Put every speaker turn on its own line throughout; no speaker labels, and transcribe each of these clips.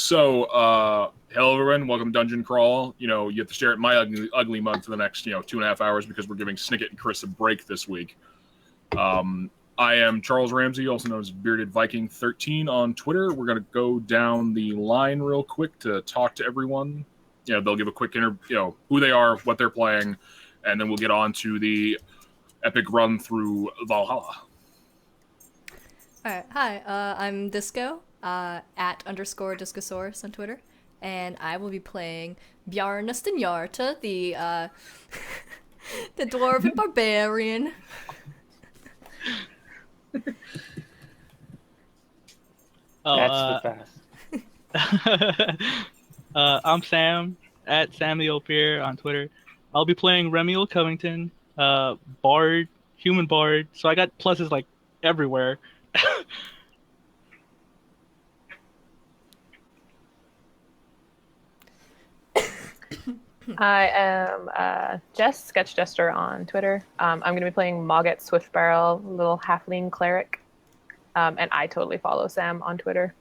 Hello everyone, welcome to Dungeon Crawl. You have to stare at my ugly mug for the next, 2.5 hours because we're giving Snicket and Chris a break this week. I am Charles Ramsey, also known as Bearded Viking 13 on Twitter. We're going to go down the line real quick to talk to everyone. They'll give a quick who they are, what they're playing, and then we'll get on to the epic run through Valhalla.
Alright, hi, I'm Disco, at _Discosaurus on Twitter, and I will be playing Bjarnastenjarta, the the dwarven barbarian.
That's the fast.
I'm Sam, at SammyOpier on Twitter. I'll be playing Remiel Covington, Bard, human Bard, so I got pluses like everywhere.
I am Jess, Sketch Jester on Twitter. I'm going to be playing Mogget Swiftbarrel, little halfling cleric. And I totally follow Sam on Twitter.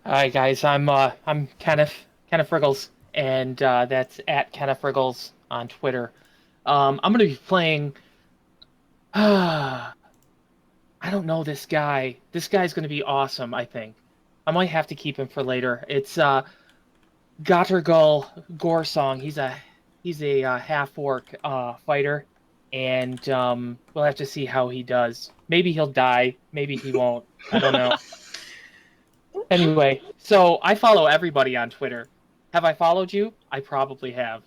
Hi guys, I'm Kenneth Friggles, and that's at Kenneth Friggles on Twitter. I'm gonna be playing. I don't know this guy. This guy's gonna be awesome. I think I might have to keep him for later. It's Gottergull Goresong. He's a half orc fighter, and we'll have to see how he does. Maybe he'll die. Maybe he won't. I don't know. Anyway, so I follow everybody on Twitter. Have I followed you? I probably have.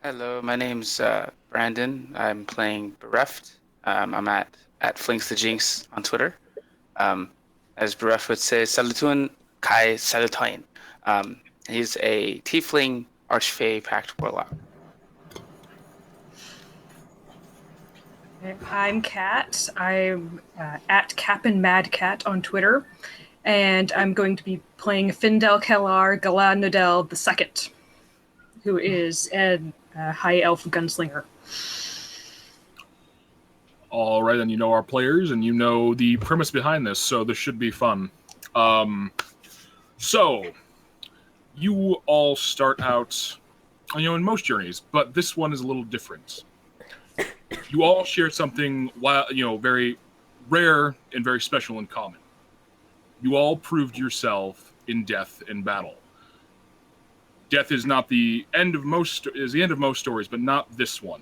Hello, my name's Brandon. I'm playing Bereft. I'm at Flinks the Jinx on Twitter. As Bereft would say, Salutun Kai Salutoin. He's a tiefling archfey pact warlock.
I'm Kat. I'm at Cap'n Mad Cat on Twitter, and I'm going to be playing Findel Kellar Galad Nodel II, who is a high elf gunslinger.
All right, and you know our players, and you know the premise behind this, so this should be fun. So you all start out, in most journeys, but this one is a little different. You all share something, very rare and very special in common. You all proved yourself in death and battle. Death is not the end of most stories, but not this one.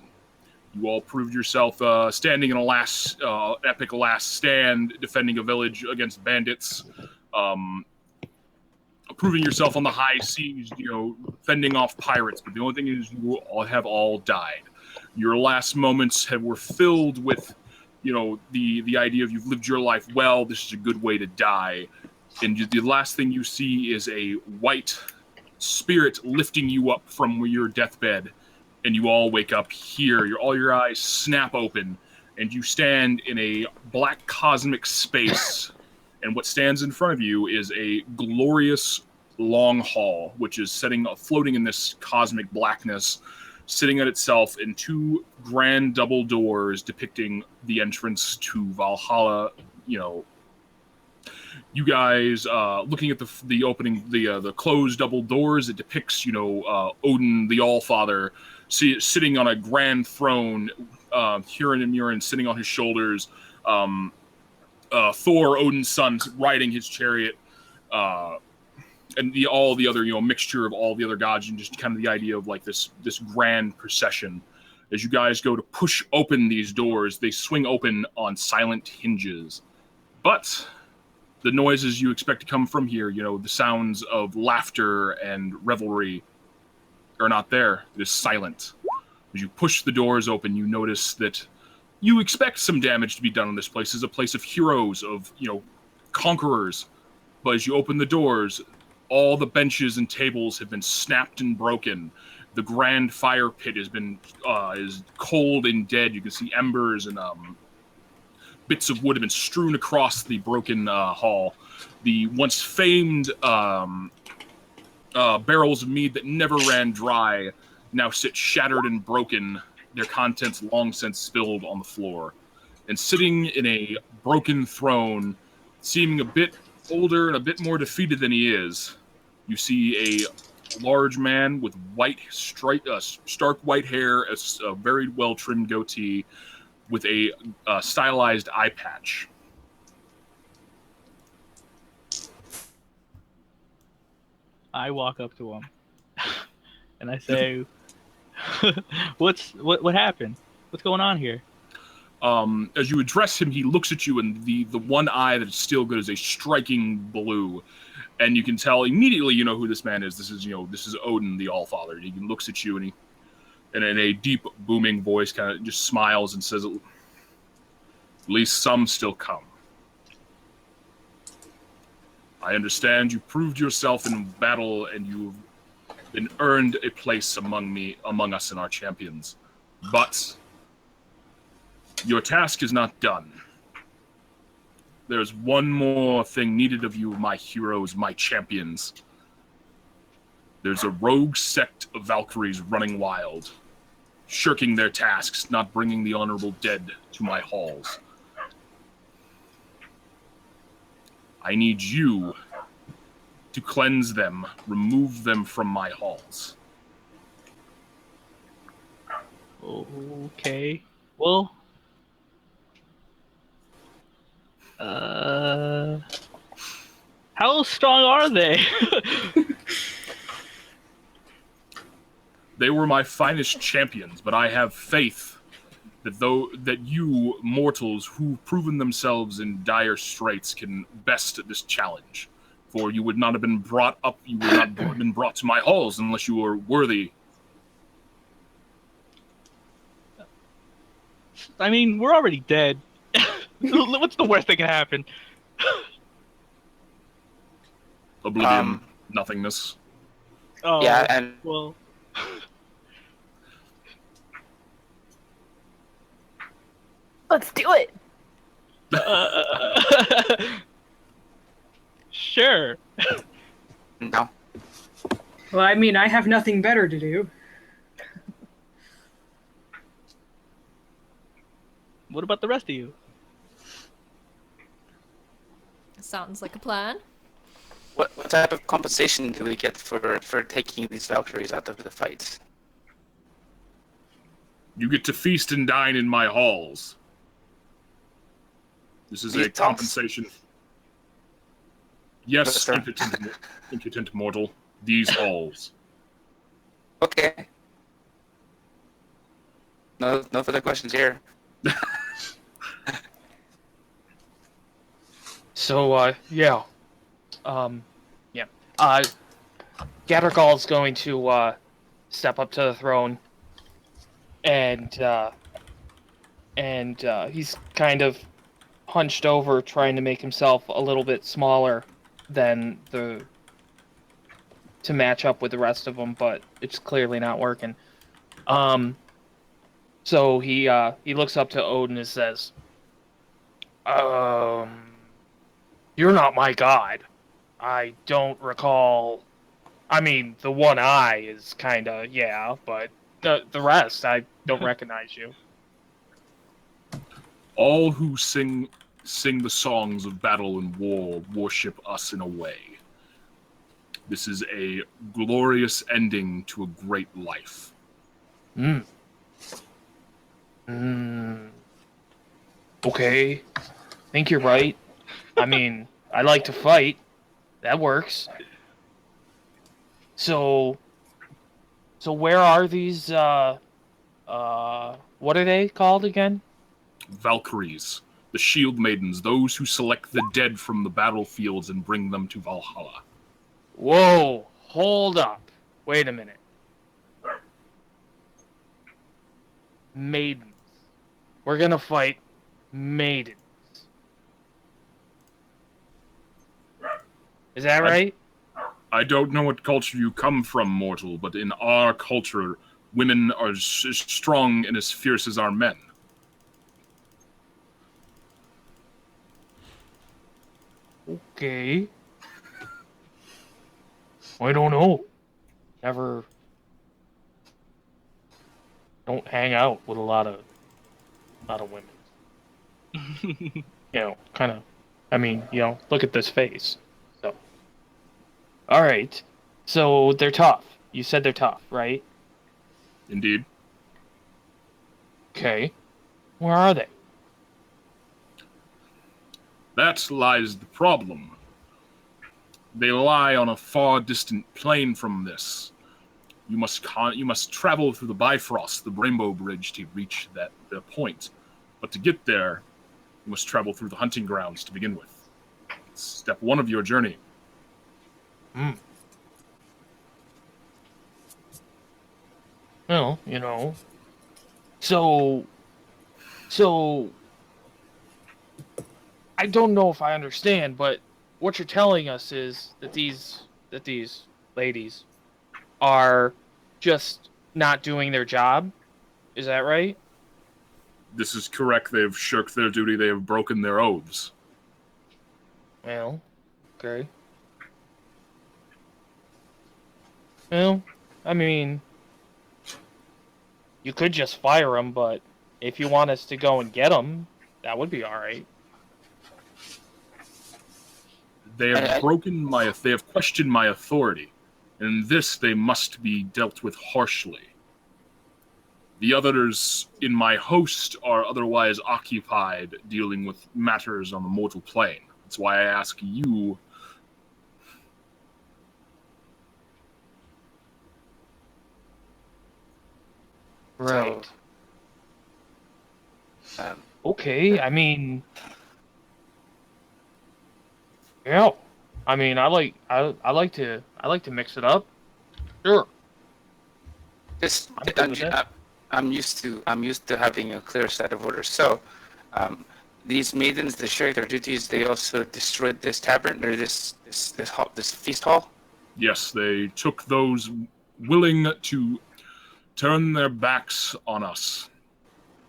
You all proved yourself standing in a epic last stand, defending a village against bandits, proving yourself on the high seas, fending off pirates. But the only thing is, you all have all died. Your last moments were filled with, the idea of you've lived your life well. This is a good way to die. And the last thing you see is a white spirit lifting you up from your deathbed, and you all wake up here. All your eyes snap open, and you stand in a black cosmic space. And what stands in front of you is a glorious long hall, which is floating in this cosmic blackness, sitting at itself in two grand double doors depicting the entrance to Valhalla. You guys looking at the opening, the closed double doors, it depicts Odin the Allfather sitting on a grand throne, Hurin and Murin sitting on his shoulders, Thor, Odin's son, riding his chariot, and all the other mixture of all the other gods, and just kind of the idea of like this grand procession. As you guys go to push open these doors, they swing open on silent hinges, but the noises you expect to come from here, the sounds of laughter and revelry, are not there. It is silent. As you push the doors open, you notice that you expect some damage to be done in this place. It's a place of heroes, of conquerors. But as you open the doors, all the benches and tables have been snapped and broken. The grand fire pit has been is cold and dead. You can see embers and bits of wood have been strewn across the broken hall. The once famed barrels of mead that never ran dry now sit shattered and broken their contents long since spilled on the floor. And sitting in a broken throne, seeming a bit older and a bit more defeated than he is, you see a large man with stark white hair, a very well-trimmed goatee, with a stylized eye patch.
I walk up to him and I say, what happened? What's going on here?
As you address him, he looks at you, and the one eye that is still good is a striking blue, and you can tell immediately you know who this man is. This is Odin, the Allfather. He looks at you, and in a deep, booming voice, kind of just smiles and says, "At least some still come. I understand you proved yourself in battle, and you've been earned a place among us and our champions, but your task is not done. There's one more thing needed of you, my heroes, my champions. There's a rogue sect of Valkyries running wild, shirking their tasks, not bringing the honorable dead to my halls. I need you to cleanse them, remove them from my halls."
Okay. Well, how strong are they?
They were my finest champions, but I have faith that you mortals who've proven themselves in dire straits can best this challenge. For you would not have been brought up, you would not have been brought to my halls unless you were worthy.
I mean, we're already dead. What's the worst that can happen?
Oblivion, nothingness.
Oh,
Yeah, and
well.
Let's do it.
Sure.
no.
Well, I mean, I have nothing better to do.
What about the rest of you?
Sounds like a plan.
What type of compensation do we get for taking these Valkyries out of the fights?
You get to feast and dine in my halls. This is
These
a
talks?
compensation. Yes,
Sure.
impotent mortal. These halls.
Okay. No further questions here.
So, yeah. Gattergall's going to, step up to the throne, and he's kind of hunched over, trying to make himself a little bit smaller than to match up with the rest of them, but it's clearly not working. So he looks up to Odin and says, "You're not my god. I don't recall. I mean, the one eye is kinda, yeah, but the rest, I don't recognize you."
All who sing the songs of battle and war worship us in a way. This is a glorious ending to a great life.
Okay. Think you're right. I mean, I like to fight. That works. So where are these, what are they called again?
Valkyries, the shield maidens, those who select the dead from the battlefields and bring them to Valhalla.
Whoa, hold up. Wait a minute. Maidens. We're gonna fight maidens. Is that right?
I don't know what culture you come from, mortal, but in our culture, women are as strong and as fierce as our men.
Okay. I don't know. Never don't hang out with a lot of women. Kind of. I mean, look at this face. So, all right. So they're tough. You said they're tough, right?
Indeed.
Okay. Where are they?
That lies the problem. They lie on a far distant plane from this. You must travel through the Bifrost, the Rainbow Bridge, to reach the point. But to get there, you must travel through the hunting grounds to begin with. It's step one of your journey.
Hmm. Well, so I don't know if I understand, but what you're telling us is that these ladies are just not doing their job. Is that right?
This is correct. They have shirked their duty. They have broken their oaths.
Well, okay. Well, I mean, you could just fire them, but if you want us to go and get them, that would be all right.
They have They have questioned my authority. In this, they must be dealt with harshly. The others in my host are otherwise occupied dealing with matters on the mortal plane. That's why I ask you.
Right.
So,
Okay, I mean, yeah. I mean, I like to mix it up. Sure.
just
I'm good with that.
I'm used to having a clear set of orders. So, um, these maidens, they shirk their duties. They also destroyed this tavern or this feast hall.
Yes, they took those willing to turn their backs on us.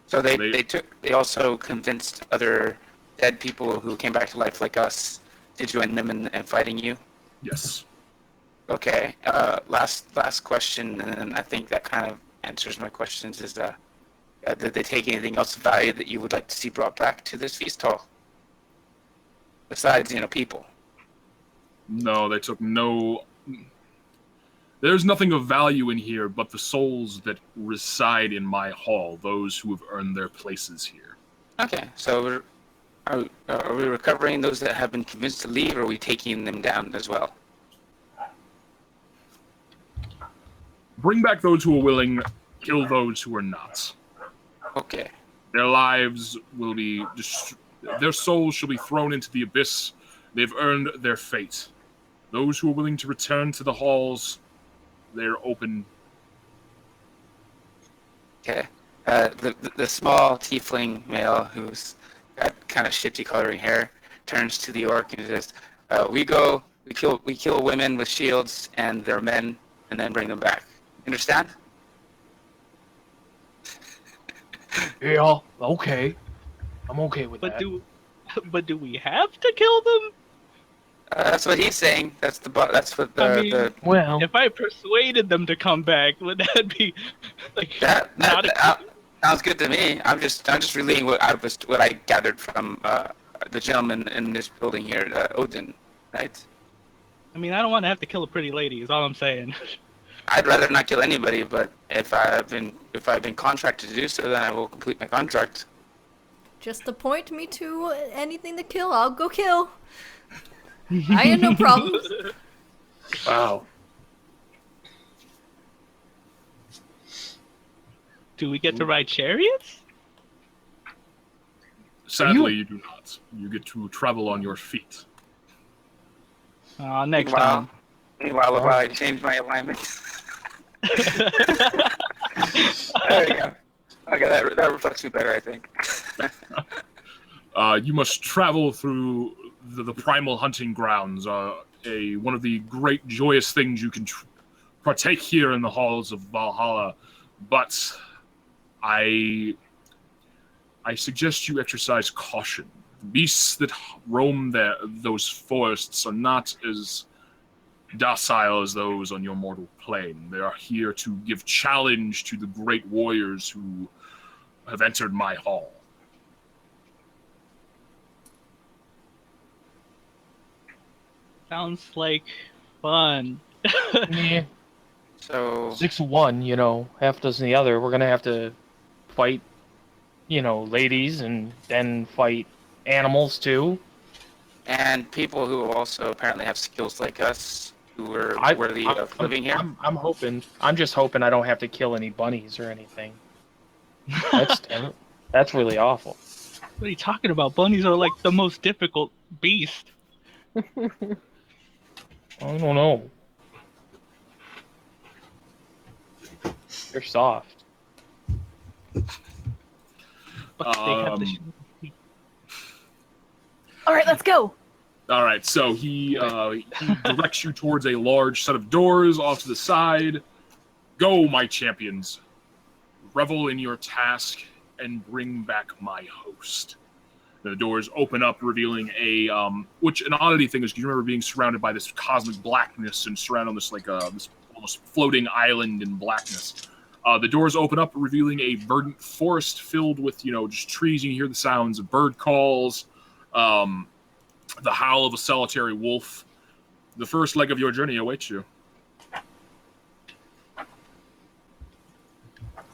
So they also convinced other dead people who came back to life like us to join them in fighting you.
Yes.
Okay. Last question, and I think that kind of answers my questions. Is did they take anything else of value that you would like to see brought back to this feast hall? Besides, people.
No, they took no. There's nothing of value in here but the souls that reside in my hall, those who have earned their places here.
Okay, so are we recovering those that have been convinced to leave, or are we taking them down as well?
Bring back those who are willing, kill those who are not.
Okay.
Their lives will be their souls shall be thrown into the abyss. They've earned their fate. Those who are willing to return to the halls, they're open.
Okay. The small tiefling male who's got kind of shifty coloring hair turns to the orc and says, "We kill women with shields and their men, and then bring them back. Understand?"
Yeah. Okay. I'm okay with that.
But do we have to kill them?
That's what he's saying. That's what
Well,
If I persuaded them to come back, would that be like not a?
sounds good to me. I'm just relaying what I gathered from the gentleman in this building here, Odin, right?
I mean, I don't want to have to kill a pretty lady. Is all I'm saying.
I'd rather not kill anybody, but if I've been contracted to do so, then I will complete my contract.
Just appoint me to anything to kill, I'll go kill. I had no problems.
wow.
Do we get to ride chariots?
Sadly, you do not. You get to travel on your feet.
Next time.
Meanwhile, I change my alignment. There you go. Okay, that reflects me better, I think.
You must travel through the primal hunting grounds. One of the great joyous things you can partake here in the halls of Valhalla, but I suggest you exercise caution. The beasts that roam those forests are not as docile as those on your mortal plane. They are here to give challenge to the great warriors who have entered my hall.
Sounds like fun.
Yeah.
So
6-1, half dozen the other. We're gonna have to fight, ladies, and then fight animals too.
and people who also apparently have skills like us who are
I,
worthy
I'm,
of living here.
I'm hoping. I'm just hoping I don't have to kill any bunnies or anything. That's that's really awful.
What are you talking about? Bunnies are like the most difficult beast.
I don't know. They're soft.
But they have the
All right, let's go.
All right, so he directs you towards a large set of doors off to the side. Go, my champions. Revel in your task and bring back my host. The doors open up, revealing which an oddity thing is, you remember being surrounded by this cosmic blackness and surrounded on this this almost floating island in blackness. The doors open up, revealing a verdant forest filled with just trees. You can hear the sounds of bird calls, the howl of a solitary wolf. The first leg of your journey awaits you.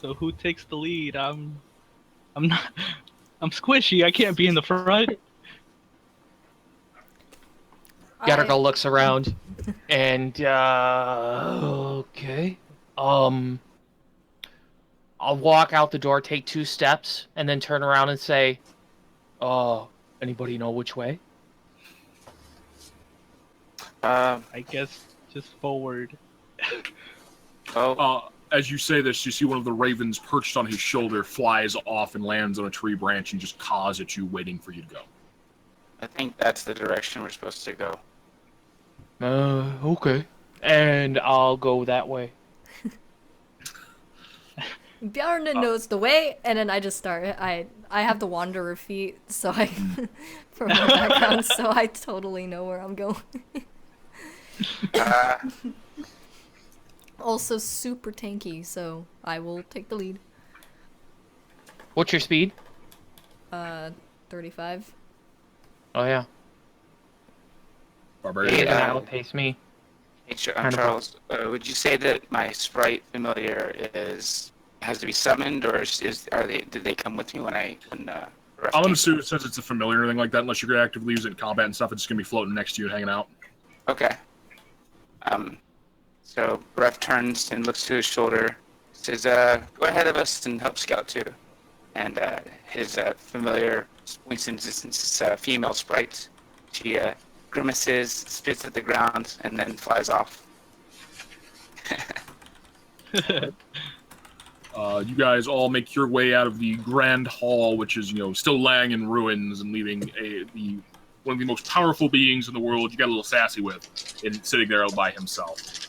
So who takes the lead? I'm not. I'm squishy. I can't be in the front.
Gattaca looks around, and okay. I'll walk out the door, take 2 steps, and then turn around and say, anybody know which way?
I guess just forward.
As you say this, you see one of the ravens perched on his shoulder, flies off and lands on a tree branch and just caws at you, waiting for you to go.
I think that's the direction we're supposed to go.
Okay. And I'll go that way.
Bjarne knows the way, and then I just start. I have the wanderer feet, so I from my background, so I totally know where I'm going. Also super tanky, so I will take the lead.
What's your speed?
35.
Oh yeah.
Barbarian.
You're gonna outpace me.
Hey, Charles, would you say that my sprite familiar has to be summoned, or did they come with me when
I'm gonna assume, since it's a familiar or anything like that, unless you're gonna actively use it in combat and stuff, it's just gonna be floating next to you and hanging out.
Okay. So Ref turns and looks to his shoulder, says, go ahead of us and help scout too. And his familiar winks in distance, this female sprite. She grimaces, spits at the ground, and then flies off.
You guys all make your way out of the grand hall, which is still lying in ruins and leaving one of the most powerful beings in the world you got a little sassy with, sitting there all by himself.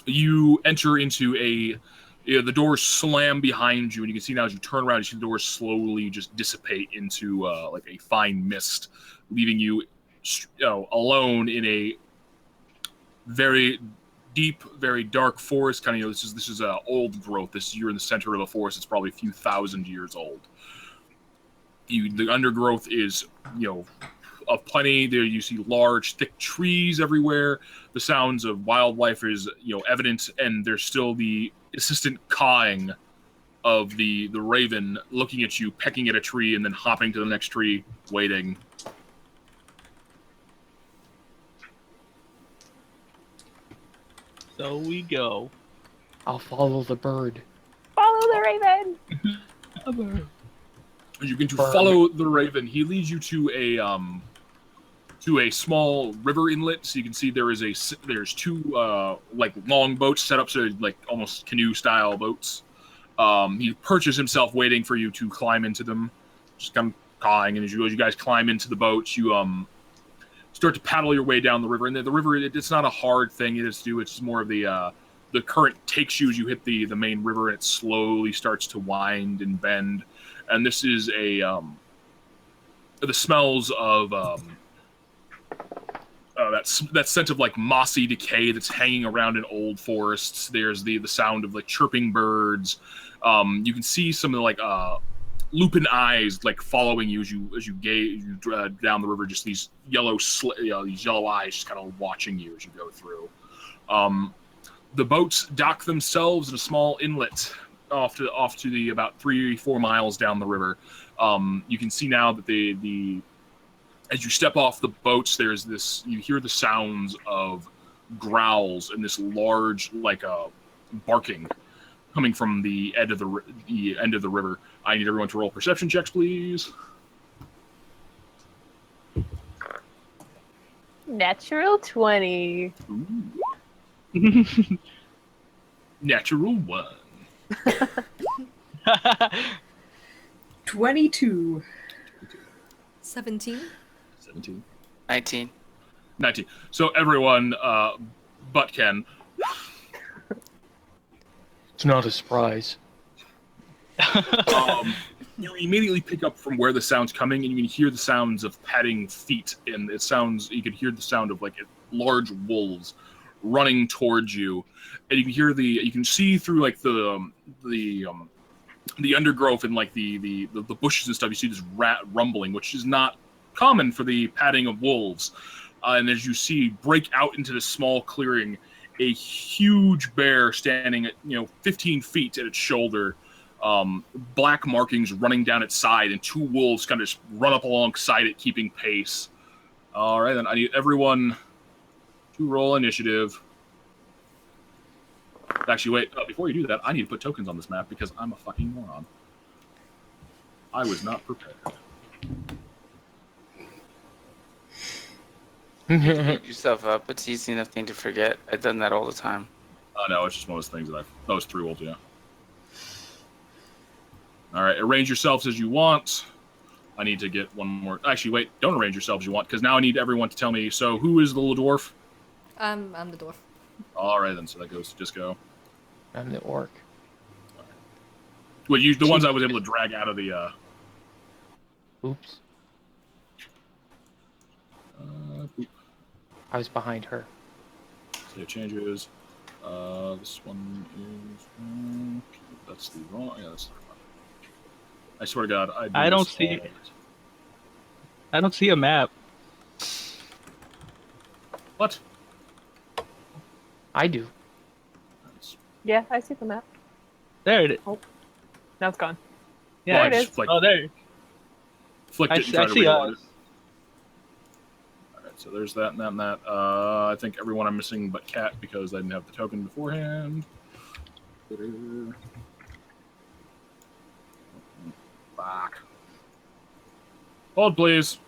You enter into the doors slam behind you, and you can see now as you turn around, you see the doors slowly just dissipate into like a fine mist, leaving you alone in a very deep, very dark forest. Kind of, this is old growth. You're in the center of a forest. It's probably a few thousand years old. The undergrowth is of plenty. There you see large, thick trees everywhere. The sounds of wildlife is evident, and there's still the insistent cawing of the raven looking at you, pecking at a tree, and then hopping to the next tree, waiting.
So we go.
I'll follow the bird.
Follow the raven.
As you begin to follow the raven, he leads you to a small river inlet. So you can see there's 2 like long boats set up, so like almost canoe style boats. He perches himself, waiting for you to climb into them. Just come cawing, and as you guys climb into the boats, you start to paddle your way down the river. And the river, it's not a hard thing you just do. It's more of the current takes you as you hit the main river, and it slowly starts to wind and bend. And this is a the smells of that scent of like mossy decay that's hanging around in old forests. There's the sound of like chirping birds. You can see some of the like lupin eyes like following you as you gaze down the river. Just these these yellow eyes just kind of watching you as you go through. The boats dock themselves in a small inlet off to the about 3-4 miles down the river. You can see now that the as you step off the boats, there's this. You hear the sounds of growls and this large, like barking, coming from the end of the river. I need everyone to roll perception checks, please.
Natural 20.
Natural 1.
22.
17.
17.
19.
19. So everyone, but Ken.
It's not a surprise.
You immediately pick up from where the sound's coming, and you can hear the sounds of padding feet, and it sounds. You can hear the sound of like large wolves running towards you, and you can hear you can see through like the undergrowth and like the bushes and stuff. You see this rat rumbling, which is not common for the padding of wolves. And as you see, break out into this small clearing, a huge bear standing at 15 feet at its shoulder, black markings running down its side, and 2 wolves kind of just run up alongside it, keeping pace. All right, then I need everyone to roll initiative. Actually, wait. Before you do that, I need to put tokens on this map because I'm a fucking moron. I was not prepared.
Beat yourself up. It's easy enough thing to forget. I've done that all the time.
No, it's just one of those things that those 3 wolves, yeah. All right, arrange yourselves as you want. I need to get one more. Actually, wait, don't arrange yourselves as you want, because now I need everyone to tell me. So, who is the little dwarf?
I'm the dwarf.
All right, then. So that goes to Disco.
I'm the orc.
Right. Well, the ones I was able to drag out of the.
Oops.
Boop.
I was behind her.
Save changes. This one is. That's the wrong. Yeah, that's the wrong one. I swear to God,
I don't see a map.
What?
I do.
Yeah, I see the map.
There it is.
Now it's gone.
Yeah,
Well,
it is.
Oh, there.
Flicked it and
I
tried to
see
reload it. Alright, so there's that and that and that. I think everyone I'm missing but Cat because I didn't have the token beforehand. Fuck. Hold, please.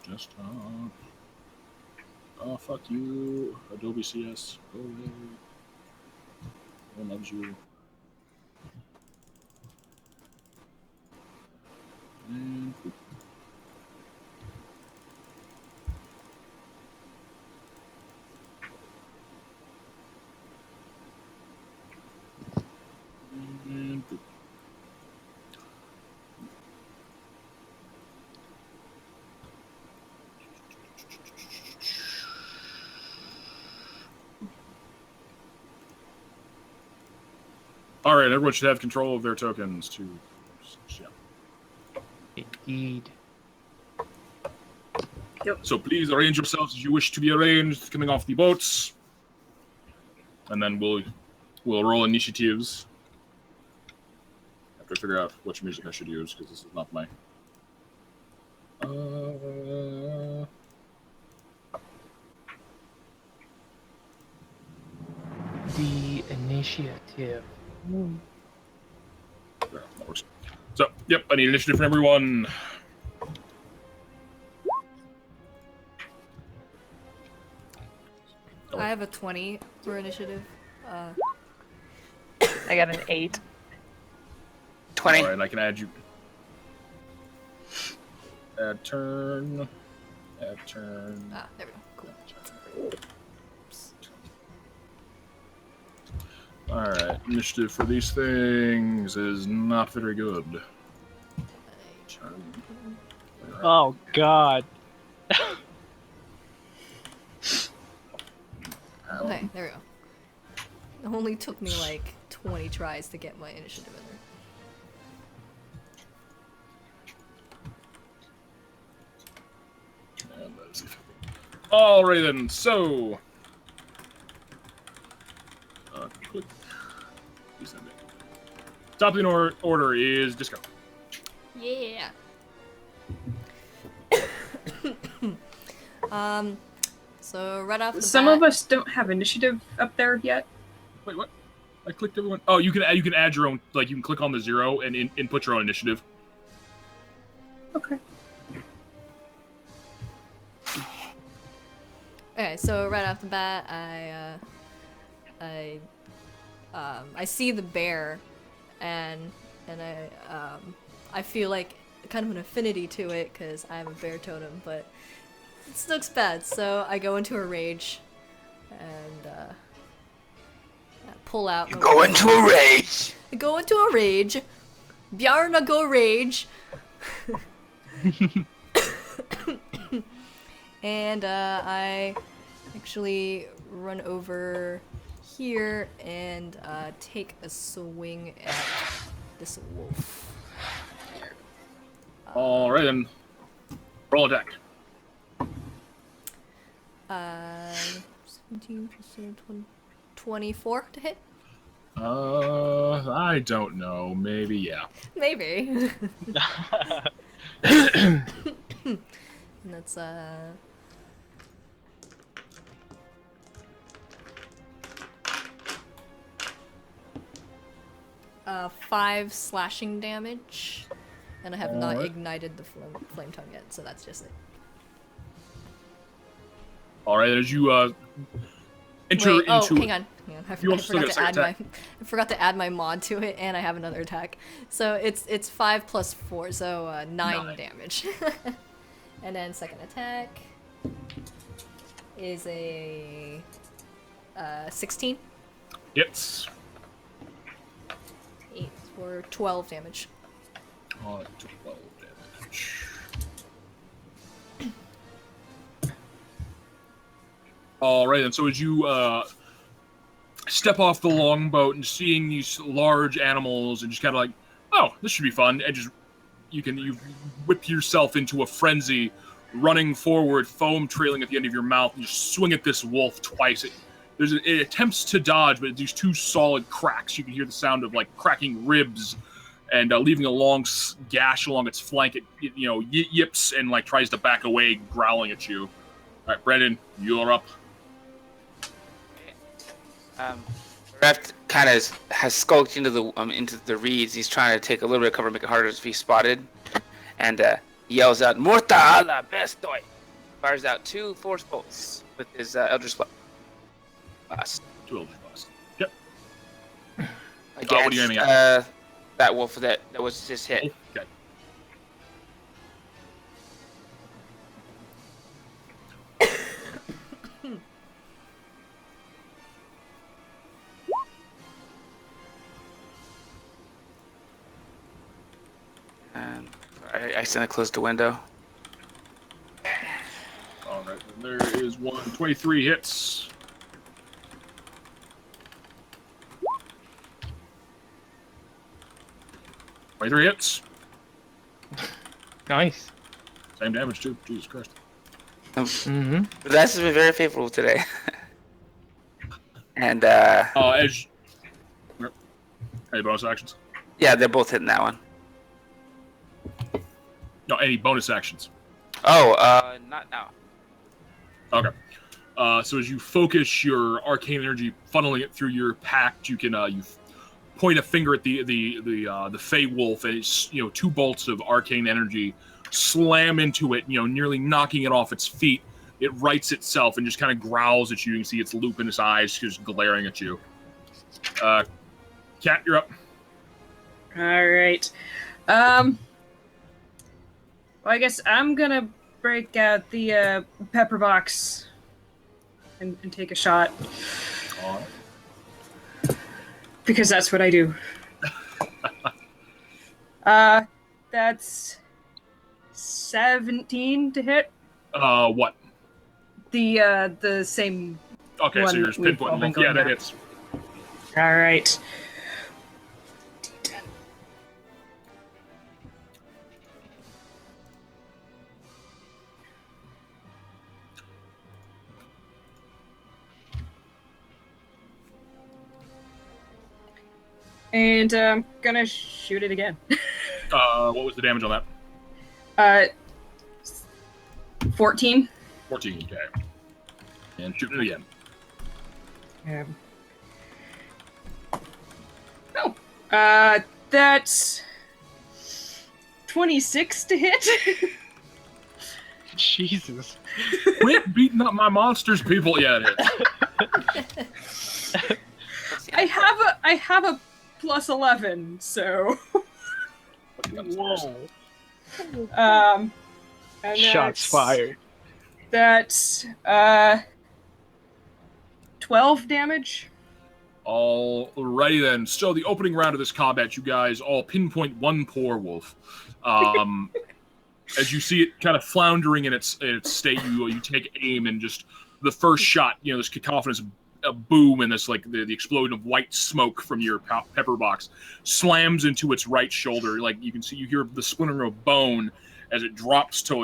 Desktop. Oh, fuck you. Adobe CS. Go away. No one loves you. And poop. And poop. All right, everyone should have control of their tokens to. Yeah.
Indeed.
So please arrange yourselves as you wish to be arranged, coming off the boats, and then we'll roll initiatives. I have to figure out which music I should use because this is not my.
The initiative.
There, that works. So, yep, I need initiative from everyone.
I have a 20 for initiative.
I got an 8.
20.
All right, I can add you. Add turn. Turn.
Ah, there we go. Cool. Oops.
All right, initiative for these things is not very good.
Oh God.
Okay, there we go. It only took me like 20 tries to get my initiative in there.
And that is it. Alright then, so. Click. Descending. Top of the order is Disco.
Yeah. So right off the
Some
bat,
of us don't have initiative up there yet.
Wait, what? I clicked everyone. Oh, you can add your own. Like you can click on the 0 and input your own initiative.
Okay.
Okay, so right off the bat, I see the bear, and I feel like kind of an affinity to it because I have a bear totem, but it looks bad. So I go into a rage, and pull out.
You go into a rage.
I go into a rage. Bjarna go rage. And I actually run over here and take a swing at this wolf.
Alright then. Roll attack.
17, 20, 24 to hit?
I don't know. Maybe, yeah.
Maybe. And that's 5 slashing damage, and I have not
Alright.
ignited the flame tongue yet, so that's just it.
Alright, as you enter
Wait,
into
hang on. I
You also still
forgot
get
to
a
add
second
I forgot to add my mod to it, and I have another attack. So it's 5 plus 4, so 9 damage. And then second attack is a 16.
hits.
8 for 12 damage.
12 damage. Alright then, so as you step off the longboat and seeing these large animals and just kind of like, oh, this should be fun, and just you whip yourself into a frenzy, running forward, foam trailing at the end of your mouth, and just swing at this wolf twice. It attempts to dodge, but these 2 solid cracks. You can hear the sound of like cracking ribs, and leaving a long gash along its flank. It yips and like tries to back away, growling at you. All right, Brendan, you're up.
Reft kind of has skulked into the reeds. He's trying to take a little bit of cover, make it harder to be spotted, and yells out, "Morta alla bestoi!" Fires out 2 force bolts with his Eldritch Blast.
2 Eldritch Blast. Yep.
Against
what are you aiming at?
that wolf that was just hit.
Okay.
And I accidentally closed the window.
All right, then there is 23 hits. Three hits.
Nice.
Same damage too. Jesus Christ.
Mm-hmm.
But that's been very favorable today. And
As any bonus actions?
yeah, they're both hitting that one.
No, any bonus actions?
Oh, not now.
Okay. So as you focus your arcane energy, funneling it through your pact, you can you point a finger at the Fey Wolf, and it's 2 bolts of arcane energy slam into it, nearly knocking it off its feet. It rights itself and just kind of growls at you. You can see its loop in its eyes, just glaring at you. Cat, you're up.
All right. Well, I guess I'm gonna break out the pepper box and take a shot.
All right.
Because that's what I do. That's 17 to hit.
What?
The same.
Okay, so
one
you're just
we've all
pinpointing
been
both. Yeah,
going
that
at.
hits.
All right. And I'm gonna shoot it again.
What was the damage on that?
14.
14. Okay. And shooting it again.
That's 26 to hit.
Jesus.
Quit beating up my monsters, people. Yeah, it hits.
I have a plus 11, so
Whoa.
and
Shots fired.
That's 12 damage.
Alrighty then. So the opening round of this combat, you guys all pinpoint one poor wolf. As you see it kind of floundering in its state, you take aim and just the first shot, this cacophonous boom and this like the explosion of white smoke from your pepper box slams into its right shoulder. Like you can see, you hear the splintering of bone as it drops to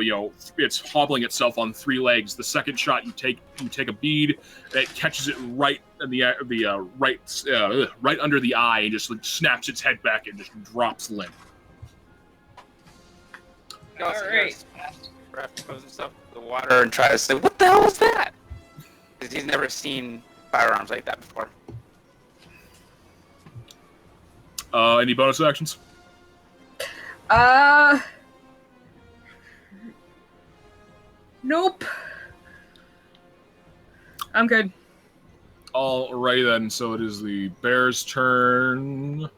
it's hobbling itself on 3 legs. The second shot, you take a bead that catches it right in the right under the eye and just like, snaps its head back and just drops limp.
All
right.
Breath throws himself in the water and tries to say, "What the hell was that?" Because he's never seen firearms like that before.
Any bonus actions?
Nope. I'm good.
Alrighty then. So it is the bear's turn.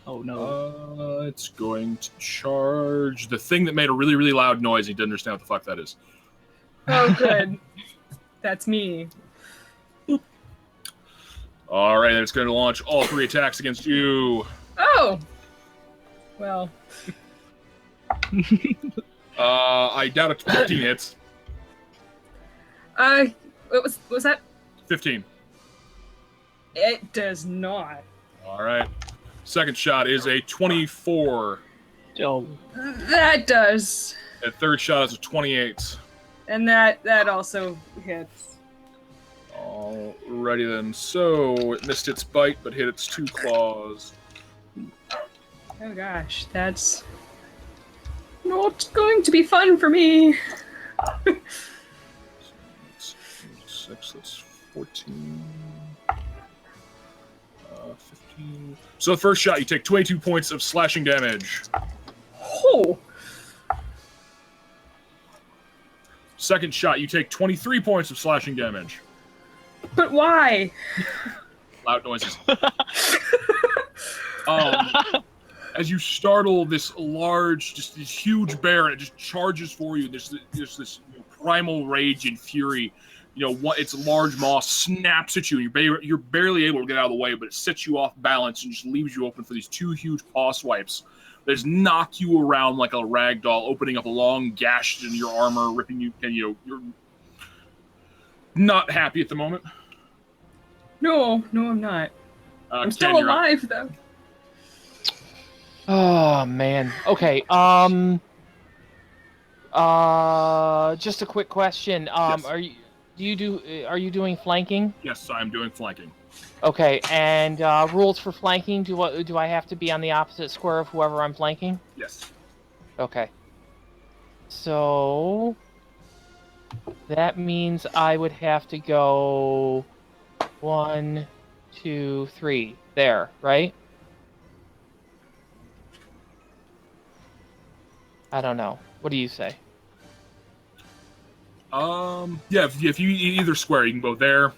Oh no.
It's going to charge the thing that made a really, really loud noise. He didn't understand what the fuck that is.
Oh, good. That's me.
All right, then it's going to launch all 3 attacks against you.
Oh. Well.
I doubt it's 15 hits.
What was that?
15.
It does not.
All right. Second shot is a 24.
Oh.
That does.
And third shot is a 28.
And that also hits.
Alrighty then. So it missed its bite, but hit its 2 claws.
Oh gosh, that's not going to be fun for me.
6, that's 14. 15. So the first shot, you take 22 points of slashing damage.
Oh.
Second shot, you take 23 points of slashing damage.
But why?
Loud noises. As you startle this large, just this huge bear, and it just charges for you. There's this primal rage and fury. Its large maw snaps at you, and you're barely able to get out of the way, but it sets you off balance and just leaves you open for these 2 huge paw swipes that just knock you around like a rag doll, opening up a long gash in your armor, ripping you, and you're not happy at the moment.
No, I'm not. I'm
Ken,
still
you're up.
alive though.
Oh man. Okay. Just a quick question.
Yes.
Are you doing flanking?
Yes, I'm doing flanking.
Okay. And rules for flanking? Do I have to be on the opposite square of whoever I'm flanking?
Yes.
Okay. So that means I would have to go 1, 2, 3 there, right? I don't know. What do you say?
Yeah, if you either square, you can go there.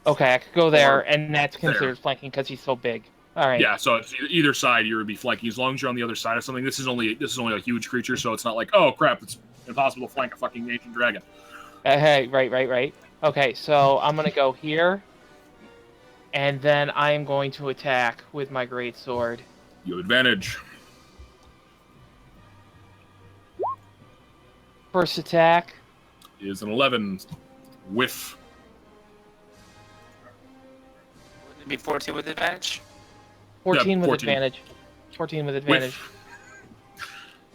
Okay, I could go there,
Or
and that's considered
there.
flanking because he's so big. All right.
Yeah, so it's either side you would be flanking as long as you're on the other side of something. This is only a huge creature, so it's not like, oh crap, it's impossible to flank a fucking ancient dragon.
Hey, right. Okay, so I'm gonna go here, and then I am going to attack with my great sword.
You have advantage.
First attack.
Is an 11. Whiff.
Would it be 14 with advantage?
14 with
14.
advantage. 14 with advantage.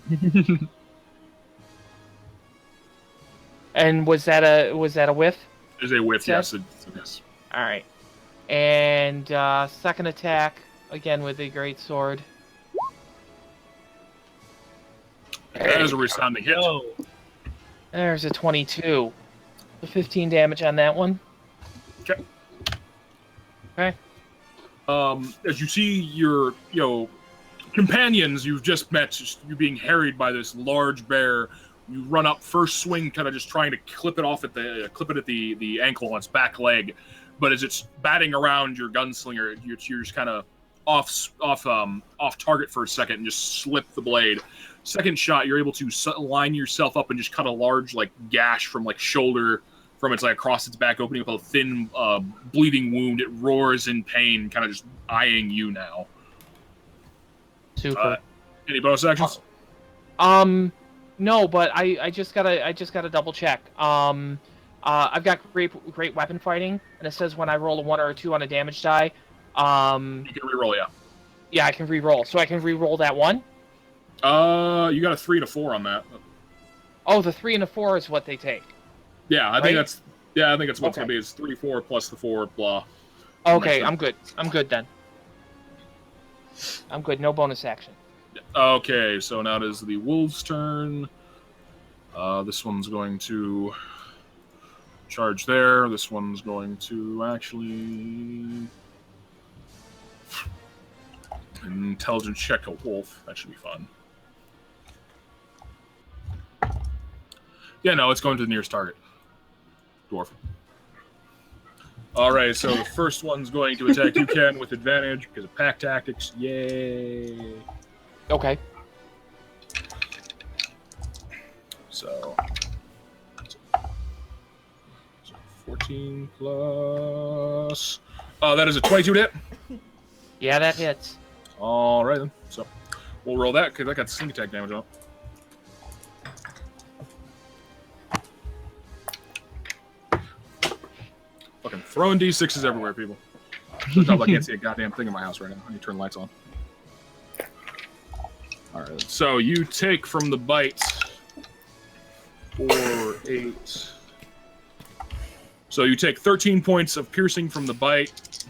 Whiff.
And was that a whiff?
Is a whiff, yes. Yes.
All right. And second attack again with the great sword.
That is a resounding hit.
Oh,
There's a 22. So 15 damage on that one.
Okay.
Okay.
As you see your, companions you've just met, you being harried by this large bear, you run up, first swing, kind of just trying to clip it at the ankle on its back leg, but as it's batting around your gunslinger, you're just kind of off target for a second and just slip the blade. Second shot, you're able to line yourself up and just cut a large gash from shoulder from its across its back, opening up a thin bleeding wound. It roars in pain, kind of just eyeing you now.
Super.
Any bonus actions?
No, but I just gotta double check. I've got great weapon fighting, and it says when I roll a 1 or a 2 on a damage die,
You can reroll, yeah.
Yeah, I can reroll. So I can reroll that 1.
You got a 3 and a 4 on that.
Oh, the 3 and the 4 is what they take.
Yeah, I think
Right?
that's what it's
Okay.
gonna be. It's 3, 4 plus the 4, blah.
Okay,
sure.
I'm good. I'm good then. I'm good. No bonus action.
Okay, so now it is the wolf's turn. This one's going to charge there. This one's going to actually intelligence check a wolf. That should be fun. Yeah, no, it's going to the nearest target. Dwarf. All right, so the first one's going to attack you, Ken, with advantage because of pack tactics. Yay!
Okay.
So 14 plus. That is a 22 to hit.
Yeah, that hits.
All right, then. So we'll roll that because I got sneak attack damage on it. Fucking throwing D6s everywhere, people. I can't see a goddamn thing in my house right now. I need to turn the lights on. All right, so you take from the bite 4, 8. So you take 13 points of piercing from the bite,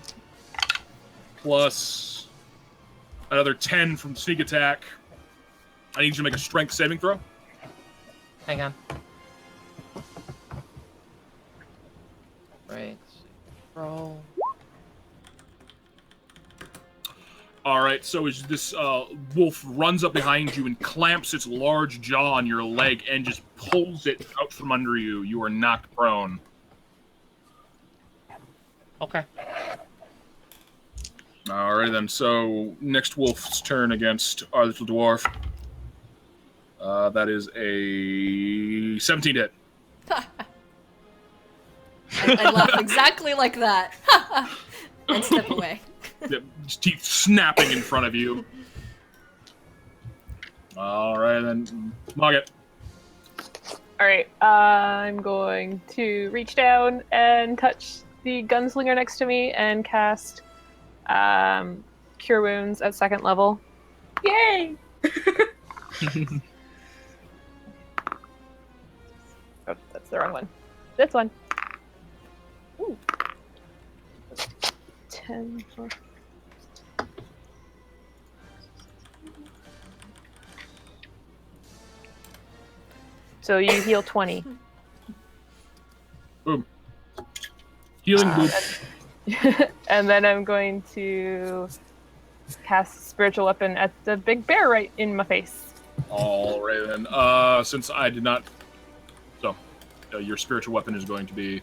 plus another 10 from sneak attack. I need you to make a strength saving throw.
Hang on. Right. Roll.
All right, so as this wolf runs up behind you and clamps its large jaw on your leg and just pulls it out from under you, you are knocked prone.
Okay.
All right, then. So next wolf's turn against our little dwarf. That is a 17 hit.
I laugh exactly like that. And step away.
His teeth snapping in front of you. All right, then. Mogget.
All right, I'm going to reach down and touch the gunslinger next to me and cast Cure Wounds at 2nd level. Yay! Oh, that's the wrong one. This one. Ooh. 10. So you heal 20.
Boom. Healing boop.
And then I'm going to cast Spiritual Weapon at the big bear right in my face.
All right, then. Since I did not... So, your spiritual weapon is going to be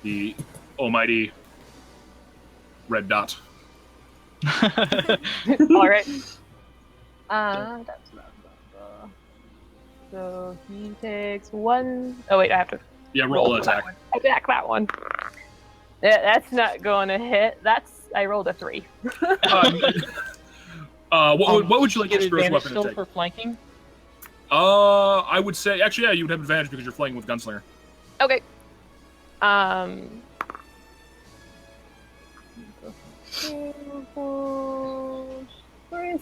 the almighty red dot.
All right. That's So he takes 1. Oh wait, I have to
Yeah, roll an
that
attack.
one. Attack that one. Yeah, that's not going to hit. I rolled a 3.
What would you like your
Get
spiritual
advantage
weapon
still
to take?
for flanking?
I would say actually, yeah, you would have advantage because you're flanking with gunslinger.
Okay.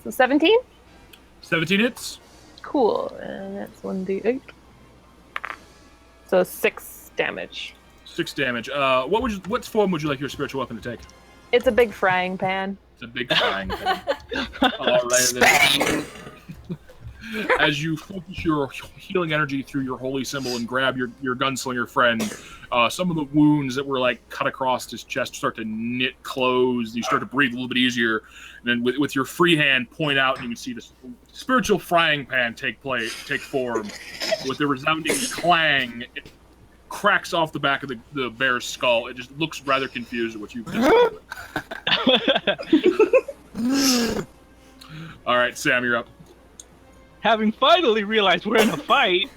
So 17.
17 hits.
Cool, and that's 1d8. So 6 damage.
6 damage. What form would you like your spiritual weapon to take?
It's a big frying pan.
It's a big frying pan. All right. Then. As you focus your healing energy through your holy symbol and grab your gunslinger friend, some of the wounds that were like cut across his chest start to knit closed. You start to breathe a little bit easier. And then with your free hand, point out, and you can see this spiritual frying pan take form. With the resounding clang, it cracks off the back of the bear's skull. It just looks rather confused at what you've just done. All right, Sam, you're up.
Having finally realized we're in a fight,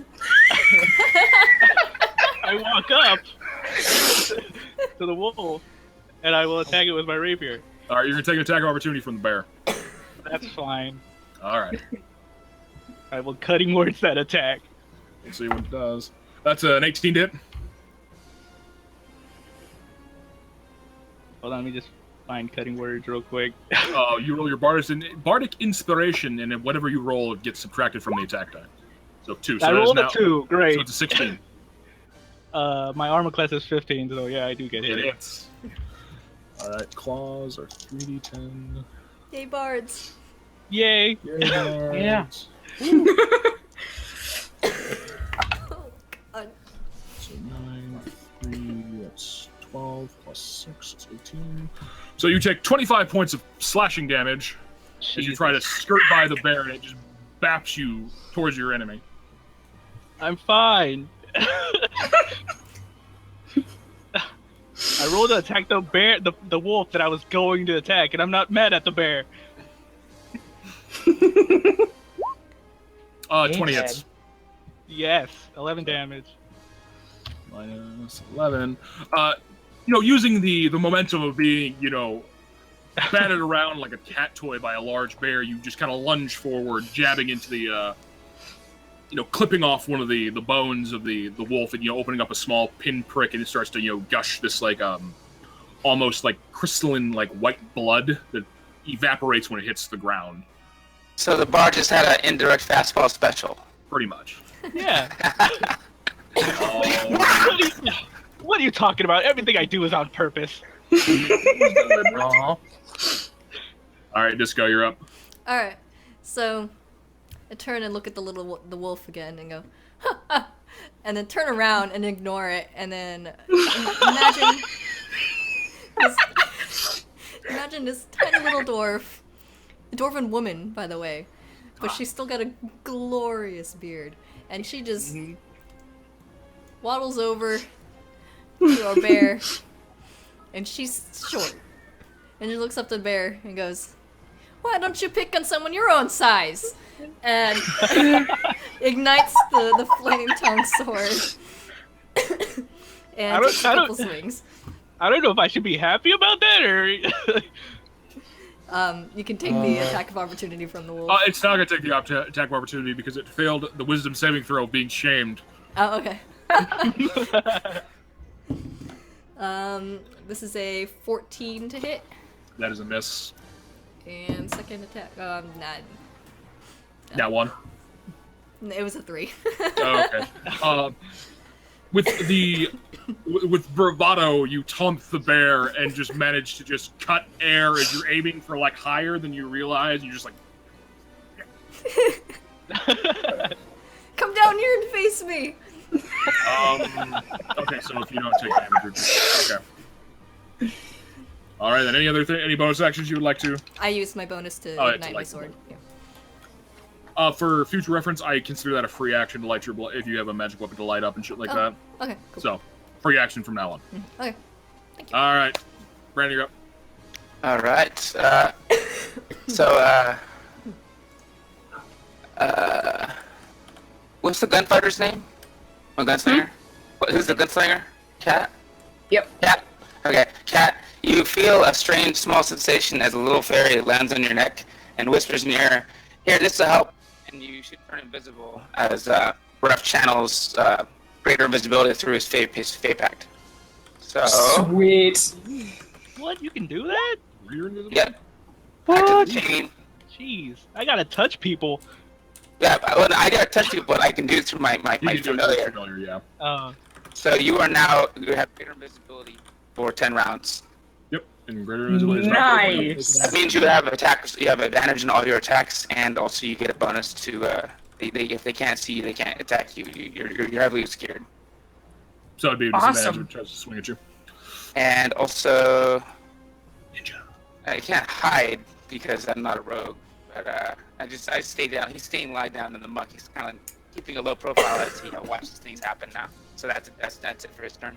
I walk up to the wolf, and I will attack it with my rapier.
All right, you're gonna take an attack opportunity from the bear.
That's fine.
All right.
I will cutting words that attack.
Let's see what it does. That's an 18 to hit.
Hold on, let me just find cutting words real quick.
You roll your bardic inspiration, and then whatever you roll gets subtracted from the attack die. So 2. So
I
that is
rolled
now,
a 2. Great.
So it's a 16.
My armor class is 15, so yeah, I do get
It
hit.
hits. All right, claws are 3d10.
Yay, bards.
Yay!
Yeah.
Oh, God.
So 9, 3, that's 12 plus 6, it's 18. So you take 25 points of slashing damage as you try to skirt by the bear, and it just baps you towards your enemy.
I'm fine. I rolled to attack the bear, the wolf that I was going to attack, and I'm not mad at the bear.
20 hits.
Yes, 11 damage.
Minus 11. Using the momentum of being, batted around like a cat toy by a large bear, you just kind of lunge forward, jabbing into the, clipping off one of the bones of the wolf and, opening up a small pinprick, and it starts to, gush this, like, almost like crystalline, like, white blood that evaporates when it hits the ground.
So the bar just had an indirect fastball special.
Pretty much.
Yeah. What are you talking about? Everything I do is on purpose.
Aw.
All right, Disco, you're up.
All right, so I turn and look at the wolf again and go, ha, ha, and then turn around and ignore it, and then imagine this tiny little dwarf, a dwarven woman, by the way, but she's still got a glorious beard, and she just waddles over to our bear, and she's short, and she looks up to the bear and goes, "Why don't you pick on someone your own size?" And ignites the flame tongue sword and takes a couple swings.
I don't know if I should be happy about that or.
You can take the attack of opportunity from the wolf.
It's not going to take the attack of opportunity because it failed the wisdom saving throw of being shamed.
Oh, okay. This is a 14 to hit.
That is a miss.
And second attack,
That one.
it was a 3.
Oh, okay. With bravado, you taunt the bear and just manage to just cut air as you're aiming for like higher than you realize. You just like.
Come down here and face me.
Okay, so if you don't take damage, okay. All right, then any bonus actions you would like to?
I used my bonus to
Oh,
ignite
to
my
light
sword.
the
Yeah.
For future reference, I consider that a free action to light your if you have a magic weapon to light up and shit like that.
Okay, cool.
So, free action from now on.
Okay.
All right, Brandon, you're up.
All right. What's the gunfighter's name? Or gunslinger? Who's the gunslinger? Cat?
Yep.
Cat? Okay, Cat, you feel a strange small sensation as a little fairy lands on your neck and whispers in your ear, "Here, this will help." And you should turn invisible as Ruff channels greater invisibility through his Fey Pact. So...
Sweet.
What? You can do that?
You're invisible?
Yep.
What?
Chain.
Jeez, I gotta touch people.
Yeah, I gotta touch people, but I can do it through my
You can do it through
familiar.
familiar, yeah.
So you have greater invisibility for 10 rounds.
Yep, and greater invisibility is
Nice.
That means you have you have advantage in all your attacks, and also you get a bonus to if they can't see you, they can't attack you. You're heavily obscured.
So it'd be a disadvantage if it tries to swing at you.
And also,
Ninja.
I can't hide because I'm not a rogue. But I stay down. He's staying lie down in the muck. He's kind of keeping a low profile as he watches things happen now. So that's it for his turn.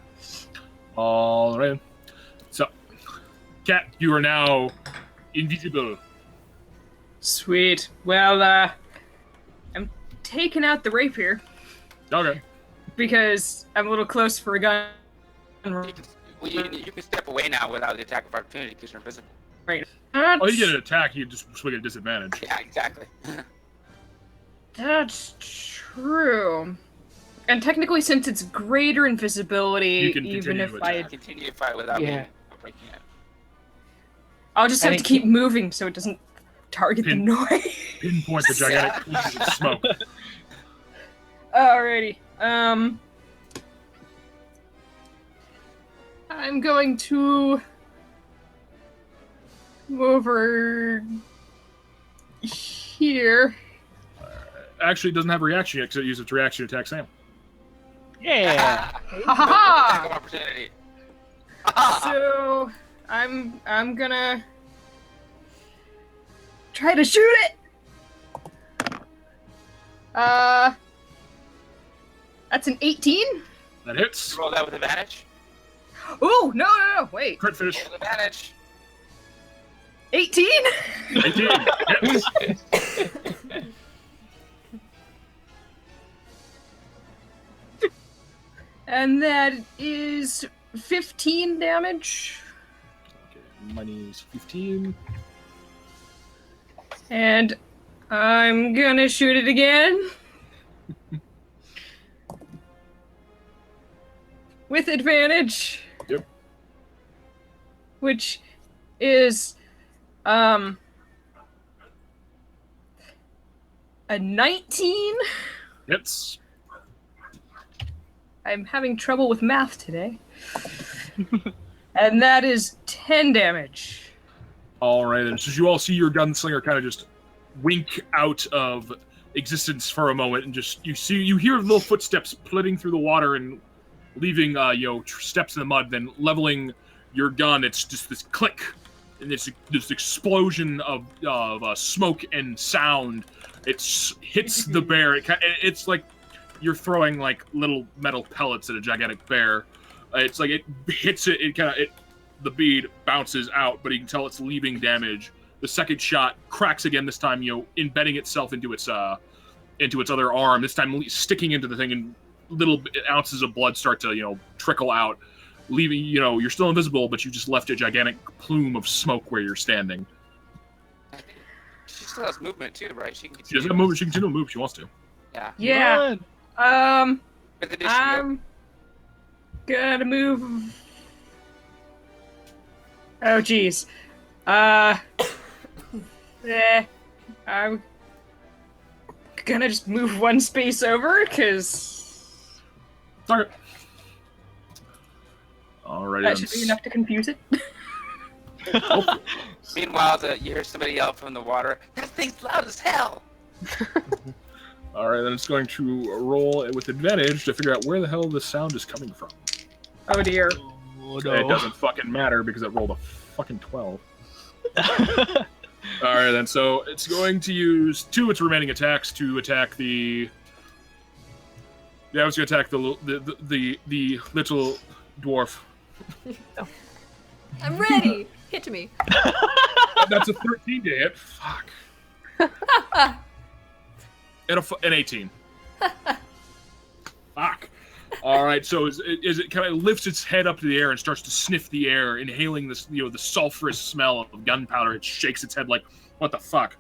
All right. So, Cat, you are now invisible.
Sweet. Well, I'm taking out the rapier
Okay.
because I'm a little close for a gun.
You can step away now without the attack of opportunity because you're invisible.
Right.
Oh, you get an attack, you just swing at disadvantage.
Yeah, exactly.
That's true. And technically, since it's greater invisibility,
You can
even
continue
if
to
I...
attack.
Continue to fight without
Yeah.
me breaking it.
I'll just
I
have to
think-
keep moving so it doesn't target the noise.
Pinpoint the gigantic pieces of smoke.
Alrighty. I'm going to move over here.
Actually, it doesn't have a reaction yet because it uses its reaction to attack Sam.
Yeah.
Ha ha
Attack of
ha!
opportunity.
So I'm gonna try to shoot it. That's an 18.
That hits.
Roll that with advantage.
Oh no! Wait,
Crit finish.
With advantage.
18.
18. Hits.
And that is 15 damage.
Okay, money's 15.
And I'm gonna shoot it again. With advantage.
Yep.
Which is a 19.
Hits.
I'm having trouble with math today. And that is 10 damage.
All right, then. So you all see your gunslinger kind of just wink out of existence for a moment, and just you hear little footsteps flitting through the water and leaving steps in the mud. Then leveling your gun, it's just this click, and it's this explosion of smoke and sound. It hits the bear. It's like you're throwing like little metal pellets at a gigantic bear. It's like it hits it. The bead bounces out, but you can tell it's leaving damage. The second shot cracks again. This time, embedding itself into its other arm. This time, sticking into the thing, and little ounces of blood start to trickle out, leaving you're still invisible, but you just left a gigantic plume of smoke where you're standing.
She still has movement too, right? She can
She doesn't move. She can continue to move if she wants to.
Yeah.
Yeah.
Run.
With addition,
I'm gonna move. Oh, geez. I'm gonna just move one space over, because
Target. Alrighty.
that should be enough to confuse it.
Meanwhile, you hear somebody yell from the water, "That thing's loud as hell!"
All right, then it's going to roll with advantage to figure out where the hell this sound is coming from.
Oh, dear.
Oh,
It doesn't fucking matter because it rolled a fucking 12. All right, then. So it's going to use 2 of its remaining attacks to attack the. Yeah, it's going to attack the little dwarf.
I'm ready. Hit me.
That's a 13 to hit. Fuck. And an 18. Fuck. All right, so as it kind of lifts its head up to the air and starts to sniff the air, inhaling this, the sulfurous smell of gunpowder, it shakes its head like, "What the fuck?"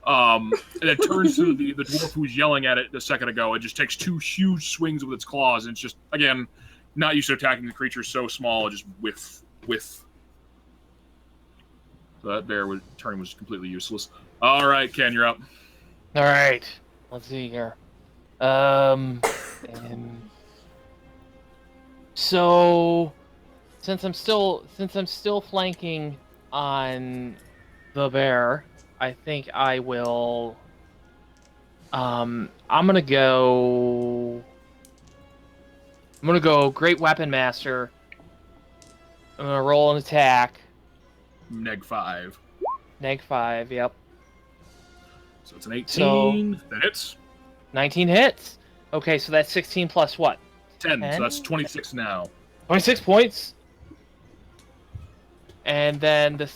And it turns to the dwarf who was yelling at it a second ago. It just takes 2 huge swings with its claws, and it's just, again, not used to attacking the creature so small. It just whiff. So that bear turning was completely useless. All right, Ken, you're up.
All right. Let's see here. So since I'm still flanking on the bear, I think I will. I'm gonna go Great Weapon Master. I'm gonna roll an attack.
-5.
-5. Yep.
So it's an 18.
So,
that hits.
19 hits. Okay, so that's 16 plus what?
10.
10?
So that's 26 now.
26 points. And then the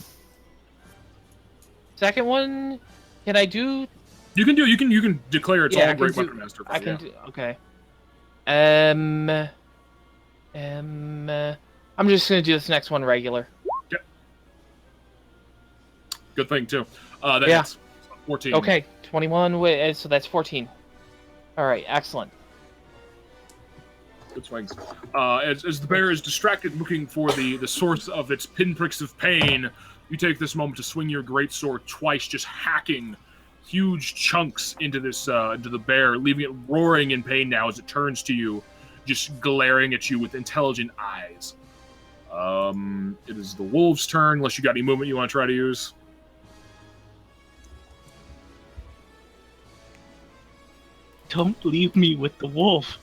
second one, can I do?
You can declare its
Yeah,
own Great Weapon Master.
I can
yeah.
do. Okay. I'm just gonna do this next one regular.
Okay. Good thing too.
Yeah.
Hits. 14.
Okay, 21. So that's 14. All right, excellent.
Good swings. As the bear is distracted looking for the source of its pinpricks of pain, you take this moment to swing your greatsword twice, just hacking huge chunks into the bear, leaving it roaring in pain now as it turns to you, just glaring at you with intelligent eyes. It is the wolf's turn, unless you got any movement you want to try to use.
Don't leave me with the wolf.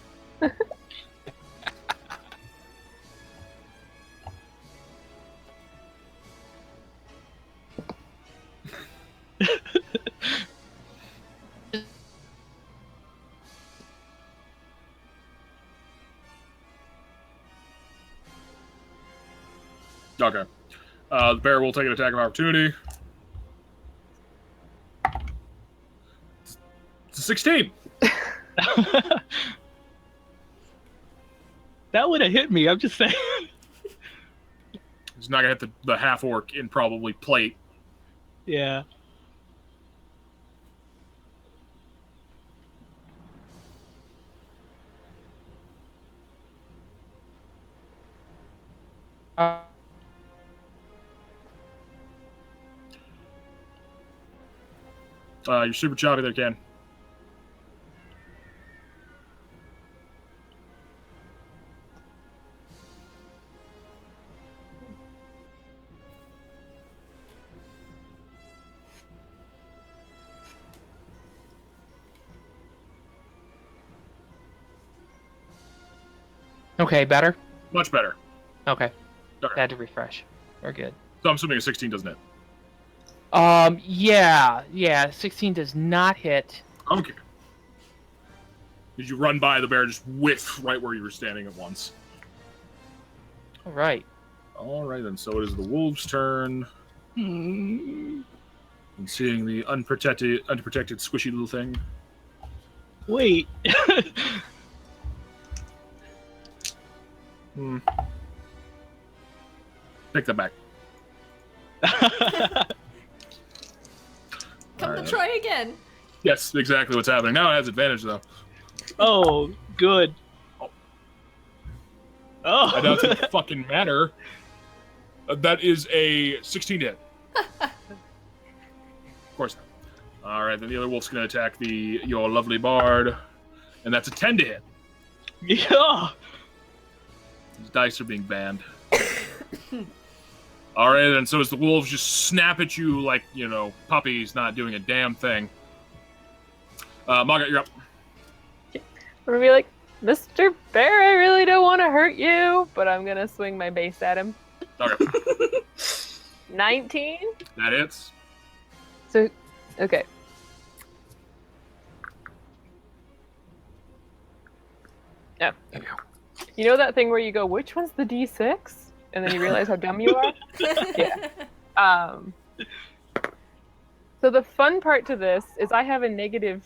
Okay. The bear will take an attack of opportunity. It's a 16.
That would have hit me, I'm just saying.
He's not gonna hit the half orc in probably plate.
Yeah.
You're super choppy there, Ken.
Okay, better?
Much better.
Okay.
Okay.
Had to refresh. We're good.
So I'm assuming a 16 doesn't hit.
Yeah, 16 does not hit.
Okay. Did you run by the bear, just whiff right where you were standing at once?
All right.
All right, then. So it is the wolf's turn. And seeing the unprotected, squishy little thing.
Wait.
Take that back.
Come
Alright.
to try again.
Yes, exactly what's happening. Now it has advantage, though.
Oh, good. Oh.
That doesn't fucking matter. That is a 16 to hit. Of course not. All right, then the other wolf's going to attack your lovely bard, and that's a 10 to hit.
Yeah.
These dice are being banned. All right, and so as the wolves just snap at you like, puppies not doing a damn thing. Margaret, you're up.
I'm gonna be like, Mr. Bear, I really don't want to hurt you, but I'm gonna swing my base at him.
Okay.
19?
That hits.
So, okay. Yeah. You know that thing where you go, which one's the D6? And then you realize how dumb you are? Yeah. So the fun part to this is I have a -2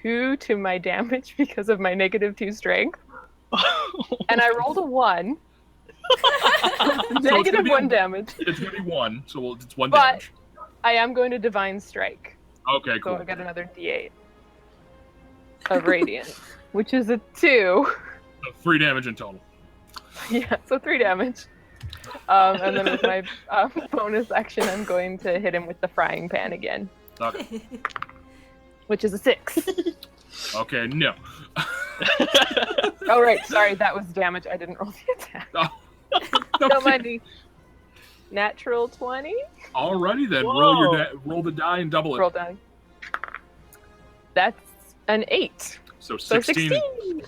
2 to my damage because of my -2 strength. And I rolled a 1. Negative 1 damage.
It's going to be 1, so it's 1
But
damage.
I am going to Divine Strike.
Okay, cool.
So I got another D8 of Radiant, which is a 2.
So 3 damage in total.
Yeah, so 3 damage. And then with my bonus action, I'm going to hit him with the frying pan again,
Okay,
which is a 6.
okay, no.
Oh, right. Sorry, that was damage. I didn't roll the attack. Don't mind me. Natural 20.
Alrighty then,
Whoa.
roll the die and double it.
Roll die. That's an 8.
So
So
16.
16.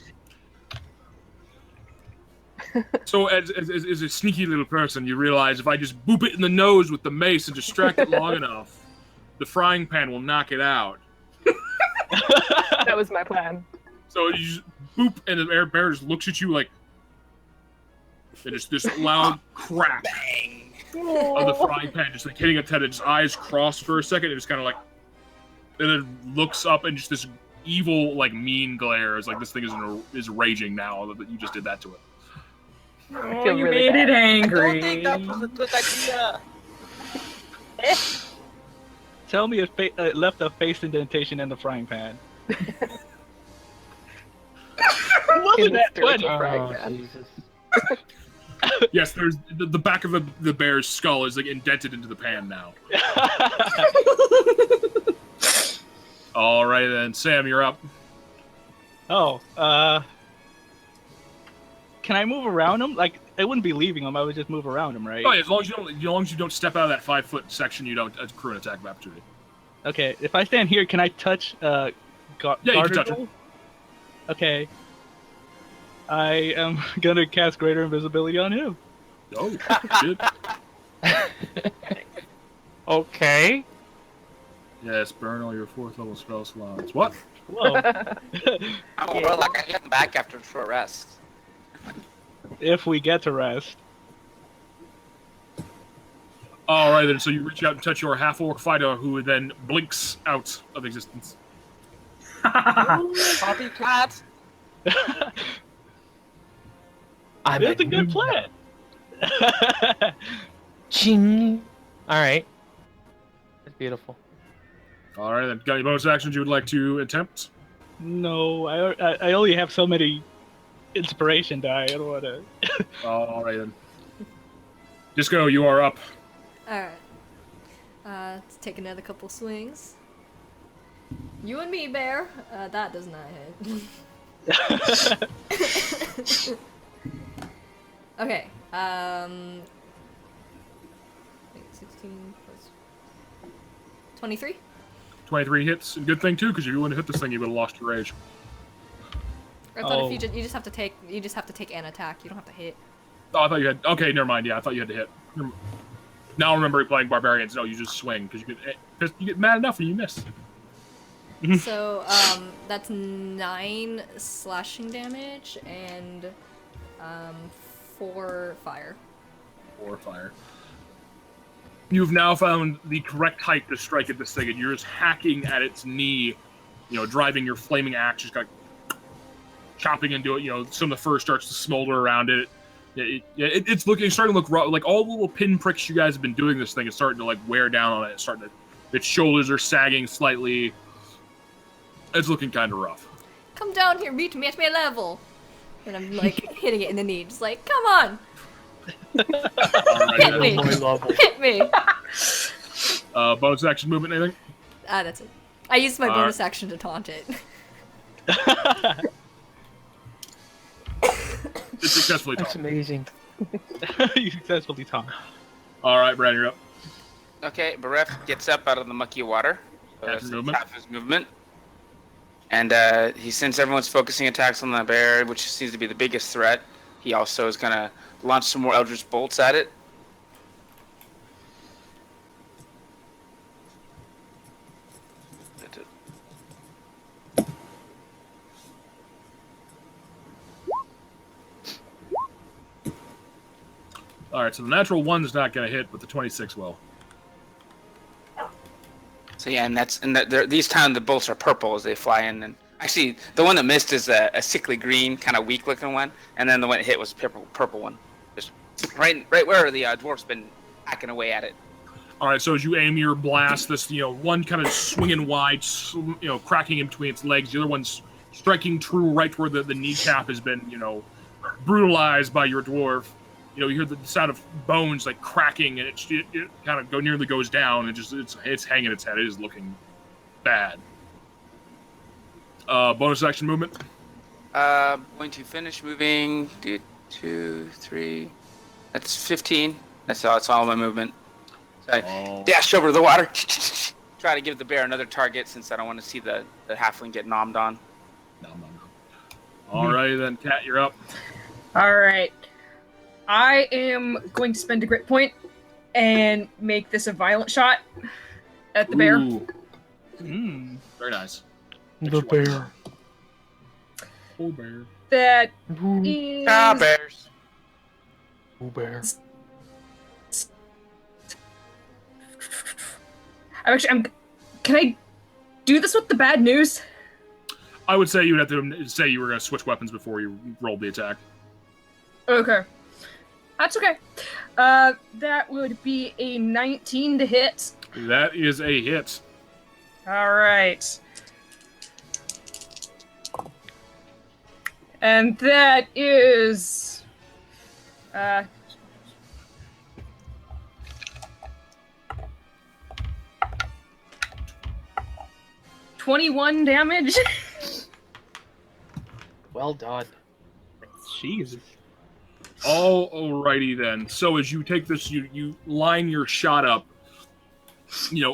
So as a sneaky little person, you realize if I just boop it in the nose with the mace and distract it long enough, the frying pan will knock it out.
That was my plan.
So you just boop, and the bear just looks at you like, and just this loud crack of the frying pan, just like hitting its head. Its eyes cross for a second. It just kind of like, and then looks up, and just this evil, like mean glare is like this thing is raging now that you just did that to it.
I feel
you
really
made
bad.
it
I don't
angry.
think that was a good idea.
Tell me it left a face indentation in the frying pan. Wasn't that
Spiritual
20?
frying
Oh,
pan.
Jesus.
Yes, there's the back of the bear's skull is like indented into the pan now. All right then, Sam, you're up.
Oh, can I move around him? Like, I wouldn't be leaving him. I would just move around him, right?
Oh yeah, as long as you don't step out of that 5-foot section, you don't accrue an attack of opportunity.
Okay, if I stand here, can I touch
Yeah, you can touch
Garter? Okay. I am gonna cast Greater Invisibility on him.
Oh shit!
Okay.
Yes, burn all your 4th level spell slots. What?
Whoa.
I'm well, like I get back after a short rest.
If we get to rest.
All right then. So you reach out and touch your half-orc fighter, who then blinks out of existence.
Copycat.
That's a good plan.
Ching. All right. That's beautiful.
All right then. Got any bonus actions you would like to attempt?
No, I only have so many inspiration die. I don't want to.
All right then. Disco, you are up.
Alright. Let's take another couple swings. You and me, bear. That does not hit. Okay. 16 plus 23.
23 hits. And good thing too, because if you wouldn't have hit this thing, you would have lost your rage.
I thought
Oh.
if you just have to take an attack. You don't have to hit.
Oh, I thought you had. Okay, never mind. Yeah, I thought you had to hit. Now I remember playing barbarians. No, you just swing because you get mad enough and you miss.
So that's 9 slashing damage and 4 fire.
Or fire. You've now found the correct height to strike at this thing, and you're just hacking at its knee. Driving your flaming axe, just chopping into it. Some of the fur starts to smolder around it. It's starting to look rough. Like all the little pinpricks you guys have been doing this thing is starting to like wear down on it. Its shoulders are sagging slightly. It's looking kind of rough.
Come down here, meet me at my level. And I'm like hitting it in the knee, just like, come on, hit me, hit me.
Bonus action movement, anything?
That's it. I used my bonus action to taunt it.
It's successfully
That's
done.
amazing.
You successfully taunt.
All right, Brad, you're up.
Okay, Bereft gets up out of the mucky water.
Half
that's
his movement.
half his movement. And since everyone's focusing attacks on the bear, which seems to be the biggest threat, he also is going to launch some more Eldritch Bolts at it.
All right, so the natural 1's not going to hit, but the 26 will.
So yeah, these time the bolts are purple as they fly in, and actually the one that missed is a sickly green, kind of weak looking one, and then the one that hit was purple one, just right where the dwarf's been hacking away at it.
All right, so as you aim your blast, this one kind of swinging wide, cracking in between its legs. The other one's striking true right where the kneecap has been, brutalized by your dwarf. You hear the sound of bones like cracking, and it kind of nearly goes down, and it's hanging its head. It is looking bad. Bonus action movement.
Going to finish moving. 2, 3. That's 15. That's all my movement. So I dash over to the water. Try to give the bear another target since I don't want to see the halfling get nommed on.
No. All right, then, Kat, you're up.
All right. I am going to spend a grit point and make this a violent shot at the bear.
Very nice.
The bear.
Oh, bear.
That is...
Bears.
Oh, bear.
Can I do this with the bad news?
I would say you would have to say you were going to switch weapons before you rolled the attack.
Okay. That's okay. That would be a 19 to hit.
That is a hit.
All right. And that is... 21 damage.
Well done.
Jesus.
Alrighty then. So as you take this, you line your shot up,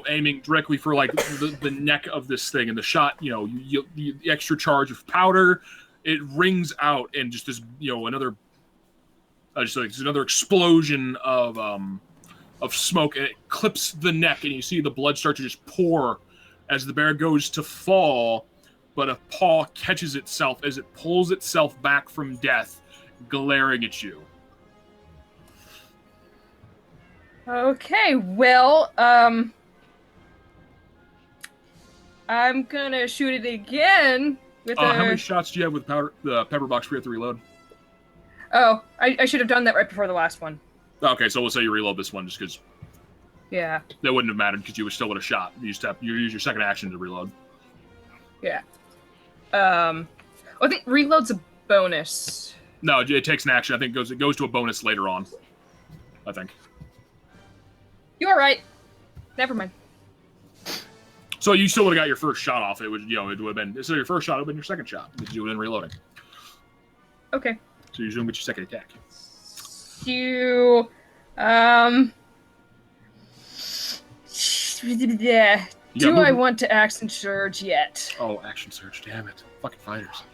aiming directly for like the neck of this thing, and the shot, the extra charge of powder, it rings out, and just this, another explosion of smoke, and it clips the neck, and you see the blood start to just pour as the bear goes to fall, but a paw catches itself as it pulls itself back from death, glaring at you.
Okay, well, I'm gonna shoot it again with
How many shots do you have with the pepper box where you have to reload?
Oh, I should have done that right before the last one.
Okay, so we'll say you reload this one just because
Yeah.
that wouldn't have mattered because you still would have shot. You use your second action to reload.
Yeah. I think reload's a bonus.
No, it takes an action. I think it goes to a bonus later on. I think.
You're right. Never mind.
So you still would have got your first shot off. It would, it would have been, so your first shot would have been your second shot because you would have been reloading.
Okay.
So you don't get your second attack.
You, yeah. Do I want to action surge yet?
Oh, action surge! Damn it! Fucking fighters.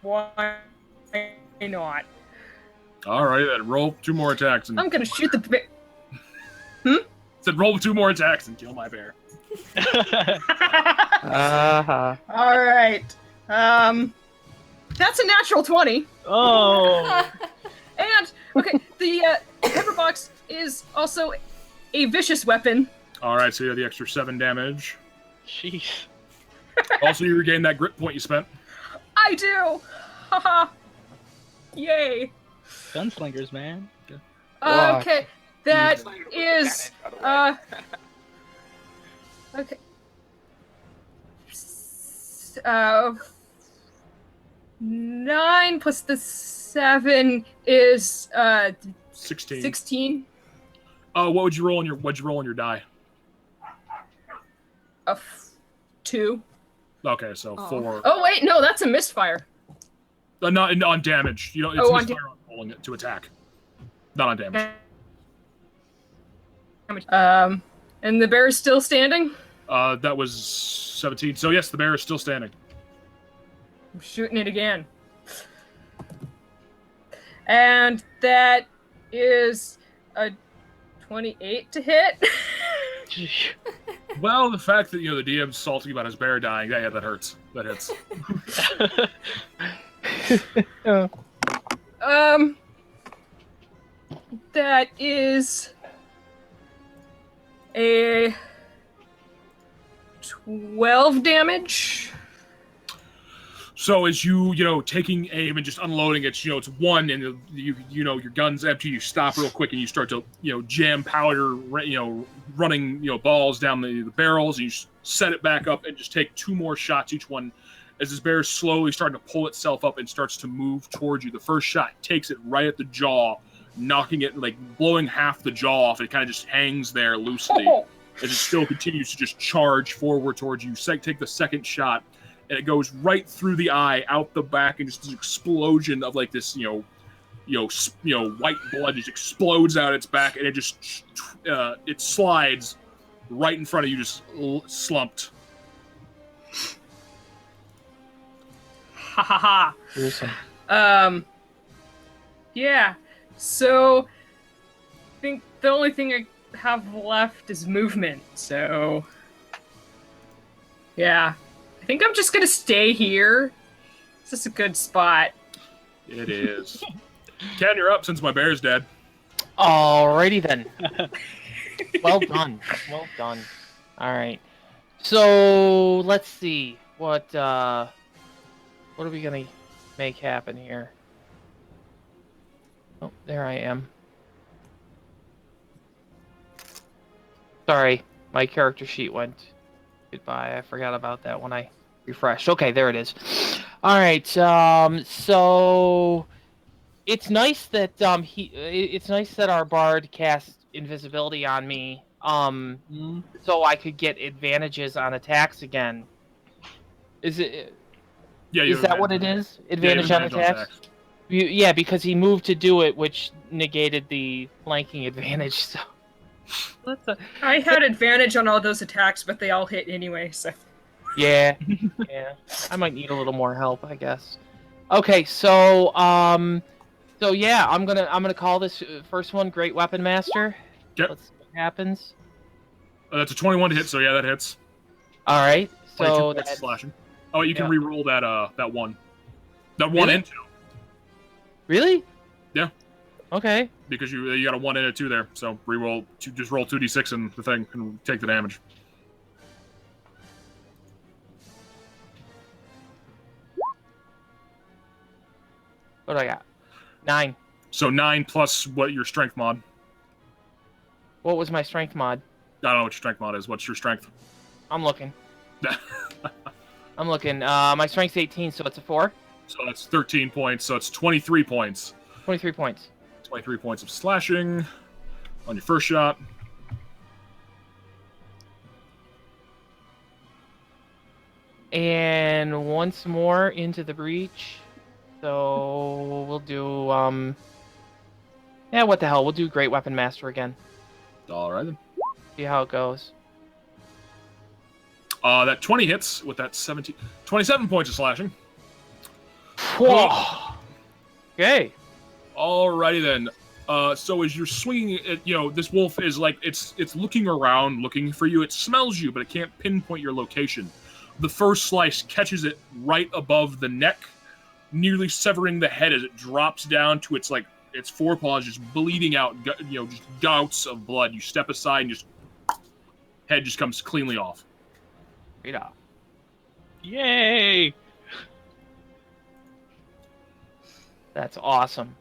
Why not?
All right, then roll 2 more attacks. And...
I'm gonna shoot the bear.
Said roll 2 more attacks and kill my bear.
All right. That's a natural 20.
Oh.
And okay, the pepper box is also a vicious weapon.
All right, so you have the extra 7 damage.
Jeez.
Also, you regain that grit point you spent.
I do. Haha. Yay.
Gunslingers, man.
Okay, that is okay. 9 plus the 7 is
16.
16.
Oh, what'd you roll on your die?
2.
Okay, so 4.
Oh wait, no, that's a misfire.
Not on damage. It's misfire on rolling it to attack. Not on damage.
And the bear is still standing?
That was 17. So yes, the bear is still standing.
I'm shooting it again. And that is a 28 to hit.
Well, the fact that the DM's salty about his bear dying, yeah, that hurts. That hits.
That is a 12 damage.
So as you taking aim and just unloading it, it's one, and your gun's empty. You stop real quick and you start to jam powder, running balls down the barrels, and you set it back up and just take 2 more shots each one. As this bear is slowly starting to pull itself up and starts to move towards you, the first shot takes it right at the jaw, knocking it, blowing half the jaw off. It kind of just hangs there loosely as it still continues to just charge forward towards you. Take the second shot, and it goes right through the eye, out the back, and just this explosion of this, white blood just explodes out its back, and it just it slides right in front of you, just slumped.
Ha ha ha.
Awesome.
Yeah. So I think the only thing I have left is movement. So yeah. I think I'm just gonna stay here. This is a good spot.
It is. Ken, you're up since my bear's dead.
Alrighty then. Well done. Well done. Alright. So let's see. What are we gonna make happen here? Oh, there I am. Sorry, my character sheet went goodbye. I forgot about that when I refreshed. Okay, there it is. All right. So it's nice that it's nice that our bard cast invisibility on me. So I could get advantages on attacks again. Is it?
Yeah.
Is that what it is? Advantage on attacks? Yeah, because he moved to do it, which negated the flanking advantage. So
I had advantage on all those attacks, but they all hit anyway. So
yeah, yeah. I might need a little more help, I guess. Okay, so yeah, I'm gonna call this first one Great Weapon Master.
Yep.
Let's see what happens.
That's a 21 to hit, so yeah, that hits.
All right, so
that's slashing. Oh, you can re-roll that one. That one and 2.
Really?
Yeah.
Okay.
Because you got a 1 and a 2 there, so re-roll. Just roll 2d6 and the thing and take the damage.
What do I got? 9.
So 9 plus what your strength mod.
What was my strength mod?
I don't know what your strength mod is. What's your strength?
I'm looking. I'm looking. My strength's 18, so it's a 4.
So that's 13 points. So it's 23 points.
23 points.
23 points of slashing on your first shot.
And once more into the breach. So we'll do yeah, what the hell? We'll do Great Weapon Master again.
All right then.
See how it goes.
That 20 hits with that 27 points of slashing.
Whoa. Okay.
Alrighty then. So as you're swinging it, this wolf is it's looking around, looking for you. It smells you, but it can't pinpoint your location. The first slice catches it right above the neck, nearly severing the head as it drops down to its forepaws, just bleeding out, just gouts of blood. You step aside and just head just comes cleanly off.
Right off.
Yay!
That's awesome.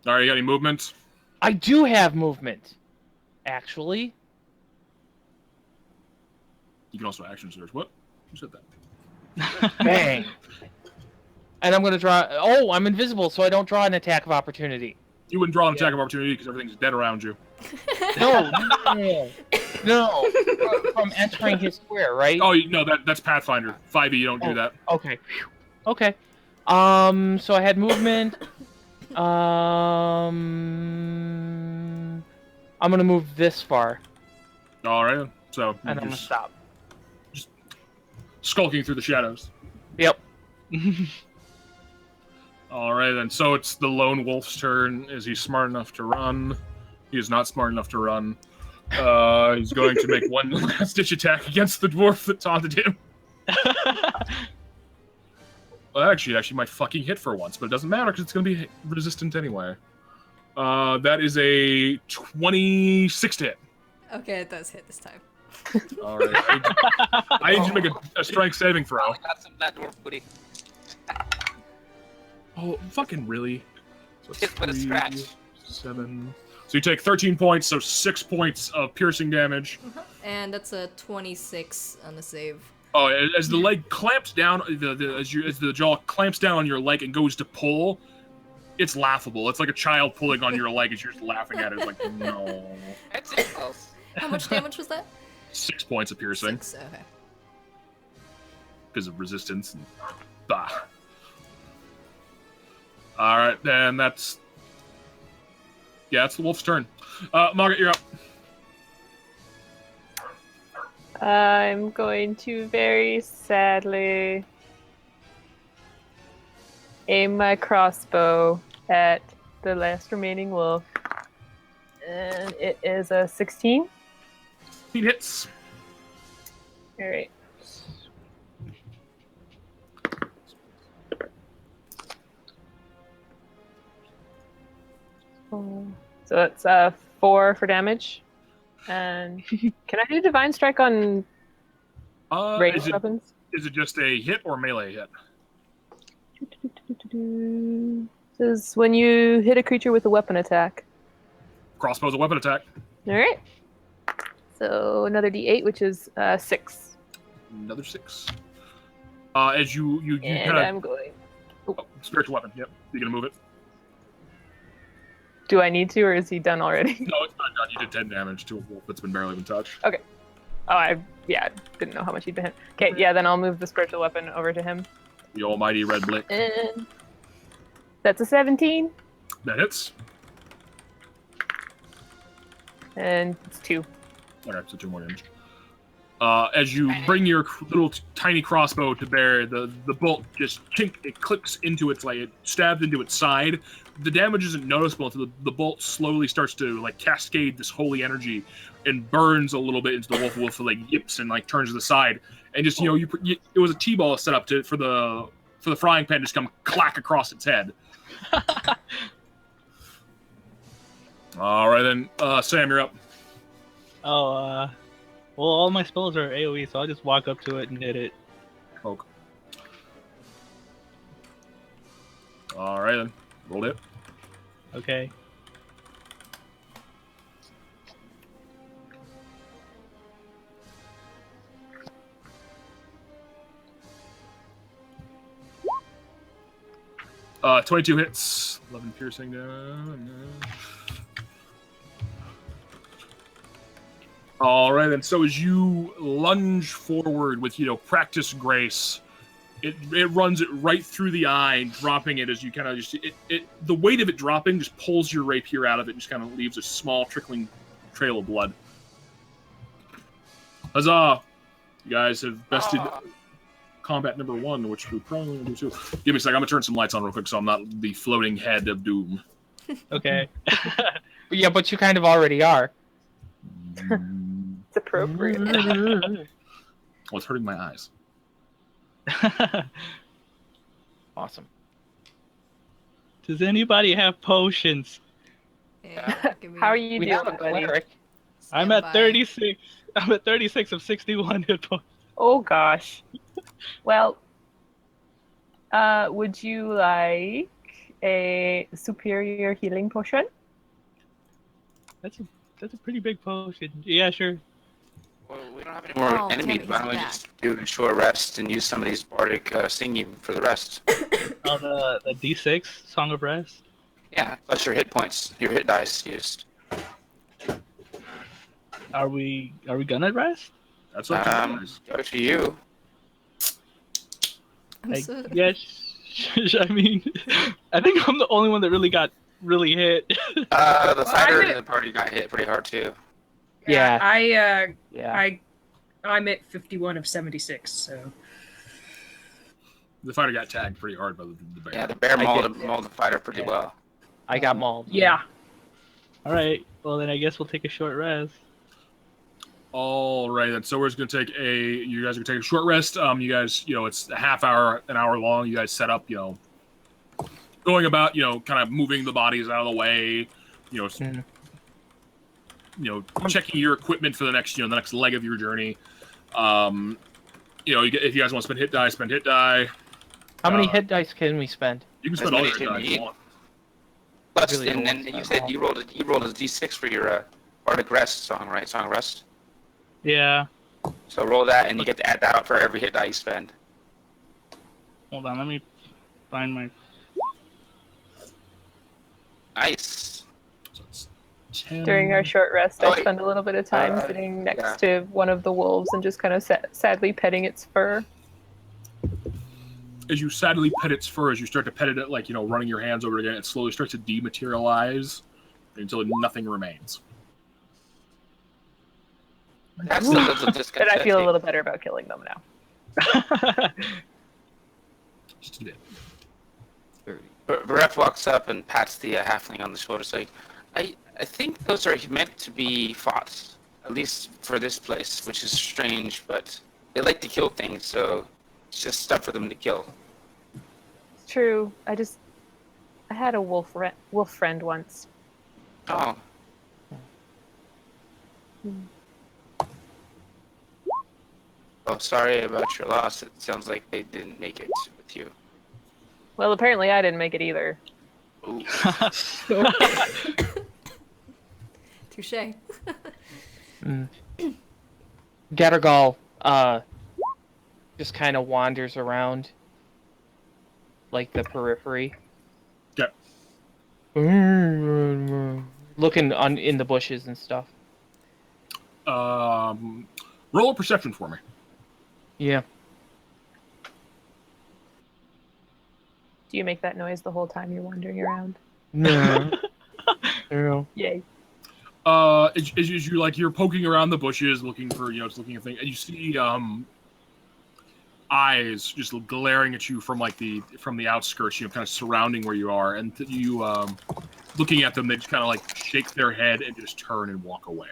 All right, you got any movement?
I do have movement, actually.
You can also action surge. What? Who said that?
Bang. And I'm going to draw... Oh, I'm invisible, so I don't draw an attack of opportunity.
You wouldn't draw an attack of opportunity because everything's dead around you.
No. From entering his square, right?
Oh, no, that's Pathfinder. 5e, you don't do that.
Okay. Okay. So I had movement. I'm going to move this far.
All right, so...
And I'm going to stop.
Just skulking through the shadows.
Yep.
All right, then. So it's the lone wolf's turn. Is he smart enough to run? He is not smart enough to run. He's going to make one last-ditch attack against the dwarf that taunted him. Well, actually might fucking hit for once, but it doesn't matter because it's going to be resistant anyway. That is a 26 to hit.
Okay, it does hit this time.
All right. I need you to make a strength saving throw.
I got some of that dwarf booty.
Oh, fucking really? So
Just with a scratch.
7. So you take 13 points, so 6 points of piercing damage.
And that's a 26 on the save.
Oh, as the leg clamps down, as the jaw clamps down on your leg and goes to pull, it's laughable. It's like a child pulling on your leg as you're just laughing at it. It's like, no.
That's it, close.
How much damage was that?
6 points of piercing.
6, okay.
Because of resistance. And, bah. Alright, then that's... Yeah, it's the wolf's turn. Margaret, you're up.
I'm going to very sadly aim my crossbow at the last remaining wolf. And it is a 16.
He hits.
Alright. So it's 4 for damage. And can I do Divine Strike on ranged weapons?
Is it just a hit or melee hit?
Says when you hit a creature with a weapon attack.
Crossbow's a weapon attack.
Alright. So another d8, which is 6.
Another 6. As you
And
kind of...
I'm going...
Oh, spiritual weapon, yep. You gonna move it?
Do I need to, or is he done already?
No, it's not done. You did 10 damage to a wolf that's been barely been touched.
Okay. Oh, I didn't know how much he'd been hit. Okay, yeah, then I'll move the spiritual weapon over to him.
The almighty red blick.
And that's a 17.
That hits.
And it's 2.
Alright, so 2 more damage. As you bring your little tiny crossbow to bear, the bolt just chink, it clicks into its, like, it stabs into its side. The damage isn't noticeable until the bolt slowly starts to, like, cascade this holy energy and burns a little bit into the wolf. Wolf, like, yips and, like, turns to the side. And just, you know, it was a T-ball set up for the frying pan to just come clack across its head. All right, then. Sam, you're up.
Oh, well, all my spells are AoE, so I'll just walk up to it and hit it.
Poke. All right, then. Roll it.
Okay.
Uh, 22 hits, 11 piercing damage. All right, then. So as you lunge forward with, practice grace, it runs it right through the eye, dropping it as you kind of just the weight of it dropping just pulls your rapier out of it, and just kind of leaves a small trickling trail of blood. Huzzah! You guys have bested combat number 1, which we probably gonna do too. Give me a second. I'm gonna turn some lights on real quick, so I'm not the floating head of doom.
Okay.
Yeah, but you kind of already are.
It's appropriate.
Well, it's hurting my eyes.
Awesome.
Does anybody have potions?
Yeah, give me
How are you
We
doing,
have a
buddy?
cleric.
I'm at
standby.
36. I'm at 36 of 61 hit points.
Oh gosh. Well, would you like a superior healing potion?
That's a pretty big potion. Yeah, sure.
Well, we don't have any more
Oh, damn
enemies.
it,
Why don't we
he's
just do a short rest and use somebody's bardic singing for the rest?
Oh, the D6 Song of Rest.
Yeah, plus your hit points, your hit dice used.
Are we gonna rest?
That's what guys.
Go to you.
I'm
I
so...
guess. I mean, I think I'm the only one that really got hit.
The fighter
I'm
in the party got hit pretty hard too.
Yeah.
Yeah, I'm at 51 of 76, so...
The fighter got tagged pretty hard by the bear.
Yeah, the bear
I
mauled
did.
the fighter pretty well.
I got mauled.
Yeah.
All right. Well, then I guess we'll take a short rest.
All right, then. So we're just gonna take you guys are gonna take a short rest. You guys, it's a half hour, an hour long. You guys set up, going about, kind of moving the bodies out of the way, checking your equipment for the next leg of your journey. If you guys want to spend hit die, spend hit die.
How many hit dice can we spend?
You can spend all your hit die if you want.
Plus,
Really
and then you said you rolled a d6 for your Bardic Rest song, right? Song of Rest.
Yeah.
So roll that, and you get to add that up for every hit die you spend.
Hold on, let me find my.
Nice.
So it's 10.
During our short rest, I
wait.
spend a little bit of time sitting next
yeah.
to one of the wolves and just kind of sadly petting its fur.
As you sadly pet its fur, as you start to pet it, like, running your hands over it again, it slowly starts to dematerialize until nothing remains.
That's a little
But I feel a
disconcerting.
little better about killing them now.
Just a bit.
Beref walks up and pats the halfling on the shoulder, saying, I think those are meant to be fought, at least for this place, which is strange, but they like to kill things, so it's just stuff for them to kill.
It's true. I had a wolf friend once.
Oh. Oh, sorry about your loss. It sounds like they didn't make it with you.
Well, apparently I didn't make it either.
Ooh.
Touche.
Gattergall just kind of wanders around, like the periphery.
Yep.
Looking in the bushes and stuff.
Roll a perception for me.
Yeah.
Do you make that noise the whole time you're wandering around?
No. No.
Yay.
As you're poking around the bushes, looking for, just looking at things, and you see eyes just glaring at you from the outskirts, kind of surrounding where you are, and you looking at them, they just kind of like shake their head and just turn and walk away.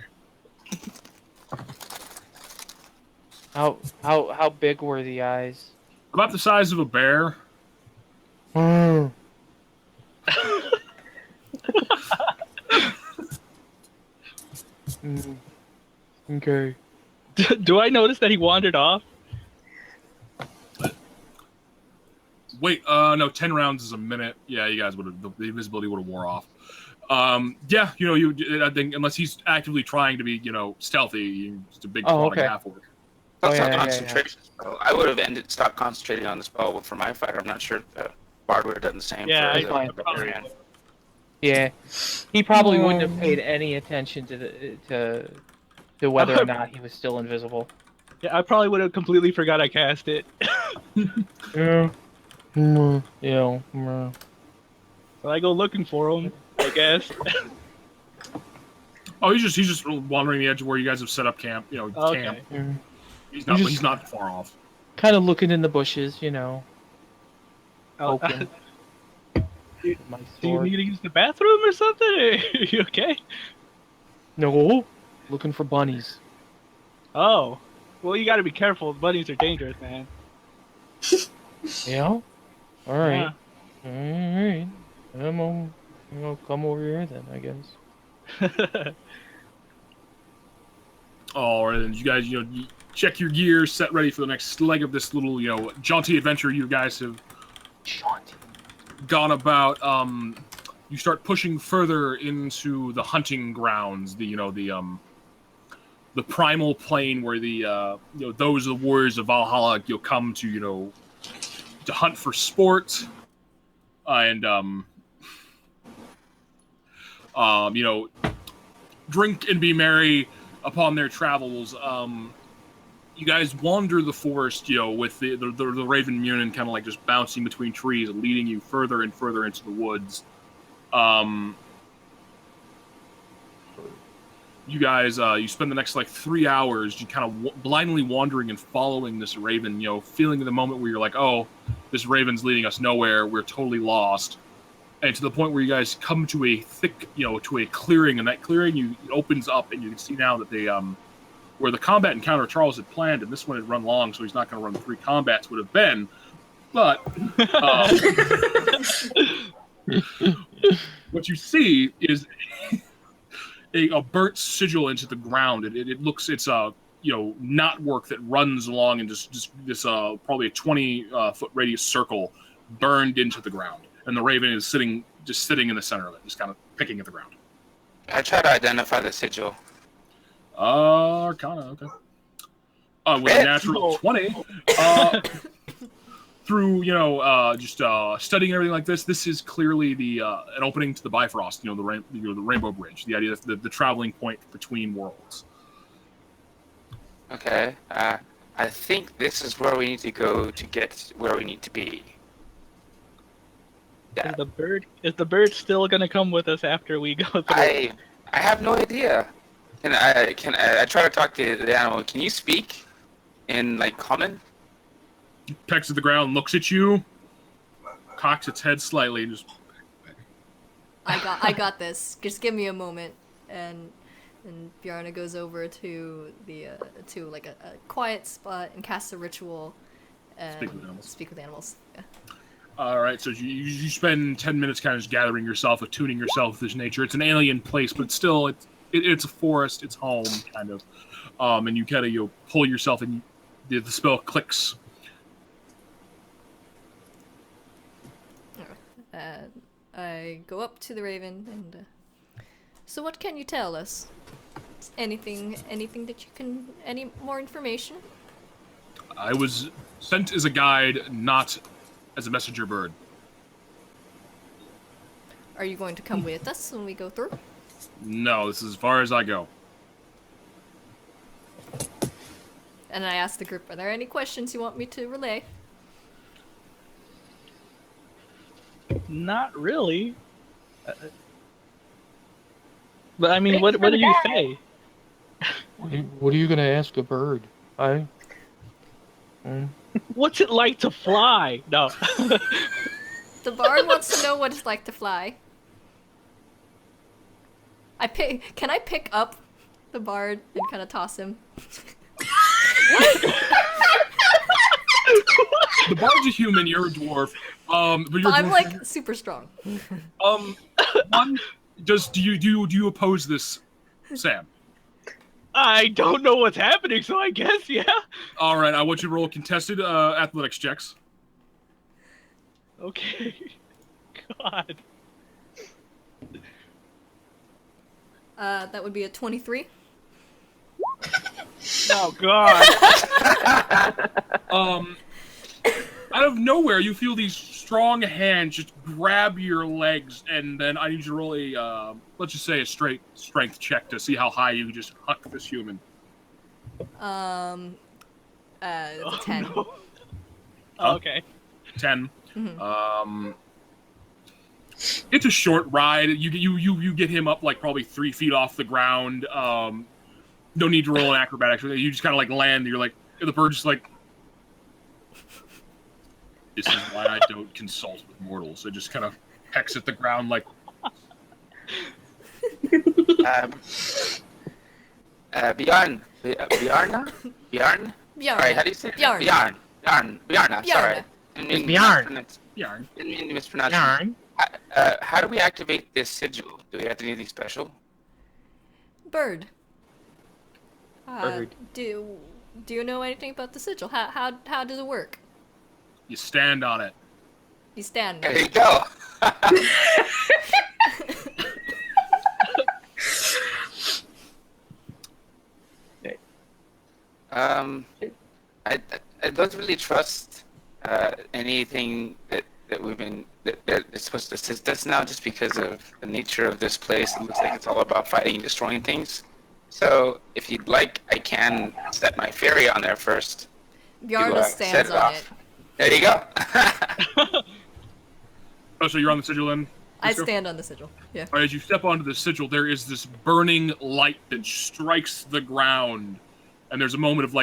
How big were the eyes?
About the size of a bear.
Okay.
Do I notice that he wandered off?
Wait, no, 10 rounds is a minute. Yeah, you guys the invisibility would have wore off. Yeah, I think unless he's actively trying to be, stealthy, just a big plotting
okay.
half-orc.
That's
yeah,
not
yeah,
concentration spell. I would have stopped concentrating on the spell for my fighter. I'm not sure if the Bard would have done the same
Yeah,
for
I-
the
fine.
barbarian.
Yeah. He probably wouldn't have paid any attention to whether or not he was still invisible.
Yeah, I probably would have completely forgot I cast it.
Yeah. Yeah.
So I go looking for him, I guess.
Oh, he's just wandering the edge of where you guys have set up camp.
Okay.
Camp.
Yeah.
He's not far off.
Kind of looking in the bushes,
Oh,
Open. My
do you
sword.
need to use the bathroom or something? Are you okay?
No. Looking for bunnies.
Oh. Well, you gotta be careful. Bunnies are dangerous, man.
Yeah. All right.
Yeah.
All right. I'll come over here then, I guess.
All right, then you guys, you check your gear, set ready for the next leg of this little, jaunty adventure you guys have gone about. You start pushing further into the hunting grounds, the primal plane where those are the warriors of Valhalla, come to, to hunt for sport, and drink and be merry upon their travels. You guys wander the forest, with the Raven Munin kind of like just bouncing between trees, leading you further and further into the woods. You guys, you spend the next 3 hours, you kind of blindly wandering and following this raven, feeling the moment where you're like, oh, this raven's leading us nowhere, we're totally lost. And to the point where you guys come to a thick, to a clearing, and that clearing it opens up, and you can see now that where the combat encounter Charles had planned, and this one had run long, so he's not going to run 3 combats, would have been. But what you see is a burnt sigil into the ground. It looks, it's a knotwork that runs along and just this probably a 20-foot radius circle burned into the ground, and the raven is sitting in the center of it, just kind of picking at the ground.
I try to identify the sigil.
Arcana, okay. With a natural 20. Through just studying everything like this is clearly an opening to the Bifrost, the Rainbow Bridge, the idea that the traveling point between worlds.
Okay. I think this is where we need to go to get where we need to be. Yeah.
Is the bird still gonna come with us after we go through?
I have no idea. I try to talk to the animal. Can you speak in common?
Pecks at the ground, looks at you, cocks its head slightly, and just.
I got this. Just give me a moment, and Bjarna goes over to the to a quiet spot and casts a ritual. And speak with animals. Yeah.
All right, so you spend 10 minutes kind of just gathering yourself, attuning yourself to this nature. It's an alien place, but still, it's a forest, it's home, kind of. And you kind of pull yourself, and the spell clicks.
I go up to the raven and. So what can you tell us? Anything that you can? Any more information?
I was sent as a guide, not as a messenger bird.
Are you going to come with us when we go through?
No, this is as far as I go.
And I ask the group, are there any questions you want me to relay?
Not really. But I mean, what do you say?
What are you gonna ask a bird?
What's it like to fly? No.
The bard wants to know what it's like to fly. Can I pick up the bard and kind of toss him?
The bard's a human, you're a dwarf. But
I'm super strong.
Do you oppose this, Sam?
I don't know what's happening, so I guess, yeah.
All right, I want you to roll contested athletics checks.
Okay. God.
That would be a 23.
Oh, God.
Out of nowhere, you feel these strong hands just grab your legs, and then I need you to roll a, let's just say a straight strength check to see how high you can just huck this human.
It's a 10.
No.
Huh?
Okay.
10.
Mm-hmm.
It's a short ride. You get him up probably 3 feet off the ground. No need to roll an acrobatics. You just kind of land. You're the bird's just this is why I don't consult with mortals. It just kind of pecks at the ground
Bjarn. Bjarn? Sorry, how do you say it?
Bjarn.
Bjarna, sorry.
Bjarn.
Bjarn.
Didn't mean to mispronounce it.
Bjarn.
How do we activate this sigil? Do we have to do anything special?
Bird.
Bird.
Do you know anything about the sigil? How does it work?
You stand on it.
You stand.
There you go. I don't really trust anything that we've been that is supposed to assist us now, just because of the nature of this place. It looks like it's all about fighting and destroying things. So, if you'd like, I can set my fairy on there first.
Bjarna stands on it.
There you go.
Oh, so you're on the sigil then?
I stand on the sigil. Yeah.
All right, as you step onto the sigil, there is this burning light that strikes the ground. And there's a moment of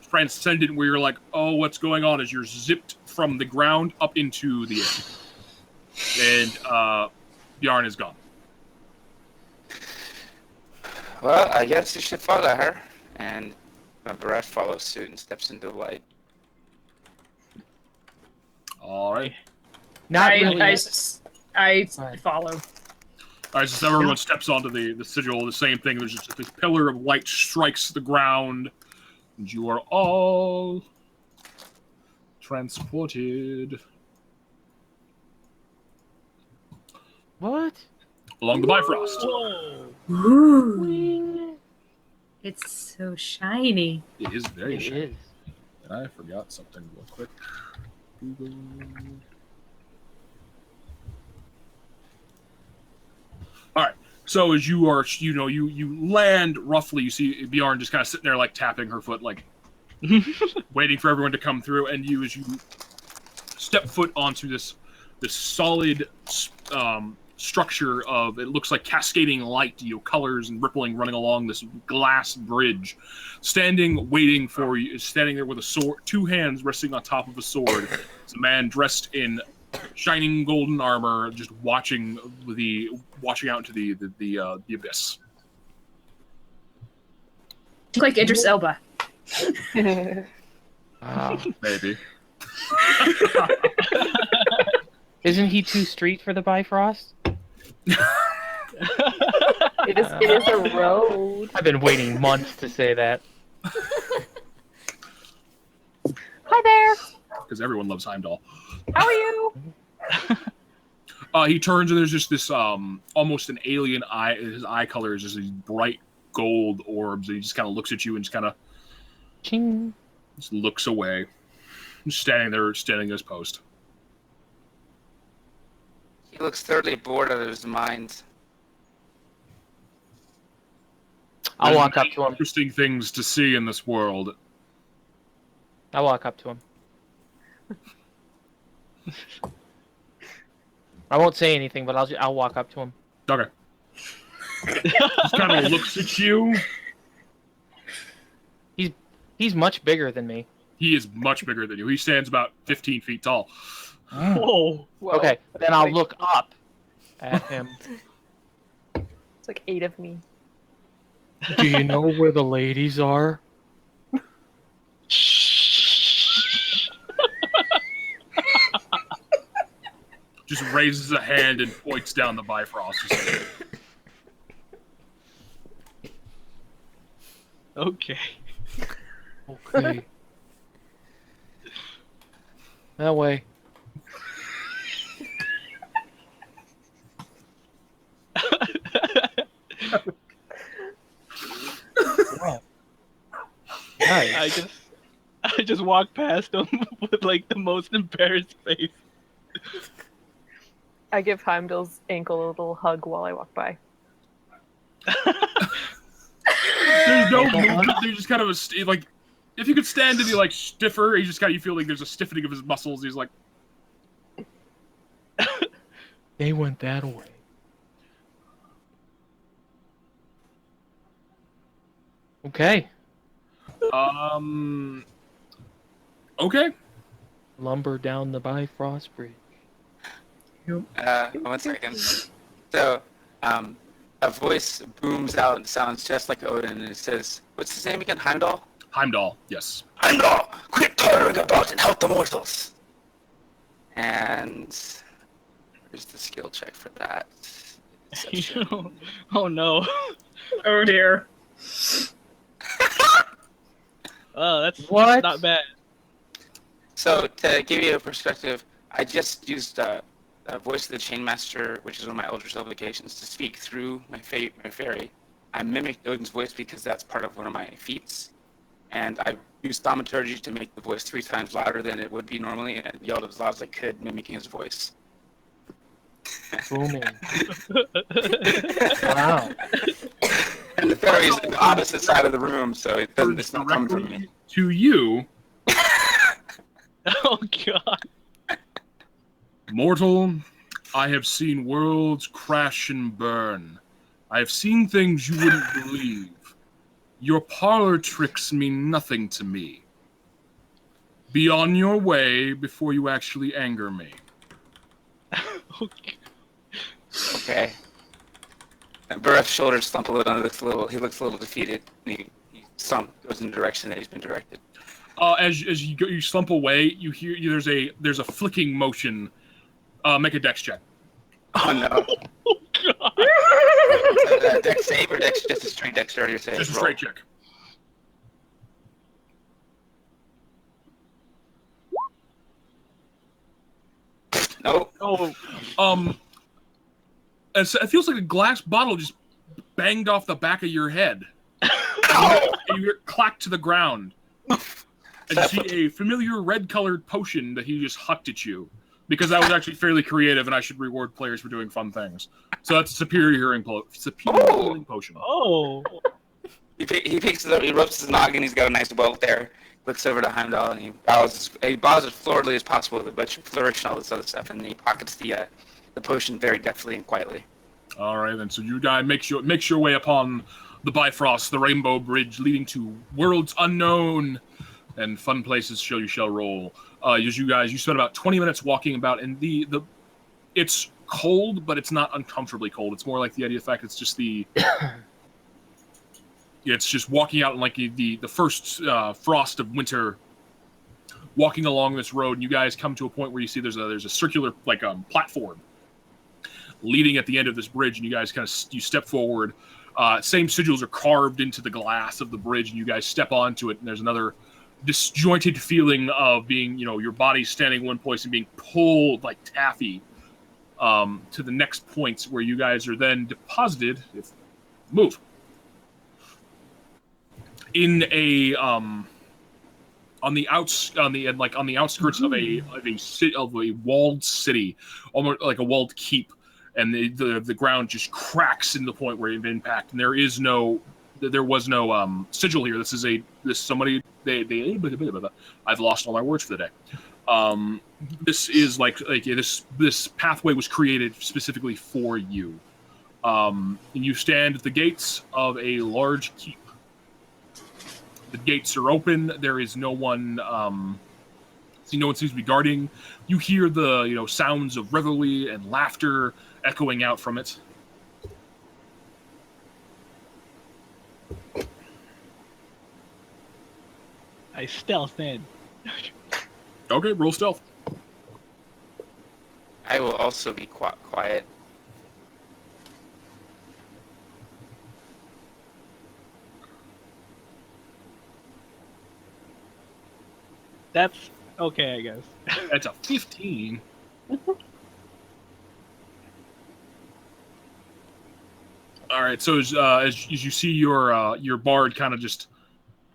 transcendent where you're like, oh, what's going on? As you're zipped from the ground up into the air. And Bjarn is gone.
Well, I guess you should follow her. and Barrett follows suit and steps into the light.
All right.
Not
I,
really.
I
Right.
follow.
All right, so everyone steps onto the sigil. The same thing. There's just this pillar of light strikes the ground, and you are all transported
What?
along the Bifrost.
Whoa.
Ooh. It's so shiny.
It is very
It
shiny.
is.
And I forgot something real quick. Google. All right. So as you are, you land roughly. You see Bjorn just kind of sitting there, like tapping her foot, like waiting for everyone to come through. And as you step foot onto this solid structure of, it looks like cascading light, colors and rippling running along this glass bridge. Standing there with a sword, two hands resting on top of a sword. It's a man dressed in shining golden armor, just watching out into the abyss.
Like Idris Elba.
Wow.
Maybe.
Isn't he too street for the Bifrost?
It is a road.
I've been waiting months to say that.
Hi there.
Because everyone loves Heimdall.
How are you?
He turns and there's just this almost an alien eye. His eye color is just these bright gold orbs. And he just kind of looks at you and just kind of
Ching.
just looks away. Just standing at his post.
He looks thoroughly bored out of his mind.
I'll walk up to him.
Interesting things to see in this world.
I'll walk up to him. I won't say anything, but I'll walk up to him.
Okay. Just kind of looks at you.
He's much bigger than me.
He is much bigger than you. He stands about 15 feet tall.
Whoa.
Whoa.
Okay, then I'll
Like-
look up at him.
It's like 8 of me.
Do you know where the ladies are?
Just raises a hand and points down the Bifrost.
Okay.
Okay. That way. Wow. Nice.
I just walked past him with like the most embarrassed face.
I give Heimdall's ankle a little hug while I walk by.
There's no movement. There's just kind of like, if you could stand to be like stiffer, he just kind of, you feel like there's a stiffening of his muscles. He's like,
They went that way. Okay.
Okay.
Lumber down the Bifrost Bridge.
1 second. So, a voice booms out and sounds just like Odin, and it says, "What's his name again? Heimdall?
Heimdall, yes.
Heimdall, quit tottering about and help the mortals." And where's the skill check for that? Deception.
Oh no.
Oh dear.
Oh, that's
What?
not bad.
So, to give you a perspective, I just used Voice of the Chainmaster, which is one of my Eldritch Obligations, to speak through my fairy. I mimicked Odin's voice because that's part of one of my feats. And I used thaumaturgy to make the voice 3 times louder than it would be normally, and yelled as loud as I could, mimicking his voice.
Booming. Wow.
And the fairy is on the opposite side of the room, so it's not coming from me.
To you,
Oh god.
mortal, I have seen worlds crash and burn. I have seen things you wouldn't believe. Your parlor tricks mean nothing to me. Be on your way before you actually anger me.
Okay.
Okay. And Barrett's shoulders slump a little, and he looks a little defeated. He goes in the direction that he's been directed.
As you slump away, you hear there's a flicking motion. Make a dex check.
Oh no! Dex save or dex just a straight dexterity save?
Just a straight check.
No.
Oh,
It feels like a glass bottle just banged off the back of your head. And you hear it clack to the ground. And you see a familiar red-colored potion that he just hucked at you. Because that was actually fairly creative, and I should reward players for doing fun things. So that's superior healing potion.
oh.
He picks it up, he rubs his noggin, he's got a nice welt there. Looks over to Heimdall, and he bows as floridly as possible with a bunch of flourish and all this other stuff, and he pockets the potion very deftly and quietly.
All right, then. So you guys make your way upon the Bifrost, the Rainbow Bridge, leading to worlds unknown and fun places you shall roll. You spent about 20 minutes walking about, and it's cold, but it's not uncomfortably cold. It's more like the idea of fact it's just it's just walking out in like the first frost of winter, walking along this road, and you guys come to a point where you see there's a circular platform leading at the end of this bridge, and you guys you step forward. Same sigils are carved into the glass of the bridge, and you guys step onto it, and there's another disjointed feeling of being, your body standing in one place and being pulled like taffy to the next points where you guys are then deposited. Move in a on the outskirts of a walled city, almost like a walled keep, and the ground just cracks in the point where it impact, and there was no sigil here. I've lost all my words for the day. This is this pathway was created specifically for you. And you stand at the gates of a large keep. The gates are open. There is no one. No one seems to be guarding. You hear the sounds of revelry and laughter echoing out from it.
I stealth in.
Okay, roll stealth.
I will also be quiet.
That's okay, I guess.
That's a 15. All right, so as you see your bard kind of just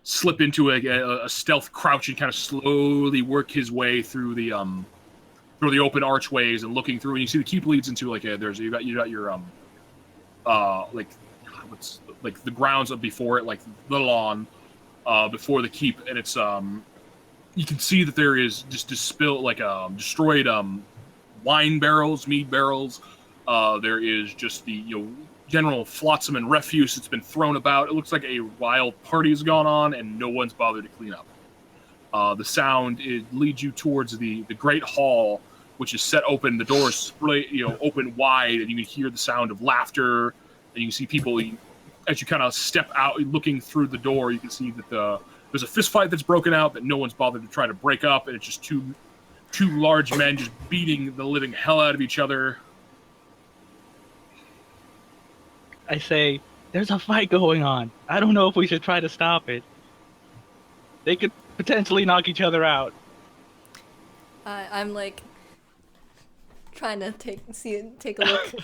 slip into a stealth crouch and kind of slowly work his way through the open archways and looking through, and you see the keep leads into you got your the grounds up before it, like the lawn before the keep, and it's you can see that there is just destroyed wine barrels, mead barrels. There is just the general flotsam and refuse that's been thrown about. It looks like a wild party has gone on, and no one's bothered to clean up. The sound leads you towards the great hall, which is set open. The doors open wide, and you can hear the sound of laughter. And you can see people as you kind of step out, looking through the door. You can see that there's a fist fight that's broken out that no one's bothered to try to break up, and it's just two large men just beating the living hell out of each other.
I say, there's a fight going on. I don't know if we should try to stop it. They could potentially knock each other out.
I'm trying to take a look,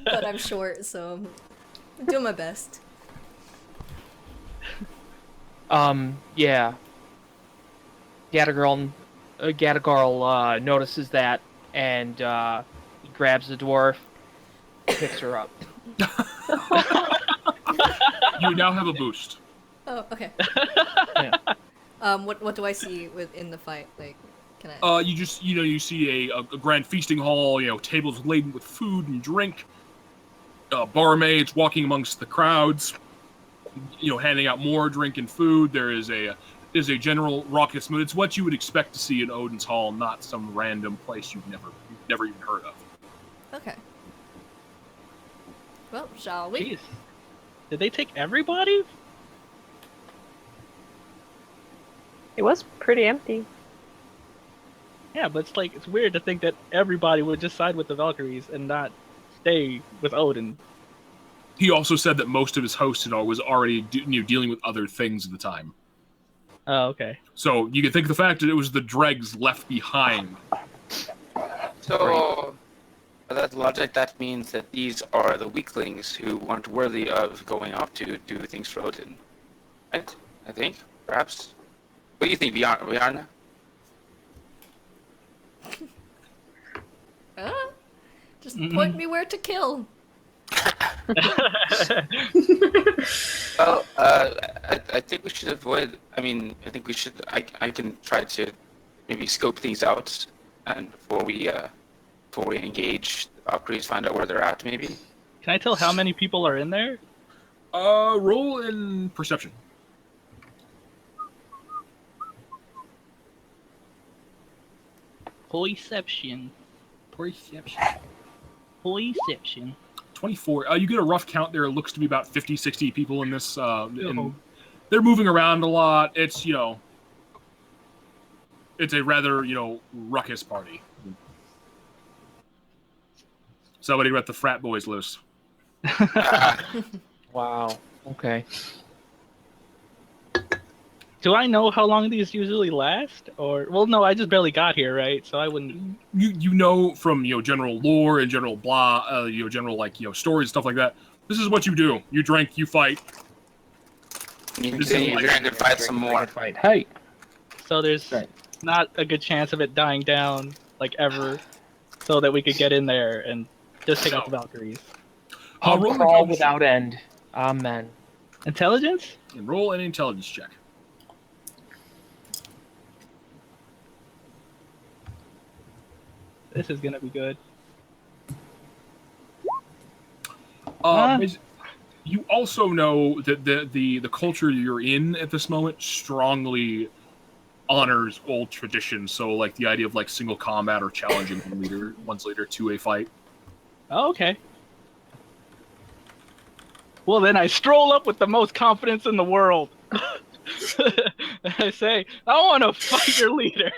but I'm short, so I'm doing my best.
Yeah. Gatagarl notices that, and he grabs the dwarf, picks her up.
You now have a boost.
Oh, okay.
Yeah.
What do I see in the fight? Like, can I?
You just you see a grand feasting hall. Tables laden with food and drink. Barmaids walking amongst the crowds. Handing out more drink and food. There is a general raucous mood. It's what you would expect to see in Odin's Hall, not some random place you've never even heard of.
Okay. Well, shall we?
Jeez. Did they take everybody?
It was pretty empty.
Yeah, but it's weird to think that everybody would just side with the Valkyries and not stay with Odin.
He also said that most of his hosts was already dealing with other things at the time.
Oh, okay.
So you can think of the fact that it was the dregs left behind.
So, by that logic, that means that these are the weaklings who weren't worthy of going off to do things for Odin. Right? I think, perhaps. What do you think, Bjarne?
Just point me where to kill.
Well, I think we should avoid. I mean, I think we should. I can try to maybe scope things out, and before we engage the Valkyries, find out where they're at. Maybe.
Can I tell how many people are in there?
Roll in perception.
Perception.
24. You get a rough count there. It looks to be about 50, 60 people in this. And they're moving around a lot. It's, it's a rather, ruckus party. Somebody let the frat boys loose.
Wow. Okay.
Do I know how long these usually last? Or no, I just barely got here, right? So I wouldn't.
You know from general lore and general blah, general stories and stuff like that. This is what you do. You drink, you fight.
You continue to drink and fight some more.
Hey.
So there's not a good chance of it dying down ever, so that we could get in there and just take out the Valkyries.
Roll crawl without end. Amen.
Intelligence?
And roll an intelligence check.
This is gonna be good.
You also know that the culture you're in at this moment strongly honors old traditions. So, the idea of single combat or challenging one's leader to a fight.
Oh, okay. Well, then I stroll up with the most confidence in the world. I say, I want to fight your leader.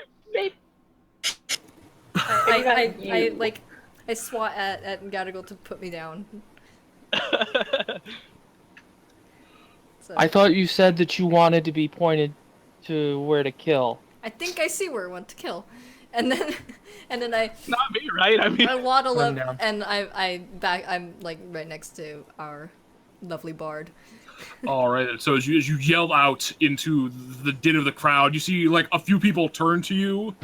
I swat at Gadigal to put me down. So,
I thought you said that you wanted to be pointed to where to kill.
I think I see where I want to kill, and then I.
Not me, right? I mean,
I waddle up
down.
and I'm right next to our lovely bard.
All right. So as you yell out into the din of the crowd, you see a few people turn to you,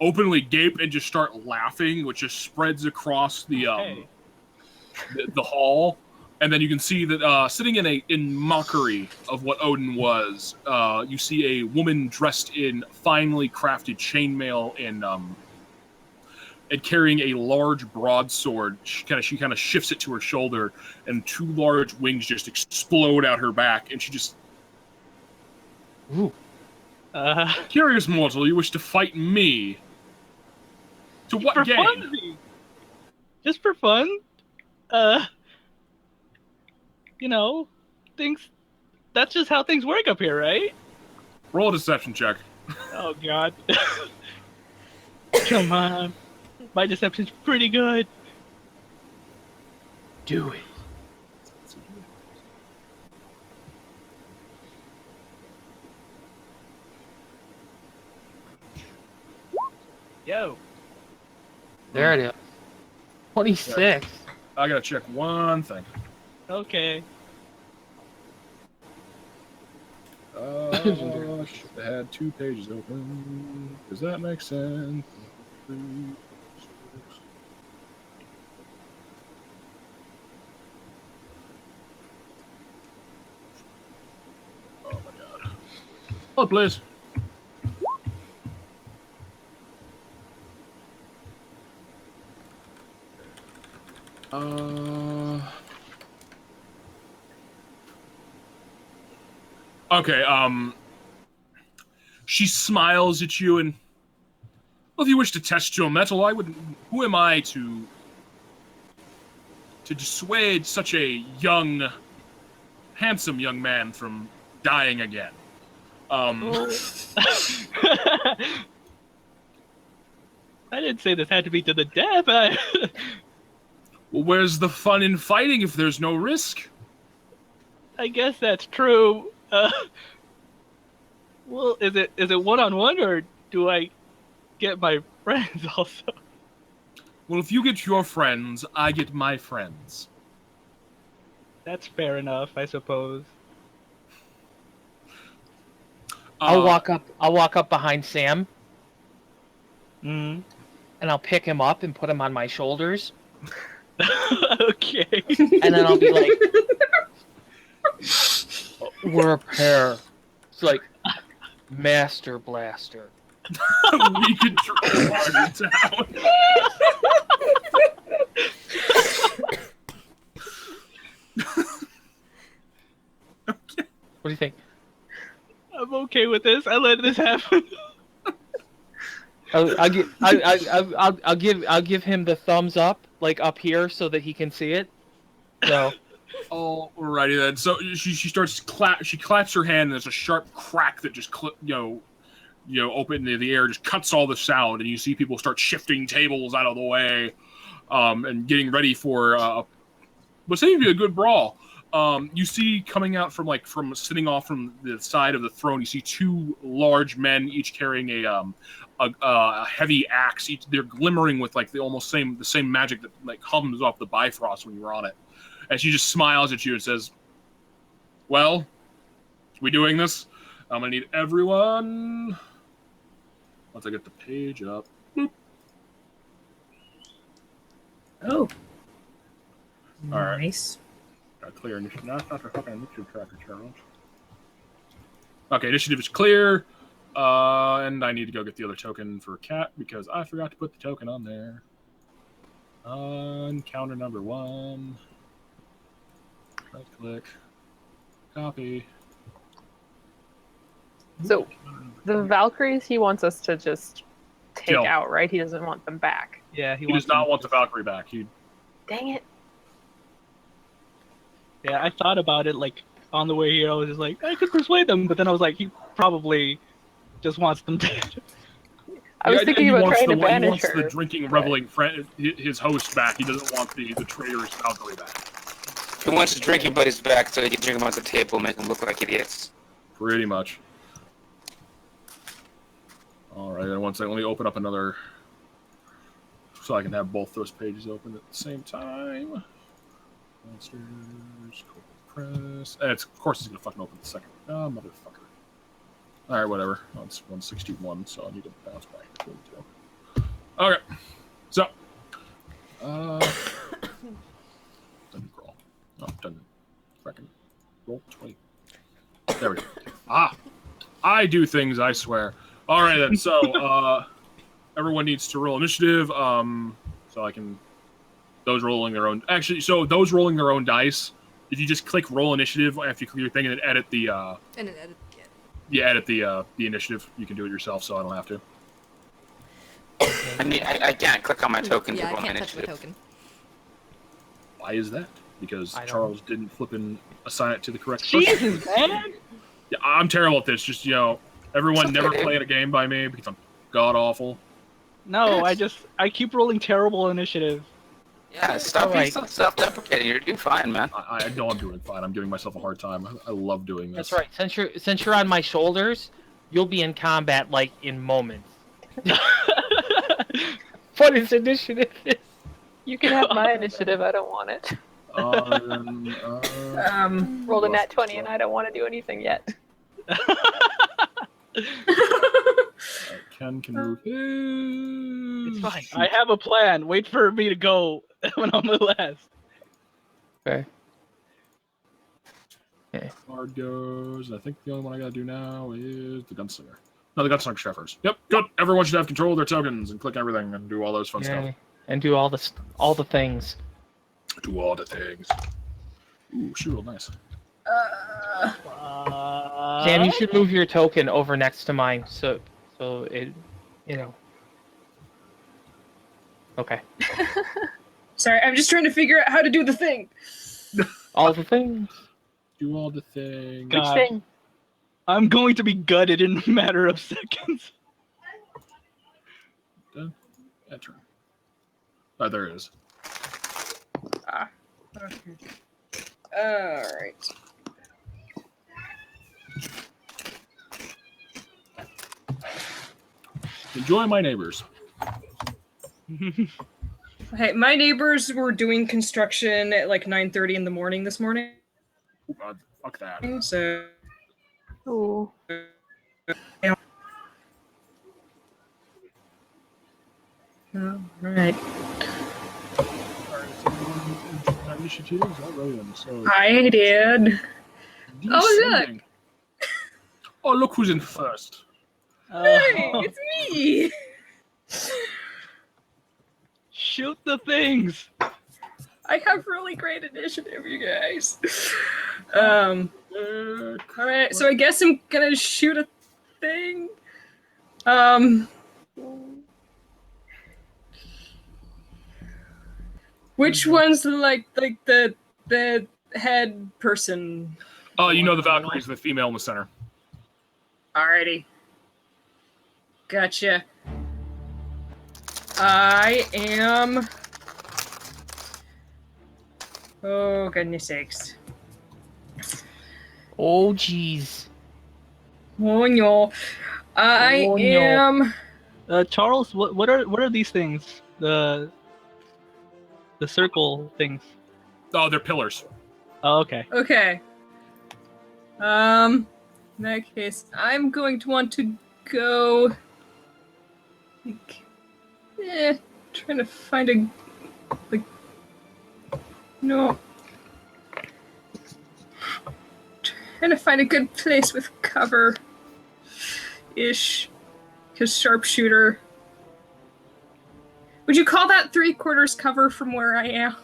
openly gape and just start laughing, which just spreads across the hall. And then you can see that sitting in mockery of what Odin was, you see a woman dressed in finely crafted chainmail and carrying a large broadsword. She kind of shifts it to her shoulder, and two large wings just explode out her back, and she just.
Ooh.
Curious mortal, you wish to fight me? To what gain?
Funsies. Just for fun. Things. That's just how things work up here, right?
Roll a deception check.
Oh God. Come on. My deception's pretty good.
Do it.
Yo.
There it is. 26.
I gotta check one thing.
Okay.
Should have had 2 pages open. Does that make sense? Oh my god. Oh, please. Okay, she smiles at you and, well, if you wish to test your mettle, who am I to dissuade such a handsome young man from dying again?
I didn't say this had to be to the death.
Well, where's the fun in fighting if there's no risk?
I guess that's true. Well, is it one-on-one, or do I get my friends also?
Well, if you get your friends, I get my friends.
That's fair enough, I suppose.
I'll walk up behind Sam,
Mm.
and I'll pick him up and put him on my shoulders,
Okay.
and then I'll be like, "We're a pair." It's like Master Blaster.
We control our town.
What do you think?
I'm okay with this. I let this happen.
I'll give him the thumbs up, like up here, so that he can see it. So,
Alrighty then. So she starts she claps her hand, and there's a sharp crack that just open in the air, just cuts all the sound, and you see people start shifting tables out of the way, and getting ready for what seems to be a good brawl. You see coming out from sitting off from the side of the throne, you see two large men, each carrying a heavy axe. They're glimmering with the same magic that hums off the Bifrost when you were on it. And she just smiles at you and says, "Well, we doing this? I'm gonna need everyone." Once I get the page up. Boop.
Oh.
All right.
Nice.
Clear initiative. No, it's not for fucking initiative tracker challenge. Okay, initiative is clear. And I need to go get the other token for Cat because I forgot to put the token on there. Encounter number 1. Right click. Copy.
So, the Valkyries he wants us to just take
Kill.
out, right? He doesn't want them back.
Yeah,
He does not want the Valkyrie back.
Dang it.
Yeah, I thought about it on the way here. I was just like, I could persuade them, but then I was like, he probably just wants them dead.
I was thinking about trying to banish
He wants
her.
the drinking, reveling friend, his host back. He doesn't want the traitorous Valkyrie back.
He wants his drinking buddies back so he can drink them at the table, make them look like idiots.
Pretty much. All right, then one second. Let me open up another so I can have both those pages open at the same time. Monsters, press. Of course, it's gonna fucking open the second. Oh, motherfucker. All right, whatever. Oh, it's 161, so I need to bounce back between the two. Okay, so doesn't crawl. No, doesn't. Freaking roll 20. There we go. I do things, I swear. All right then. So everyone needs to roll initiative. So I can. Those rolling their own. Actually, so those rolling their own dice. If you just click roll initiative after you clear your thing and then edit the.
And then edit.
Yeah, edit the initiative. You can do it yourself, so I don't have to.
I can't click on my token
Yeah,
to
I
roll my
can't touch my
initiative.
token.
Why is that? Because
I don't
Charles didn't flip and assign it to the correct person.
Jesus, man!
Yeah, I'm terrible at this. Just everyone never
Okay.
played a game by me because I'm god awful.
No, I keep rolling terrible initiative.
Yeah, stop being
Alright.
so self-deprecating. You're doing fine, man.
I know I'm doing fine. I'm giving myself a hard time. I love doing this.
that's right. Since you're on my shoulders, you'll be in combat in moments. What is initiative?
You can have my initiative. I don't want it. Rolled a nat 20 and I don't want to do anything yet.
Ken can move.
It's fine. I have a plan. Wait for me to go when I'm the last.
Okay.
Card goes. I think the only one I gotta do now is the Gunslinger. No, the Gunslinger Shepherds. Yep, good. Everyone should have control of their tokens and click everything and do all those fun stuff.
And do all the things.
Do all the things. Ooh, she rolled nice.
Sam, you should move your token over next to mine, so it, Okay.
Sorry, I'm just trying to figure out how to do the thing.
All the things.
Do all the things.
God.
Thing.
I'm going to be gutted in a matter of seconds.
Enter. Oh, there it is.
Okay. All right.
Enjoy my neighbors.
Hey, my neighbors were doing construction at like 9:30 in the morning this morning.
Oh, God, fuck that.
So.
Ooh.
All right.
Initiatives, all right then. So
I did. Oh, look.
descending. Oh, look who's in first.
Hey, it's me.
Shoot the things.
I have really great initiative, you guys. All right, so I guess I'm gonna shoot a thing. Which one's like the head person?
Oh, you know the Valkyrie's the female in the center.
Alrighty. Gotcha. I am. Oh, goodness sakes.
Oh, jeez.
Oh, no. I
Oh, no.
am.
Charles, what are these things? The circle things.
Oh, they're pillars.
Oh, okay.
Okay. In that case, I'm going to want to go. Like, trying to find a. Like. No. Trying to find a good place with cover. Ish. Because sharpshooter. Would you call that 3/4 cover from where I am?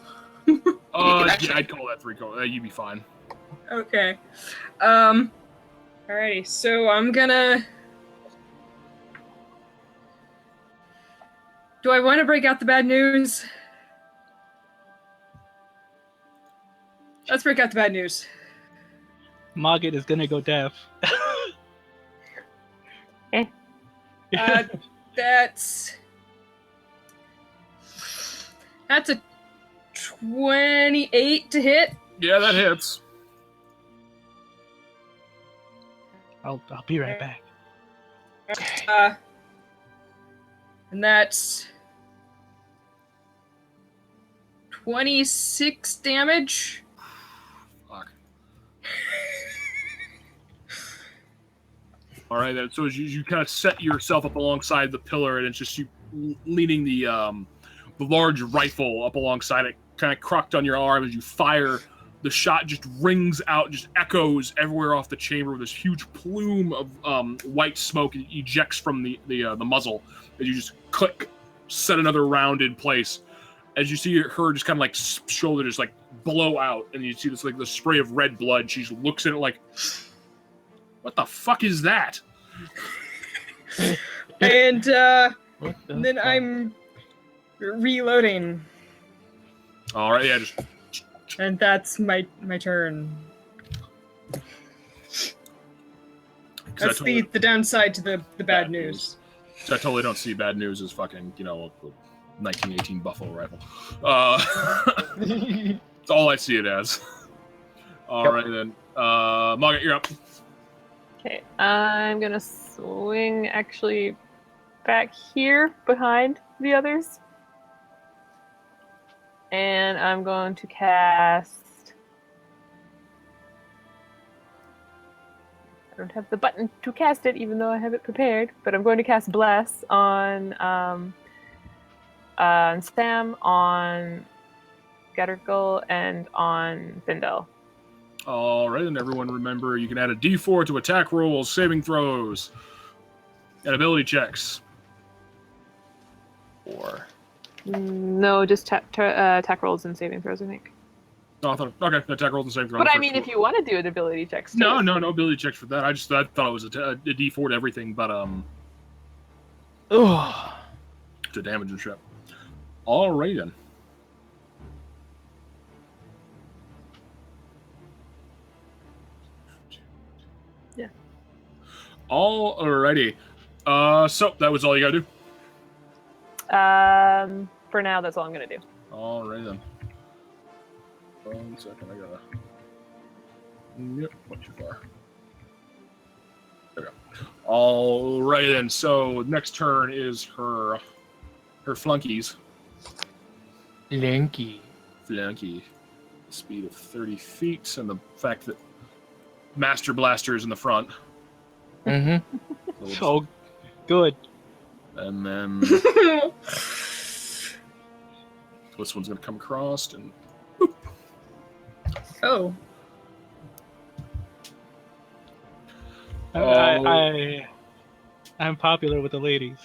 Yeah, I'd call that 3/4. You'd be fine.
Okay. Alrighty, so I'm gonna. Do I want to break out the bad news? Let's break out the bad news.
Mogget is gonna go deaf.
That's a 28 to hit.
Yeah, that hits.
I'll be right back.
And that's 26 damage.
Fuck. All right, then. So as you kind of set yourself up alongside the pillar, and it's just you leaning the large rifle up alongside it, kind of crocked on your arm as you fire. The shot just rings out, just echoes everywhere off the chamber with this huge plume of white smoke ejects from the muzzle as you just click, set another round in place. As you see her just kind of like shoulder just like blow out, and you see this like the spray of red blood. She just looks at it like, "What the fuck is that?"
And then
fuck?
I'm reloading.
All right, yeah, just.
And that's my turn. That's the downside to the bad news.
So I totally don't see bad news as fucking, a 1918 Buffalo rifle. That's all I see it as. All right, then. Margaret, you're up.
Okay, I'm gonna swing actually back here behind the others. And I'm going to cast. I don't have the button to cast it, even though I have it prepared. But I'm going to cast Bless on Sam, on Gattergull, and on Findel.
All right, and everyone remember you can add a D4 to attack rolls, saving throws, and ability checks. Or
No, just attack rolls and saving throws, I think.
oh, I thought, okay, attack rolls and saving throws.
But I mean, if you want to do an ability checks too.
No ability checks for that. I thought it was a D4 to everything, but to damage and shit. All right then.
Yeah.
Alrighty. So that was all you gotta do.
For now, that's all I'm gonna do.
Alright then. 1 second, I gotta. Yep, went too far. There we go. Alright then. So next turn is her flunkies. Flunky. Speed of 30 feet, and the fact that Master Blaster is in the front.
Mm-hmm.
So good.
And then this one's gonna come across and boop.
Oh.
I'm popular with the ladies.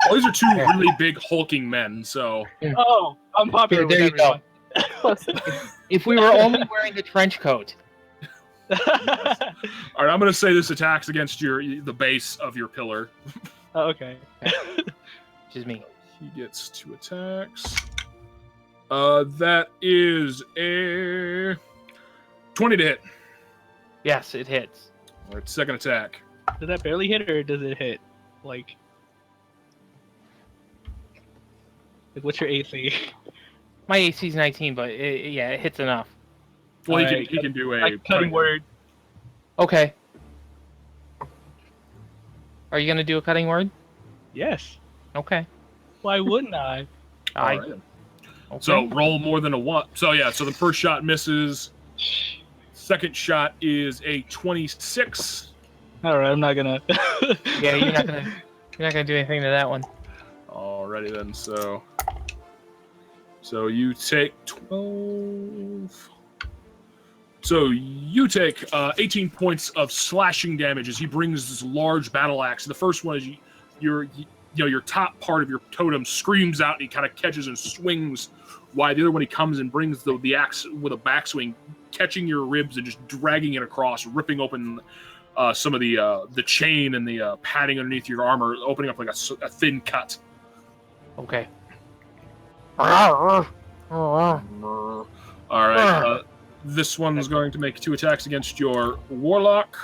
Well, these are two really big hulking men, so
Oh, I'm popular with
There you go.
everyone.
If we were only wearing the trench coat.
all right, I'm gonna say this attacks against the base of your pillar.
Oh, okay.
Which is me.
He gets 2 attacks. That is a 20 to hit.
Yes, it hits.
All right, second attack.
Does that barely hit or does it hit? Like what's your AC?
My AC is 19, but it hits enough.
Well,
Alright,
he can do a
Like cutting word.
Okay. Are you gonna do a cutting word?
Yes.
Okay.
Why wouldn't I?
All right.
Okay.
So roll more than a 1. So yeah, so the first shot misses. Second shot is a 26.
All right, I'm not gonna.
Yeah, you're not gonna do anything to that one.
Alrighty then. So you take 12. So you take 18 points of slashing damage as he brings this large battle axe. The first one is your top part of your totem screams out and he kind of catches and swings. While the other one he comes and brings the axe with a backswing, catching your ribs and just dragging it across, ripping open some of the chain and the padding underneath your armor, opening up like a thin cut.
Okay.
All right. This one's going to make 2 attacks against your warlock.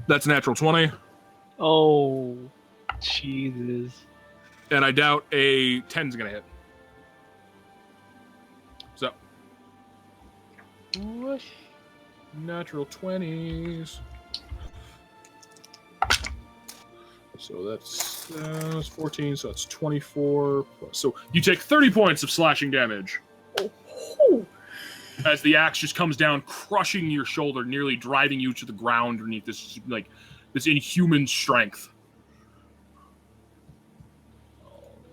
That's a natural 20.
Oh, Jesus.
And I doubt a 10's going to hit. So.
Whoosh.
Natural 20s. So that's 14, so that's 24. So you take 30 points of slashing damage.
Oh.
As the axe just comes down, crushing your shoulder, nearly driving you to the ground underneath this inhuman strength.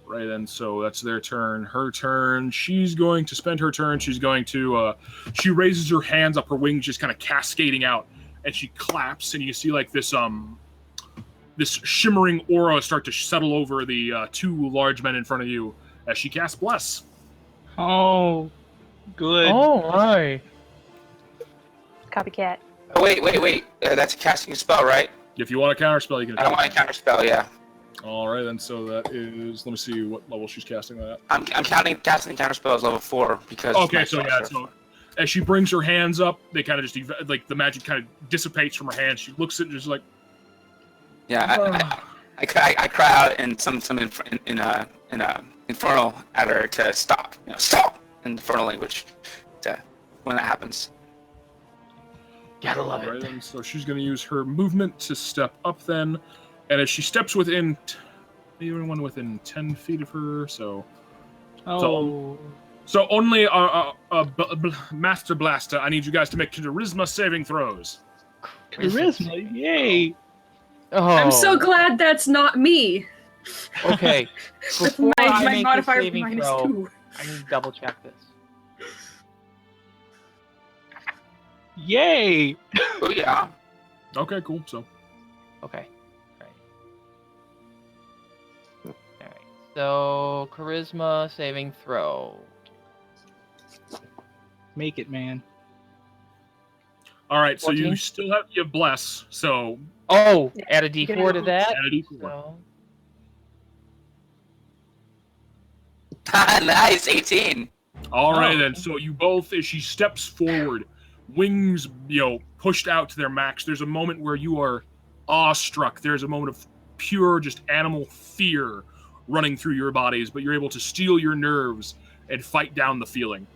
Right then, so that's their turn. Her turn. She's going to spend her turn. She's going to. She raises her hands up, her wings just kind of cascading out, and she claps, and you see like this shimmering aura start to settle over the 2 large men in front of you as she casts Bless.
Oh, good.
Oh my.
Copycat.
Oh, wait. That's casting a spell, right?
If you want to counterspell, you can.
I don't want to counter spell, yeah.
All right, then. So that is. Let me see what level she's casting that at.
I'm casting counter spell as level 4 because.
Okay, so yeah, so as she brings her hands up, they kind of just like the magic kind of dissipates from her hands. She looks at it just like.
Yeah, I cry out in some infernal at her to stop. Stop in infernal language. When that happens.
Gotta love
Right,
it.
then, so she's going to use her movement to step up then, and as she steps within, anyone within 10 feet of her, so
Oh.
so only Master Blaster. I need you guys to make charisma saving throws.
Charisma, yay!
Oh.
I'm so glad that's not me.
Okay. Before
my
I
my
make
modifier
this saving
minus
throw,
2.
I need to double check this.
Yay!
Oh yeah.
Okay, cool. So
Okay. Alright. So charisma saving throw.
Make it, man.
all right, so
14?
you have bless. So
Oh, add a D4 to that.
add a D4.
So,
Nice, 18.
All right,
Oh.
then. So you both, as she steps forward, wings, pushed out to their max, there's a moment where you are awestruck. There's a moment of pure, just animal fear running through your bodies, but you're able to steel your nerves and fight down the feeling.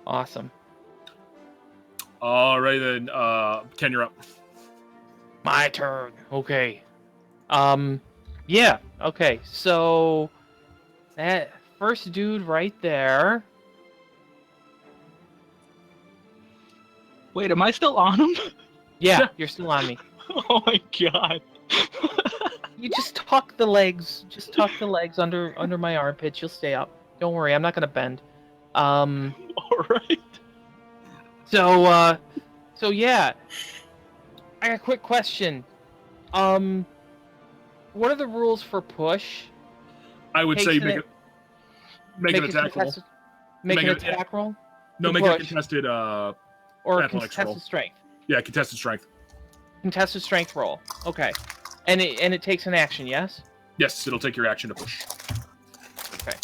Awesome.
All right, then. Ken, you're up.
My turn. Okay. Yeah. Okay. So that first dude right there.
Wait, am I still on him?
Yeah, you're still on me.
Oh my god.
You just tuck the legs. Just tuck the legs under my armpits. You'll stay up. Don't worry. I'm not gonna bend.
All right.
So yeah. I got a quick question. What are the rules for push?
I would say make an
a
attack roll.
Make an
Make
attack roll?
No,
to
make a
push.
contested
Or
athletics
contested
roll.
strength.
Yeah, contested strength.
Contested strength roll. Okay. And it takes an action, yes?
Yes, it'll take your action to push.
Okay.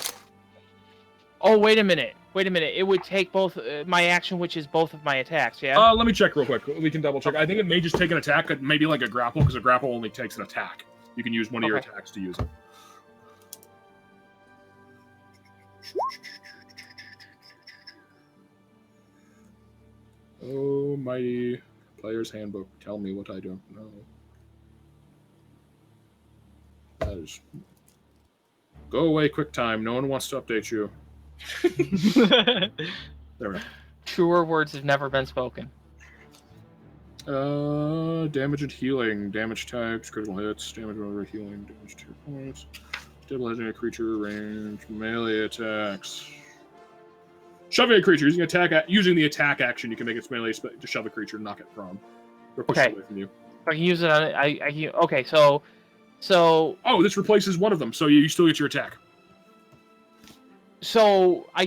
Oh, wait a minute. It would take both my action, which is both of my attacks, yeah?
Let me check real quick. We can double check. I think it may just take an attack, maybe like a grapple, because a grapple only takes an attack. You can use one of your attacks to use it. Oh, mighty player's handbook. Tell me what I don't know. That is... Go away, quick time. No one wants to update you. There we go.
Truer words have never been spoken.
Damage and healing. Damage types, critical hits, damage over healing, damage 2 points. Stabilizing a creature, range, melee attacks. Shoving a creature. Using the attack action, you can make its melee to shove a creature and knock it prone. Or push it away from you.
I can use it on okay, so
Oh, this replaces one of them, so you still get your attack.
So I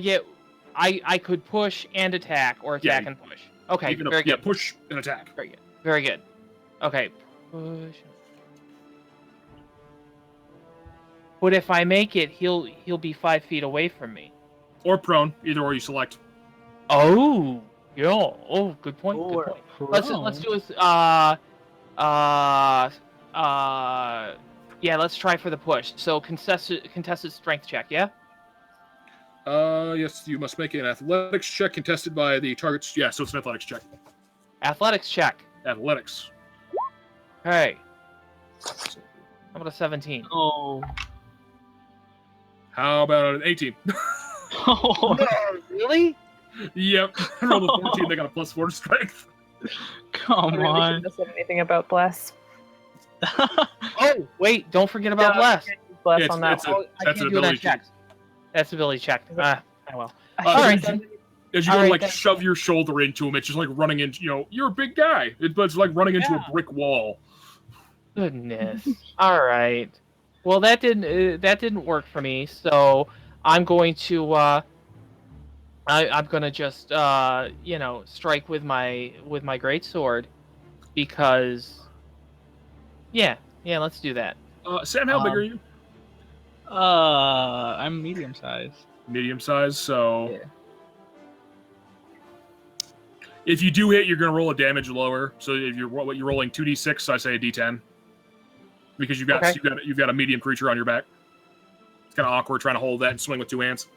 could push and attack, or attack and push. Okay, very good.
Yeah, push and attack.
Very good. Very good. Okay, push. But if I make it, he'll be 5 feet away from me.
Or prone, either or you select.
Oh, yeah. Oh, good point. Good point. Let's do it. Yeah, let's try for the push. So contested strength check. Yeah.
Yes, you must make an athletics check contested by the target's... Yeah, so it's an athletics check.
Athletics check.
Athletics.
Hey. How about a 17?
Oh.
How about an 18?
Oh.
No, really?
Yep. I rolled a 14, they got a +4 to strength.
Come
really
on.
shouldn't have said anything about bless.
Oh, wait, don't forget about bless.
Bless
Yeah,
on that.
it's
one.
I
that's
can't
an
do it on
ability check.
checks. That's ability check. I will.
All
right, then.
As you
All
go
right,
like
then.
shove your shoulder into him, it's just like running into, you're a big guy. But it's like running into a brick wall.
Goodness. All right. Well, that didn't work for me. So I'm going to I'm gonna just strike with my greatsword because let's do that.
Sam, how big are you?
I'm medium sized.
Medium size, so...
Yeah.
If you do hit, you're going to roll a damage lower. So if you're rolling 2d6, so I say a d10. Because you've got a medium creature on your back. It's kind of awkward trying to hold that and swing with 2 hands.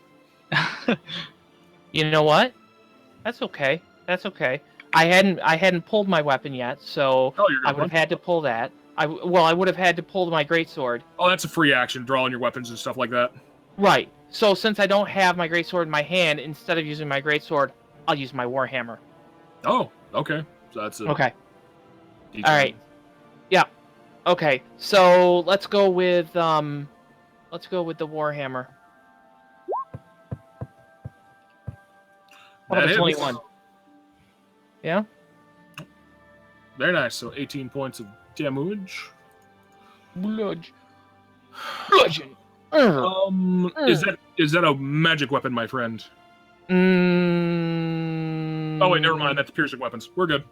You know what? That's okay. I hadn't pulled my weapon yet, so I would have had to pull that. I would have had to pull my greatsword.
Oh, that's a free action, drawing your weapons and stuff like that.
Right. So since I don't have my greatsword in my hand, instead of using my greatsword, I'll use my warhammer.
Oh, okay. So that's a
Okay.
D10.
All right. Yeah. Okay. So let's go with the warhammer. What about a 21? Yeah.
Very nice. So 18 points of damage.
Bludgeon.
Is that a magic weapon, my friend? Oh wait, never mind. That's piercing weapons. We're good.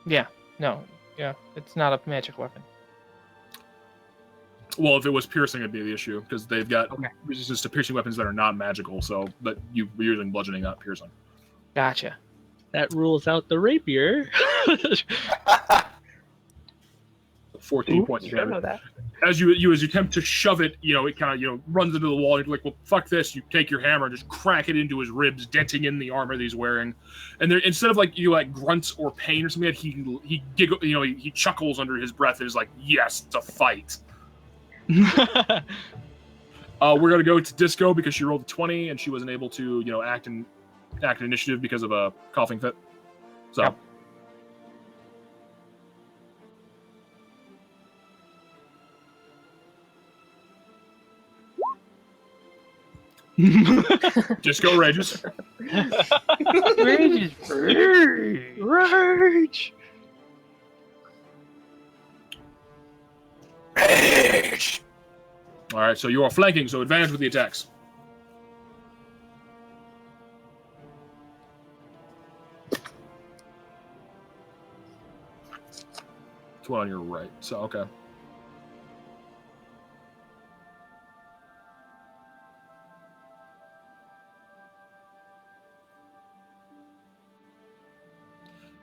Yeah. No. Yeah. It's not a magic weapon.
Well, if it was piercing, it'd be the issue because they've got
Okay.
resistance to piercing weapons that are not magical. So, but you're using bludgeoning, not piercing.
Gotcha.
That rules out the rapier.
14
Ooh,
points of
Don't
damage.
know that.
As you attempt to shove it, it kind of runs into the wall. You're like, well, fuck this. You take your hammer and just crack it into his ribs, denting in the armor that he's wearing. And there, instead of grunts or pain or something, he giggles. He chuckles under his breath and is like, yes, it's a fight. We're gonna go to Disco because she rolled a 20 and she wasn't able to act in initiative because of a coughing fit. So.
Yep.
Disco rages.
Rage.
Rage.
Rage.
All right, so you are flanking, so advantage with the attacks. It's one on your right, so okay.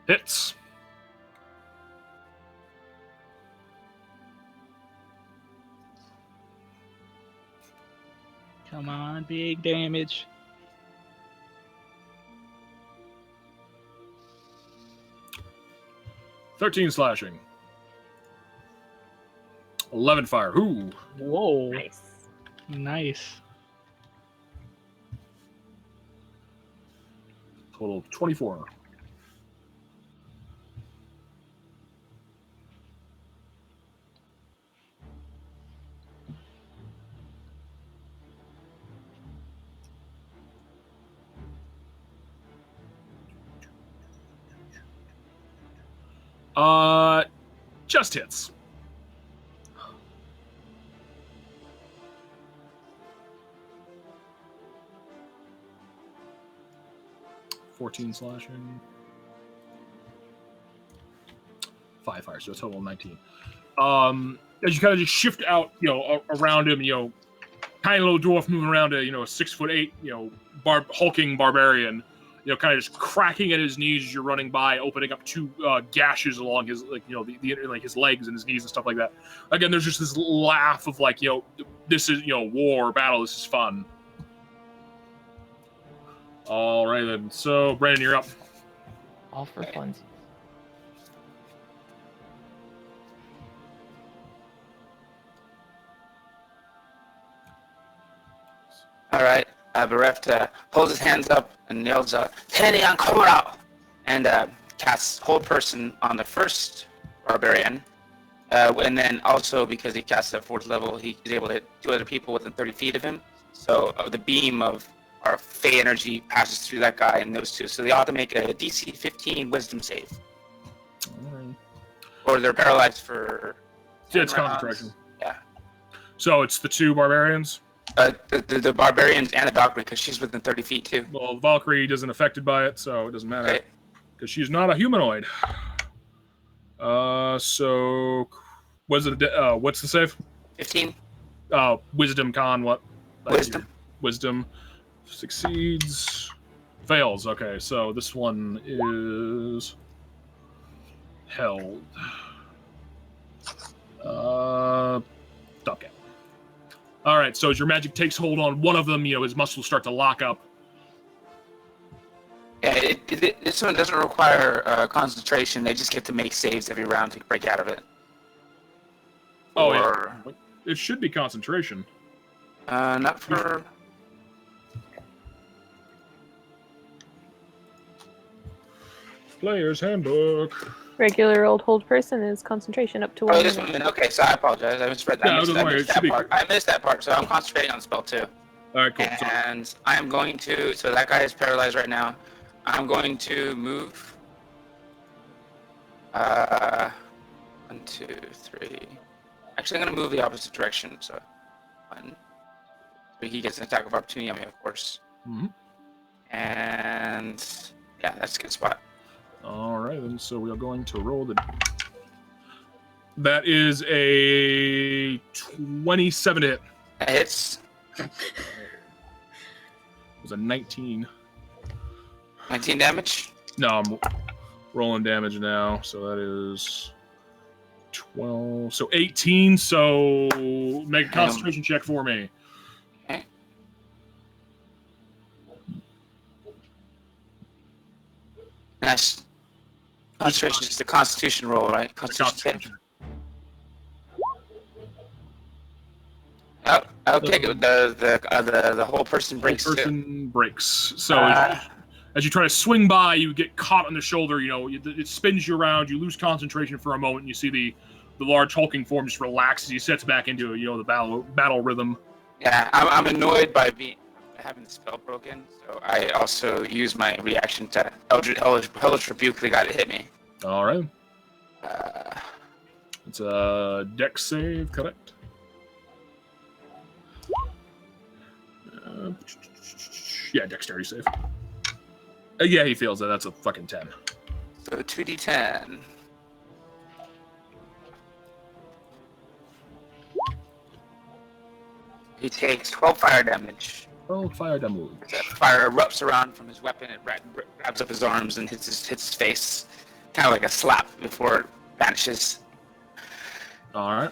Hits.
Come on, big damage.
$13 slashing. 11 fire. Ooh.
Whoa.
Nice.
Nice.
Total of 24. Just hits. $14 slashing. 5 fire, so a total of 19. As you kind of just shift out, around him, tiny little dwarf moving around a 6'8", hulking barbarian, kind of just cracking at his knees as you're running by, opening up 2 gashes along his his legs and his knees and stuff like that. Again, there's just this laugh of this is war, battle. This is fun. All right then. So Brandon, you're up.
All for fun.
All right. Bereft holds his hands up and yells, "Penny on Komara!" and casts Hold Person on the first barbarian. And then also, because he casts at 4th level, he is able to hit 2 other people within 30 feet of him. So the beam of our Fey energy passes through that guy and those 2. So they all have to make a DC 15 Wisdom save.
Right.
Or they're paralyzed for...
It's
10 rounds.
concentration.
Yeah.
So it's the 2 barbarians.
The barbarians and the Valkyrie, because she's within 30 feet too.
Well, Valkyrie isn't affected by it, so it doesn't matter. Because she's not a humanoid. So what's the save?
15.
Wisdom con what?
Wisdom.
Wisdom succeeds. Fails. Okay, so this one is held. Stopgap. All right, so as your magic takes hold on one of them, his muscles start to lock up.
Yeah, this one doesn't require concentration. They just get to make saves every round to break out of it.
Oh,
Or,
yeah. It should be concentration.
not for...
Player's handbook.
Regular old hold person is concentration up to 1
Oh,
minute.
this one. Okay, so I apologize. I misread that.
No,
I missed,
don't worry, it should be-
I missed that part, so I'm concentrating on the spell too.
All right, cool. So,
And I am going to... So that guy is paralyzed right now. I'm going to move... 1, 2, 3... Actually, I'm going to move the opposite direction, so... 1, 3, he gets an attack of opportunity on me, of course.
Mhm.
And... Yeah, that's a good spot.
all right, then. So we are going to roll the. That is a 27 to hit.
That hits.
It was a 19.
19 damage.
No, I'm rolling damage now, so that is 12. So 18. So make a concentration check for me.
Okay. Nice. Concentration is the Constitution roll, right? Constitution. Oh, okay. The whole person breaks.
Breaks. So as you try to swing by, you get caught on the shoulder. You know, it spins you around. You lose concentration for a moment. And you see the large hulking form just relaxes. He sets back into the battle rhythm.
Yeah, I'm annoyed by having the spell broken. So I also use my reaction to Hellish Rebuke the guy that hit me.
All right. It's a dex save, correct? Yeah, dexterity save. Yeah, he fails that. That's a fucking 10.
So 2d10. He takes 12 fire damage.
Oh, fire damage.
Fire erupts around from his weapon. It grabs up his arms and hits his face. Kind of like a slap before it vanishes.
All right.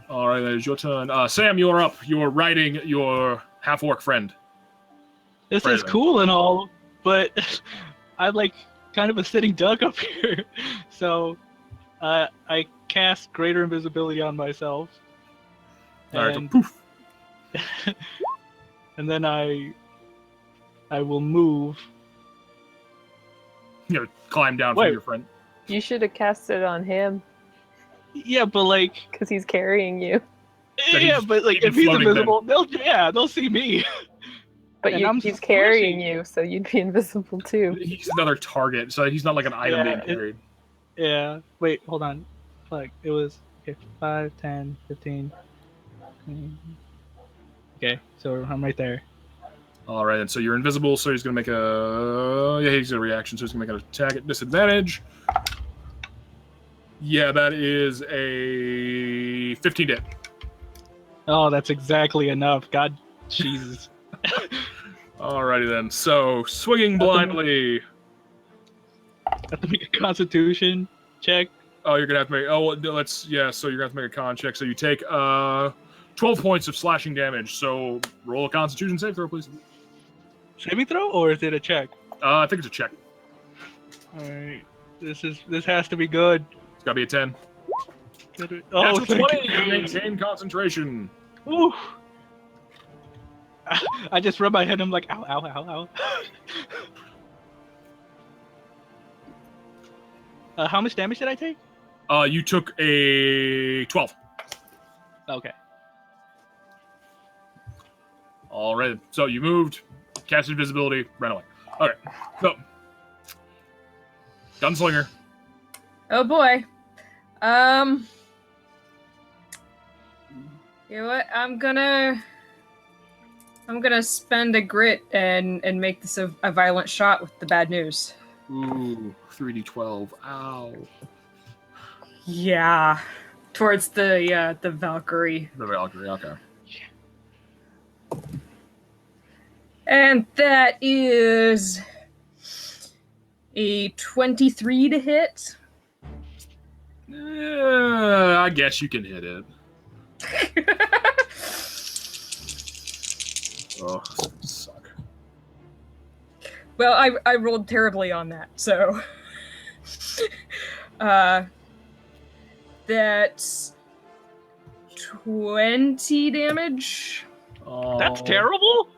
All right, that is your turn. Sam, you're up. You're riding your half-orc friend.
This is cool and all, but I'm like kind of a sitting duck up here. So I cast Greater Invisibility on myself.
All right,
And,
so poof.
and then I will move.
You know, climb down
Wait.
from your friend.
You should have cast it on him
Yeah, but like,
because he's carrying you.
That
yeah,
he's
but like,
even
if he's
floating
invisible, they'll see me.
But
And I'm
he's
squishy.
carrying you, so you'd be invisible too.
He's another target, so he's not like an item
Yeah,
being carried.
Yeah. Wait, hold on. Like, it was 5, 10, 15. Okay, so I'm right there.
All right, and so you're invisible, so he's going to make he's a reaction, so he's going to make an attack at disadvantage. Yeah, that is a 15 hit.
Oh, that's exactly enough. God, Jesus.
Alrighty then. So, swinging blindly.
Have to make a Constitution check.
Oh, you're gonna have to make. Oh, let's. Yeah. So you're gonna have to make a con check. So you take 12 points of slashing damage. So roll a Constitution save throw, please.
Saving throw, or is it a check?
I think it's a check.
All right. This has to be good.
It's gotta be a 10.
Oh,
That's a
thank
20.
you.
You maintain concentration.
Ooh. I just rub my head. I'm like, ow, ow, ow, ow. How much damage did I take?
You took a 12.
Okay.
All right. So you moved, cast invisibility, ran away. Okay. So, gunslinger.
Oh boy. You know what? I'm gonna spend a grit and make this a violent shot with the bad news.
Ooh, 3d12. Ow.
Yeah. Towards the Valkyrie.
The Valkyrie. Okay.
And that is a 23 to hit.
I guess you can hit it. Oh, suck.
Well, I rolled terribly on that, so that's 20 damage.
That's terrible.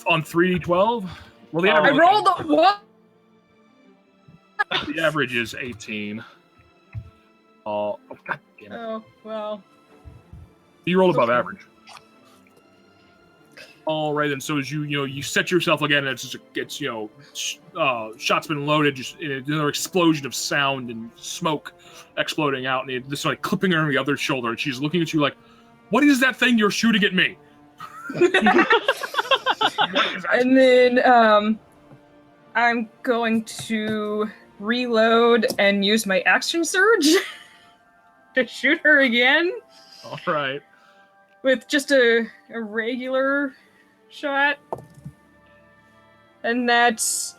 On 3d12? Well, the
I
average,
rolled a what?
the average is 18. Oh, God damn it.
Oh, well.
You rolled above
Okay.
average. All right, and so as you set yourself again, and shot's been loaded, just another explosion of sound and smoke exploding out, and this like clipping her on the other shoulder, and she's looking at you like, "What is that thing you're shooting at me?"
And then I'm going to reload and use my action surge to shoot her again.
All right.
with just a regular shot. And that's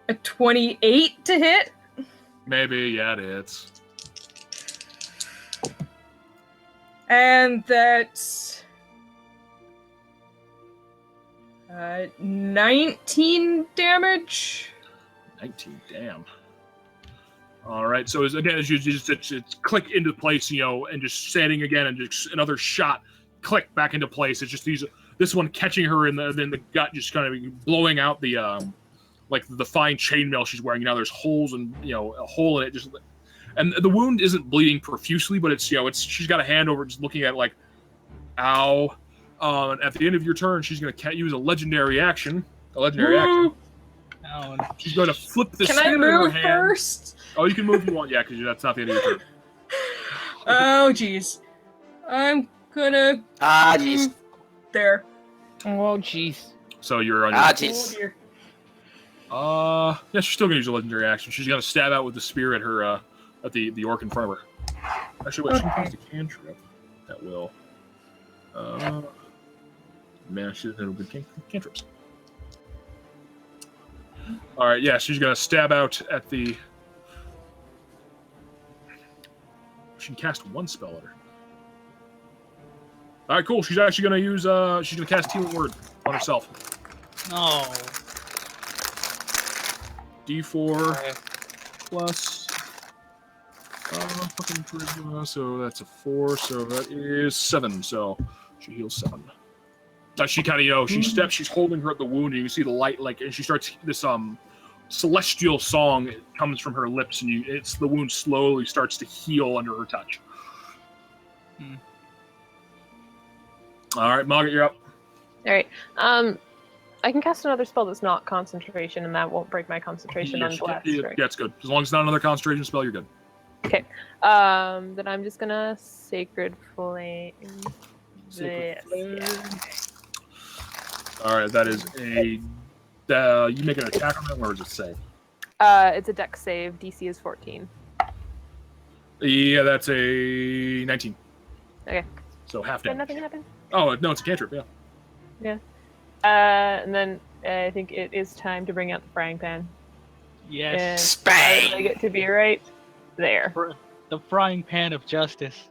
a 28 to hit.
Maybe, yeah, it is.
And that's 19 damage.
19, damn. All right, so as you just click into place, and just standing again, and just another shot, click back into place. It's just this one catching her in the gut, just kind of blowing out the like the fine chainmail she's wearing. There's holes and a hole in it, just, and the wound isn't bleeding profusely, but it's she's got a hand over it, just looking at it like, ow. And at the end of your turn, she's gonna use a legendary action.
Oh,
She's going to flip the
Can I
spear in her
move
hand.
first?
Oh, you can move if you want, yeah, because that's not the end of your turn.
Oh, jeez. I'm gonna...
jeez.
There.
Oh, jeez.
So you're on your...
Oh,
Jeez.
dear.
Yeah, she's still going to use a legendary action. She's going to stab out with the spear at her, at the orc in front of her. Actually, wait, she can use the cantrip. That will. Man, she doesn't have good cantrips. All right, yeah, she's going to stab out at the... She can cast one spell at her. All right, cool. She's actually going to use... she's going to cast Healing Word on herself.
no.
D4 plus... fucking charisma, so that's a 4, so that is 7, so she heals 7. She kind of, she steps, she's holding her at the wound, and you can see the light, and she starts, this, celestial song comes from her lips, and the wound slowly starts to heal under her touch. All right, Margaret, you're up.
All right. I can cast another spell that's not concentration, and that won't break my concentration on blast. Right?
Yeah, it's good. As long as it's not another concentration spell, you're good.
Okay. Then I'm just gonna Sacred Flame.
Sacred
Flame.
All right, that is a... you make an attack on that, or does it save?
It's a dex save. DC is 14.
Yeah, that's a 19.
Okay.
So half
Did
damage.
nothing happen?
Oh, no, it's a cantrip, yeah.
Yeah. And then I think it is time to bring out the frying pan.
Yes.
And
Spang!
I get to be right there.
The frying pan of justice.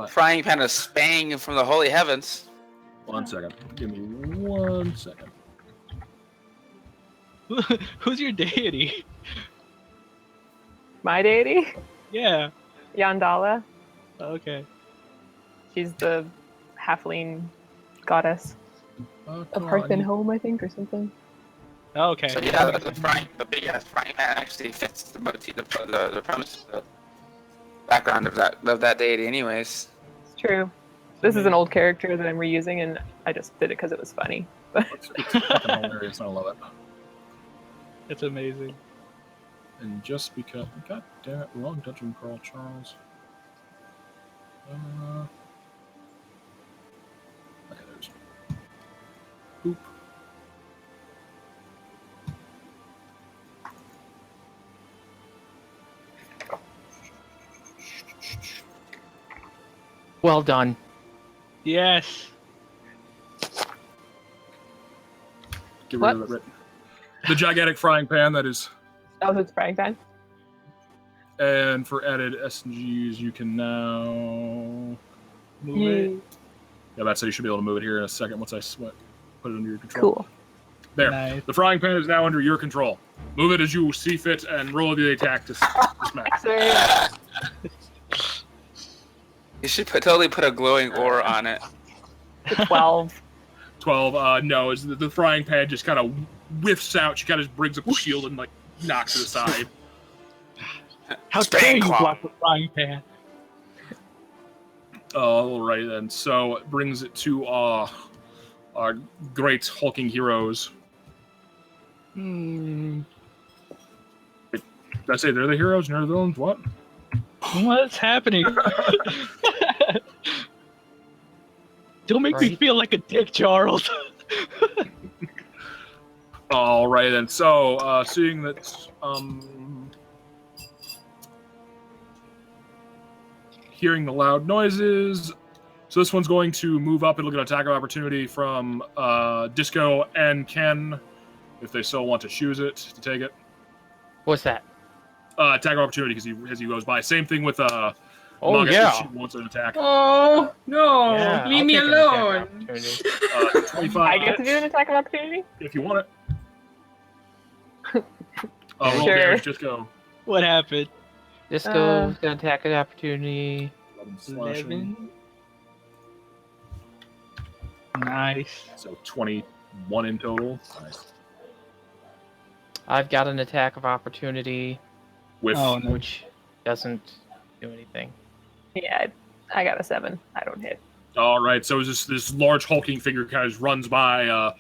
Frying pan of spang from the holy heavens.
1 second. Give me 1 second.
Who's your deity?
My deity?
Yeah.
Yandala.
Okay.
She's the halfling goddess of Hearth and Home, I think, or something.
Okay.
So yeah, the big ass frying pan actually fits the motif, the premise, the background of that deity, anyways.
It's true. This is an old character that I'm reusing, and I just did it because it was funny.
It's fucking hilarious. I love it.
It's amazing.
And just because... God damn it, wrong dungeon crawl, Charles. Okay, there's... Boop.
Well done.
Yes.
Get rid
What?
of the gigantic frying pan, that is...
Oh, so it's frying pan?
And for added SGs, you can now... Move it. Yeah, that's how you should be able to move it here in a second once I put it under your control.
Cool.
There.
Nice.
The frying pan is now under your control. Move it as you see fit and roll the attack to smack.
Sorry.
You should totally put a glowing ore on it.
12.
12. No, is the frying pan just kind of whiffs out. She kind of brings up the shield and like knocks it aside.
How dare you
Spang
block the frying pan?
All right then. So it brings it to our great hulking heroes.
Hmm.
Did I say they're the heroes and they're the villains? What?
What's happening? Don't make me
Right.
feel like a dick, Charles.
All right then. So seeing that, hearing the loud noises, So this one's going to move up and look at attack of opportunity from Disco and Ken, if they still want to choose it to take it.
What's that?
Attack of opportunity as he goes by. Same thing with
Oh,
Maga,
yeah.
if she wants an attack.
Oh no!
Yeah,
Leave
I'll
me
take an attack of
alone.
opportunity.
25
I get to do an attack of opportunity?
if you want it. Roll
Sure.
damage, just go.
What happened?
Disco's gonna attack an opportunity.
11 slashing.
11. Nice.
So 21 in total. Nice.
I've got an attack of opportunity,
With
Oh, no.
which doesn't do anything.
Yeah, I got a 7. I don't hit.
all right, so this large hulking figure kind of just runs by.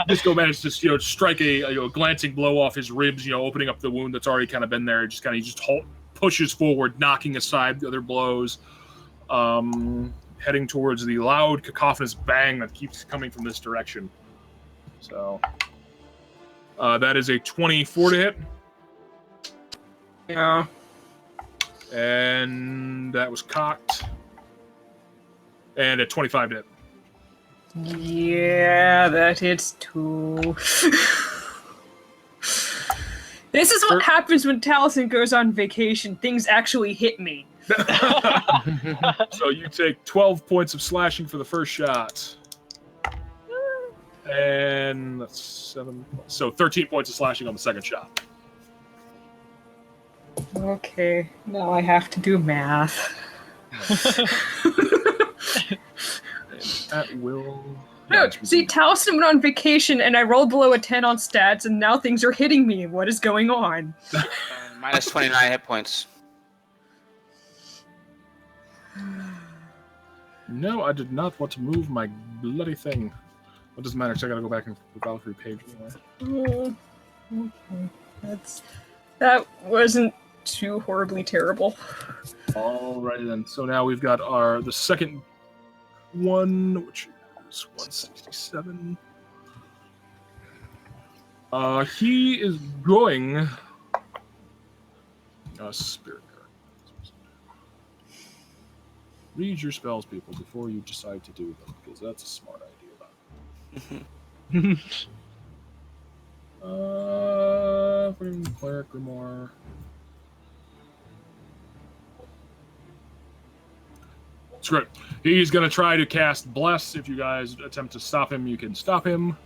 Disco managed to strike a glancing blow off his ribs, opening up the wound that's already kind of been there. Just kind of pushes forward, knocking aside the other blows, heading towards the loud cacophonous bang that keeps coming from this direction. So that is a 24 to hit,
Yeah.
and that was cocked, and a 25 to hit.
Yeah, that hits too. This is what happens when Taliesin goes on vacation. Things actually hit me.
So you take 12 points of slashing for the first shot. And that's 7. So 13 points of slashing on the second shot.
Okay, now I have to do math.
At will.
No, see, Taliesin went on vacation and I rolled below a 10 on stats and now things are hitting me. What is going on?
Minus 29 hit points.
No, I did not want to move my bloody thing. It doesn't matter, because I gotta go back and the Valkyrie page anyway.
Okay. That wasn't too horribly terrible.
Alrighty then. So now we've got the second one, which is 167. He is going. Spirit card. Read your spells, people, before you decide to do them, because that's a smart idea. Cleric Grimoire. Screw it. He's going to try to cast Bless. If you guys attempt to stop him, you can stop him.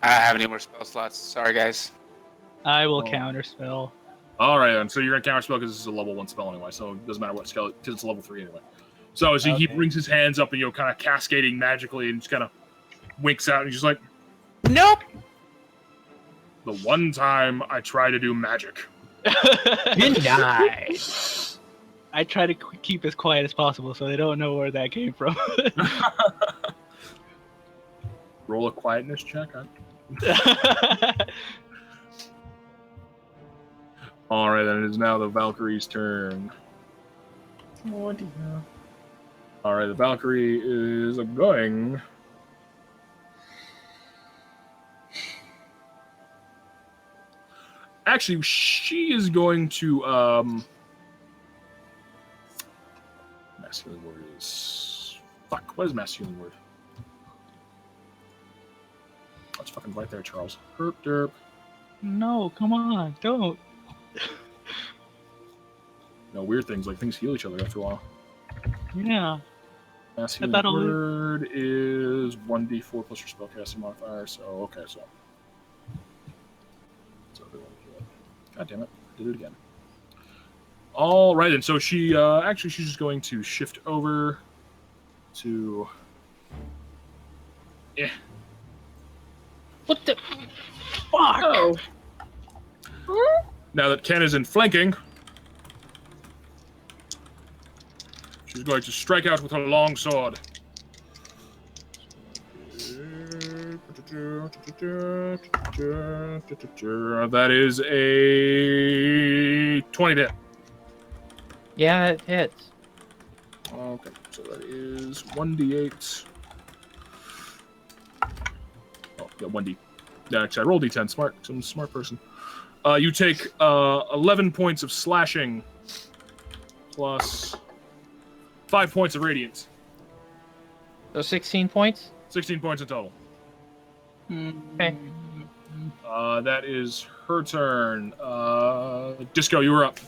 I don't have any more spell slots. Sorry, guys.
I will counter spell.
All right, then. So you're going to counter spell because this is a level 1 spell anyway, so it doesn't matter what spell, because it's a level 3 anyway. So as he brings his hands up and, kind of cascading magically and just kind of winks out and he's just like,
Nope.
the one time I try to do magic.
Nice.
I try to keep as quiet as possible so they don't know where that came from.
Roll a quietness check. All right, then it is now the Valkyrie's turn.
Oh dear.
All right, the Valkyrie is going. Actually, she is going to. Masculine word is. Fuck, what is masculine word? That's fucking right there, Charles. Herp derp.
No, come on, don't.
Weird things like things heal each other after a while.
Yeah.
Masculine
that'll do.
word is 1d4 plus your spellcasting modifier. So okay, so. God damn it! Did it again. All right, and so she she's just going to shift over to.
What the?
Fuck!
Oh.
Now that Ken is in flanking, she's going to strike out with her long sword. That is a 20 to hit.
Yeah, it hits.
Okay, so that is 1d8. Oh, yeah, 1d. Yeah, actually, I rolled d10. Smart. Some smart person. You take 11 points of slashing plus 5 points of radiance.
So 16 points?
16 points in total.
Okay.
That is her turn. Disco, you were up.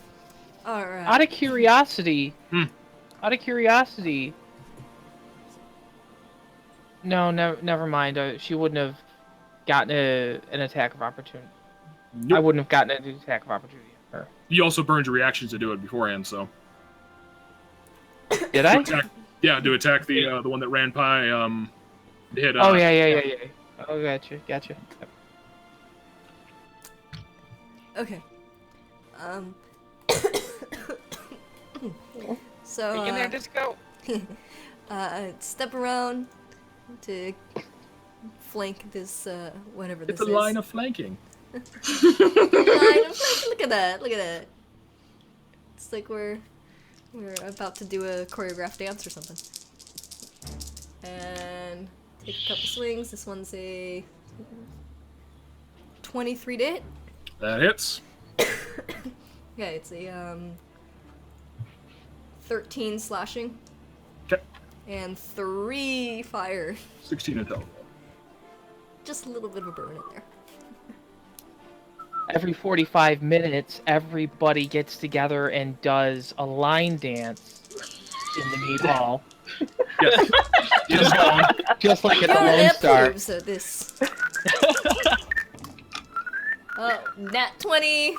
All right.
Out of curiosity.
Hmm.
Out of curiosity. No, never mind. She wouldn't have gotten an attack of opportunity.
Nope.
I wouldn't have gotten an attack of opportunity on her.
You also burned your reactions to do it beforehand, so.
Did I?
To attack the one that ran by, hit.
Oh, yeah. Oh, gotcha. Yep.
Okay. So
Get in there, Disco.
step around to flank this whatever this
It's a
is.
line of flanking.
Line of flanking. Look at that. It's like we're about to do a choreographed dance or something. And take a couple swings. This one's a 23 to hit.
That hits.
Okay, it's a 13 slashing.
Okay.
And 3 fire.
16 in total.
Just a little bit of a burn in there.
Every 45 minutes, everybody gets together and does a line dance in the meat hall.
Yes. Yes, go on.
Just like at the
Your
Lone Star.
approves of this. Oh, nat 20.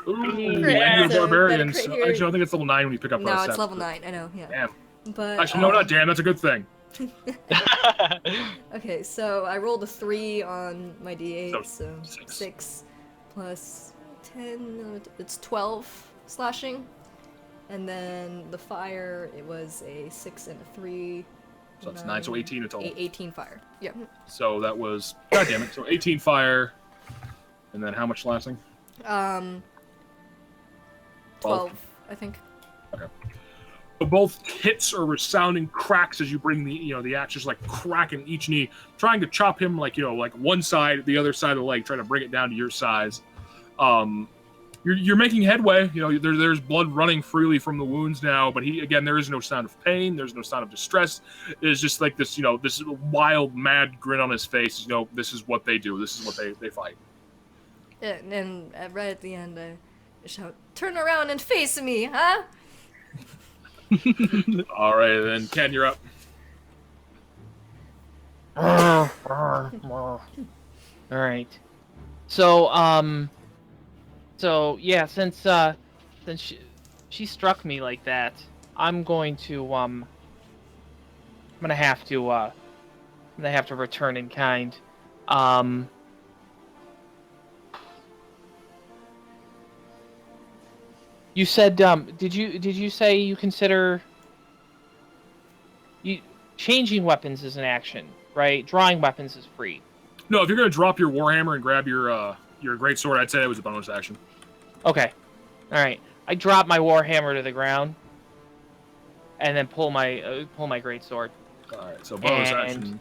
Ooh,
Crit,
and
so
you're barbarian.
better crit
So,
here.
actually, I think it's level 9 when you pick up
No,
that
it's
set.
level 9. I know, yeah.
Damn.
But
Actually, no, not damn. That's a good thing.
okay, so I rolled a 3 on my d8, so
six.
6 plus 10, no, it's 12 slashing. And then the fire, it was a 6 and a 3.
So it's 9, so 18 in total.
18 fire. Yeah.
So that was, god damn it. So 18 fire, and then how much lasting?
12, I think.
Okay. So both hits are resounding cracks as you bring the axe just like cracking each knee, trying to chop him like one side, the other side of the leg, trying to bring it down to your size. You're making headway. There's blood running freely from the wounds now, but there is no sound of pain. There's no sound of distress. It's just like this, this wild, mad grin on his face. This is what they do. This is what they fight.
And right at the end, I shout, "Turn around and face me, huh?"
All right, then Ken, you're up.
All right. So yeah, since she struck me like that, I'm going to have to return in kind. You said did you say you consider changing weapons as an action, right? Drawing weapons is free.
No, if you're gonna drop your warhammer and grab your greatsword, I'd say that was a bonus action.
Okay. All right. I drop my warhammer to the ground, and then pull my greatsword.
All right. So bonus action.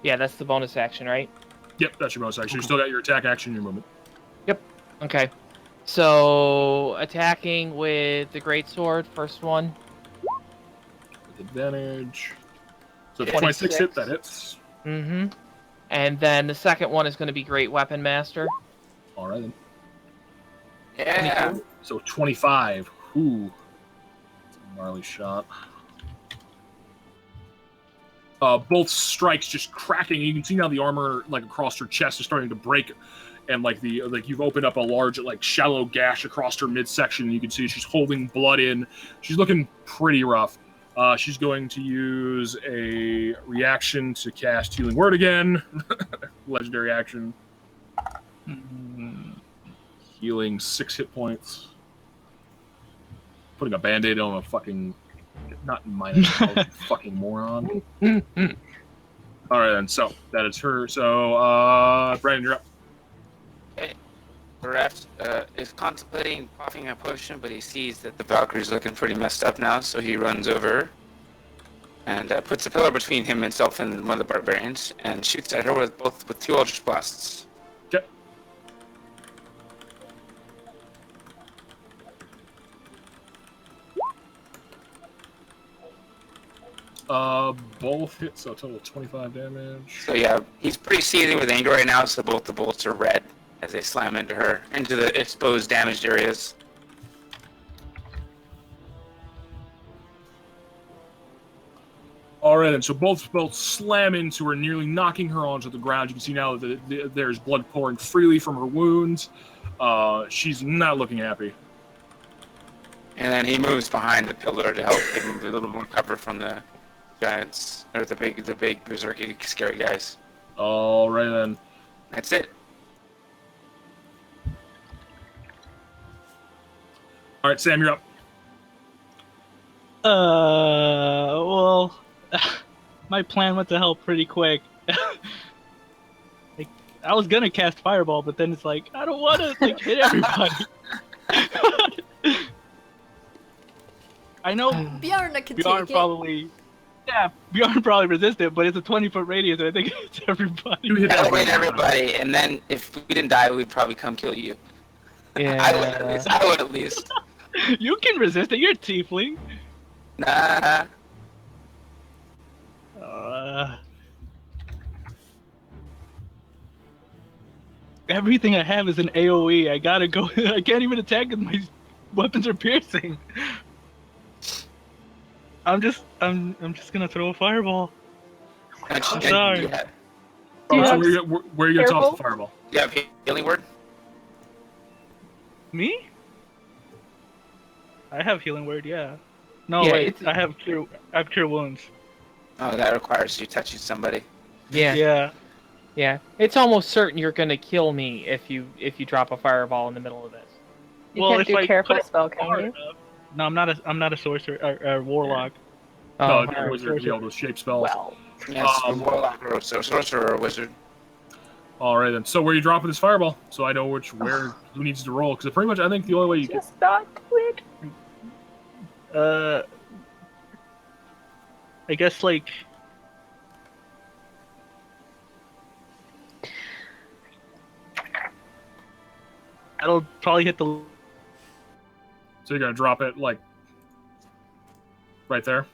Yeah, that's the bonus action, right?
Yep, that's your bonus action. You still got your attack action, your movement.
Yep. Okay. So attacking with the greatsword, first one.
With advantage. So
26
hit, that hits.
Mm-hmm. And then the second one is going to be Great Weapon Master.
All right then.
Yeah.
So 25. Ooh. That's a gnarly shot. Both strikes just cracking. You can see now the armor across her chest is starting to break, and you've opened up a large shallow gash across her midsection. You can see she's holding blood in. She's looking pretty rough. She's going to use a reaction to cast Healing Word again. Legendary action. Healing 6 hit points. Putting a band-aid on a fucking... Not in my fucking moron. Alright then, so that is her. So, Brandon, you're up.
Okay. Bereft is contemplating popping a potion, but he sees that the Valkyrie's looking pretty messed up now, so he runs over and puts a pillar between himself and one of the barbarians and shoots at her with 2 Eldritch Blasts.
Okay. Both hits, so a total of 25 damage.
So yeah, he's pretty seething with anger right now, so both the bolts are red as they slam into her, into the exposed, damaged areas.
All right, and so both bolts slam into her, nearly knocking her onto the ground. You can see now that there's blood pouring freely from her wounds. She's not looking happy.
And then he moves behind the pillar to help give him a little more cover from the giants, or the big berserky, scary guys.
All right, then.
That's it.
All right, Sam, you're up.
Well, my plan went to hell pretty quick. Like, I was gonna cast Fireball, but then it's like, I don't want to like hit everybody. I know
Bjarna can
Bjorn
take
probably, Bjorn probably resisted, but it's a 20-foot radius, and I think it's everybody.
You hit
That'll win
everybody.
everybody, and then if we didn't die, we'd probably come kill you.
Yeah.
I would at least.
You can resist it. You're a tiefling.
Nah.
Everything I have is an AOE. I gotta go. I can't even attack because my weapons are piercing. I'm just gonna throw a fireball.
I'm
sorry.
Yeah.
Do you
So
have-
where are you going to toss
Careful.
the fireball?
You have healing word?
Me? I have healing word. Yeah. No,
Yeah,
wait. I have cure wounds.
Oh, that requires you touching somebody.
Yeah.
Yeah.
It's almost certain you're gonna kill me if you drop a fireball in the middle of this.
You
Well,
can't
if
do
I
careful
put it
spell, can
hard
you?
enough- No, I'm not a sorcerer or warlock.
No,
Oh,
the
alright.
wizard, be able to shape spells.
Well,
Yes,
Um,
a warlock or a sorcerer or a wizard.
All right, then. So where are you dropping this fireball? So I know who needs to roll. Because pretty much, I think the only way you can...
just not quick.
I guess like. That'll probably hit the.
So you're going to drop it, like, right there?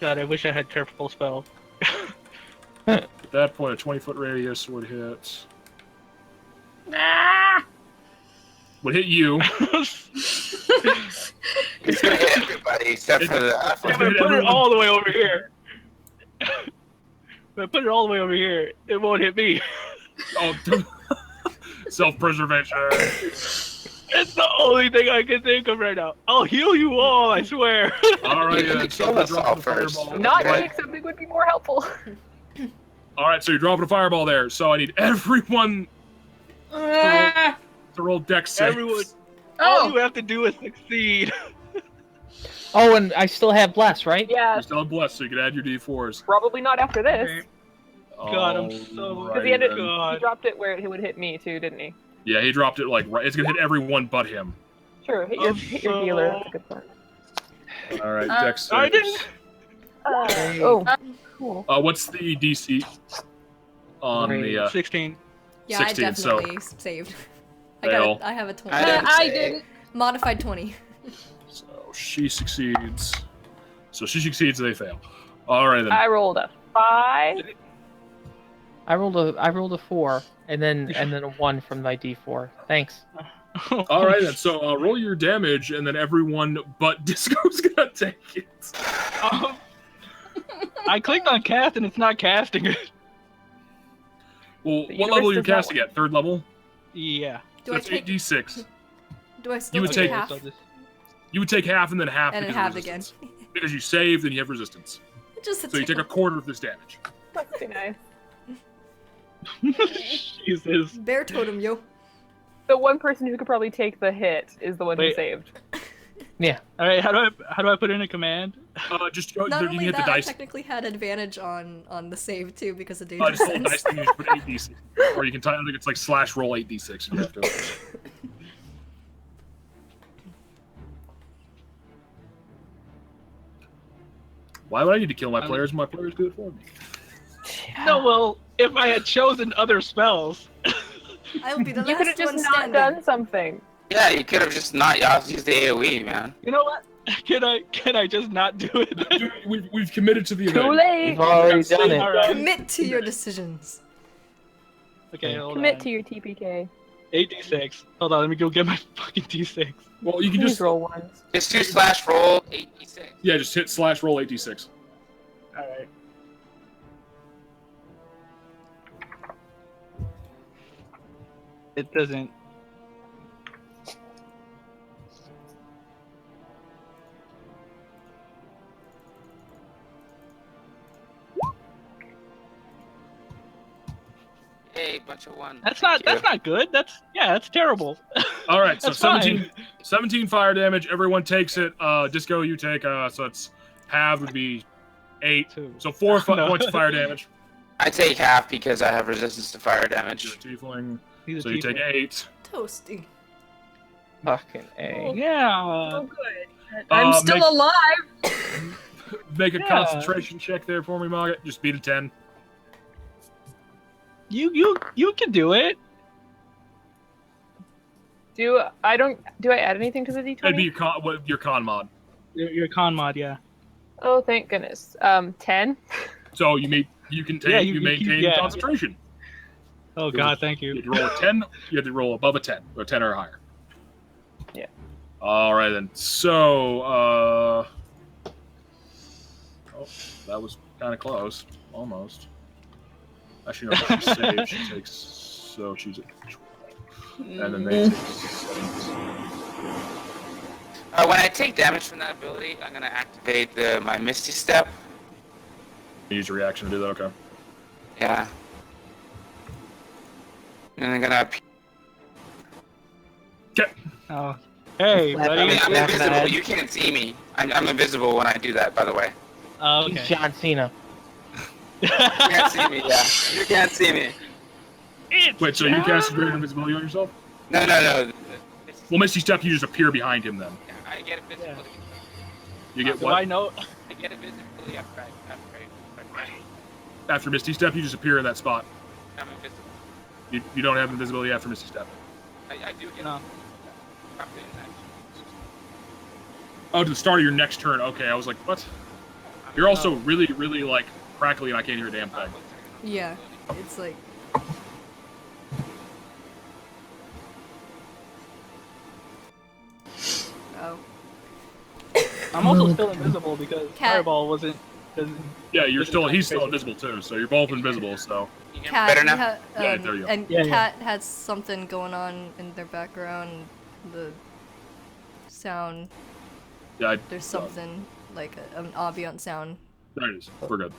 God, I wish I had careful spell.
At that point, a 20-foot radius would hit... Would hit you.
He's gonna hit everybody except for the.
Yeah, but
hit
put it
everyone.
all the way over here. If I put it all the way over here, it won't hit me.
Oh, self-preservation.
It's the only thing I can think of right now. I'll heal you all, I swear.
All right,
You
yeah.
can
So
kill
you're
us
dropping
all
the
first.
fireball.
Not
Right.
take something would be more helpful.
All right, so you're dropping a fireball there. So I need everyone to roll dex saves.
Everyone, all
Oh,
you have to do is succeed.
Oh, and I still have bless, right?
Yeah,
You're still blessed, so you can add your d4s.
probably not after this.
God, I'm so-
Alrighty
Because he ended,
then.
God.
he dropped it where it would hit me too, didn't he?
Yeah, he dropped it like right. It's gonna hit everyone but him.
Sure, hit your healer. That's a good point.
All right,
Uh,
dex
I
saves.
didn't.
Oh, cool.
What's the DC on the?
16.
Yeah,
16,
I definitely saved.
Fail.
I have a 20.
I didn't
I
say.
didn't.
Modified 20.
So she succeeds. So she succeeds. They fail. All right then.
I rolled a 5.
I rolled a 4, and then a 1 from my D4. Thanks.
All right then. So roll your damage, and then everyone but Disco's gonna take it.
I clicked on cast and it's not casting it.
Well,
The
what level are you
universe does not
casting at? Third level.
Yeah.
Do
So
I
it's
take?
8d6.
Do I still
would
take
take-
half?
So just-
You would take half and then half.
And then
because of
half again.
resistance. Because you saved and you have resistance.
Just
So you take a quarter of this damage.
Must be nice.
Jesus.
bear totem, yo.
The one person who could probably take the hit is the one who
Wait.
saved.
All right, how do I put in a command?
Just go.
Not
You
only
hit the
that, I
dice.
technically had advantage on the save too because of
Just
danger
roll
sense.
dice thing. You just put 8d6, or you can. I think it's like slash roll 8d6. You have to. Why would I need to kill my players? My players do it for me.
No, well, if I had chosen other spells.
I will be the
You could have
last
just
one
not
standing.
done something.
Yeah, you could have just not used the AoE, man.
You know what? Can I just not do it?
Dude, we've committed to the
Too
event.
late.
We've already done it.
Alright.
Commit to your decisions.
Okay, hold
Commit
on.
to your TPK.
8d6. Hold on, let me go get my fucking d6.
Well, you can
Please
just
roll ones.
Just do /roll 8d6.
yeah, just hit /roll 8d6.
Alright. It doesn't.
Hey, bunch of ones.
That's not good. That's terrible.
All right, so
That's fine.
17 fire damage. Everyone takes it. Disco, you take. So it's half would be 8.
Two.
So 4
No.
points of fire damage.
I take half because I have resistance to fire
You're a
damage.
tiefling.
He's a
So you take
tiefling.
8.
Toasty.
Fucking A.
Yeah.
Oh, good. I'm still
make-
alive.
Make a
Yeah.
concentration check there for me, Margaret. Just beat a 10.
You can do it.
Do I add anything to the D20?
That'd be your con mod.
You're a con mod, yeah.
Oh, thank goodness. 10.
So you can take
Yeah,
you maintain
yeah.
concentration.
Oh god, thank
You
you.
have to roll a 10. You have to roll above a 10, or 10 or higher.
Yeah.
All right then. So, oh, that was kind of close, almost. Actually, no. She saves. She takes. So she's at 12, and then they take 6.
When I take damage from that ability, I'm gonna activate my Misty Step.
Use your reaction to do that. Okay.
Yeah. And I'm gonna.
Okay.
Oh. Hey,
Slap
buddy.
I mean, I'm
Slap
invisible.
that.
You can't see me. I'm invisible when I do that. By the way.
Oh,
He's
okay.
John Cena.
You can't see me. Yeah. You can't see me.
Wait. So you cast greater invisibility on yourself?
No.
Well, Misty Step, you just appear behind him. Then
I get invisibility.
you get
Do
what?
I know?
I get invisibility after I
After Misty Step, you just appear in that spot.
I'm invisible.
You don't have invisibility after Misty Step.
I do get
No.
probably in that.
Oh, to the start of your next turn. Okay, I was like, what? You're also really, really like crackly, and I can't hear a damn thing.
Yeah, it's like. Oh.
I'm also still invisible because
Cat.
Fireball wasn't.
Yeah, he's still
concentration.
invisible too. So you're both invisible. So
You get
Cat,
better
you
now?
Yeah, there you go.
and
Yeah, yeah.
Cat had something going on in their background. The sound.
yeah,
There's something like an ambient sound.
there it is. We're good.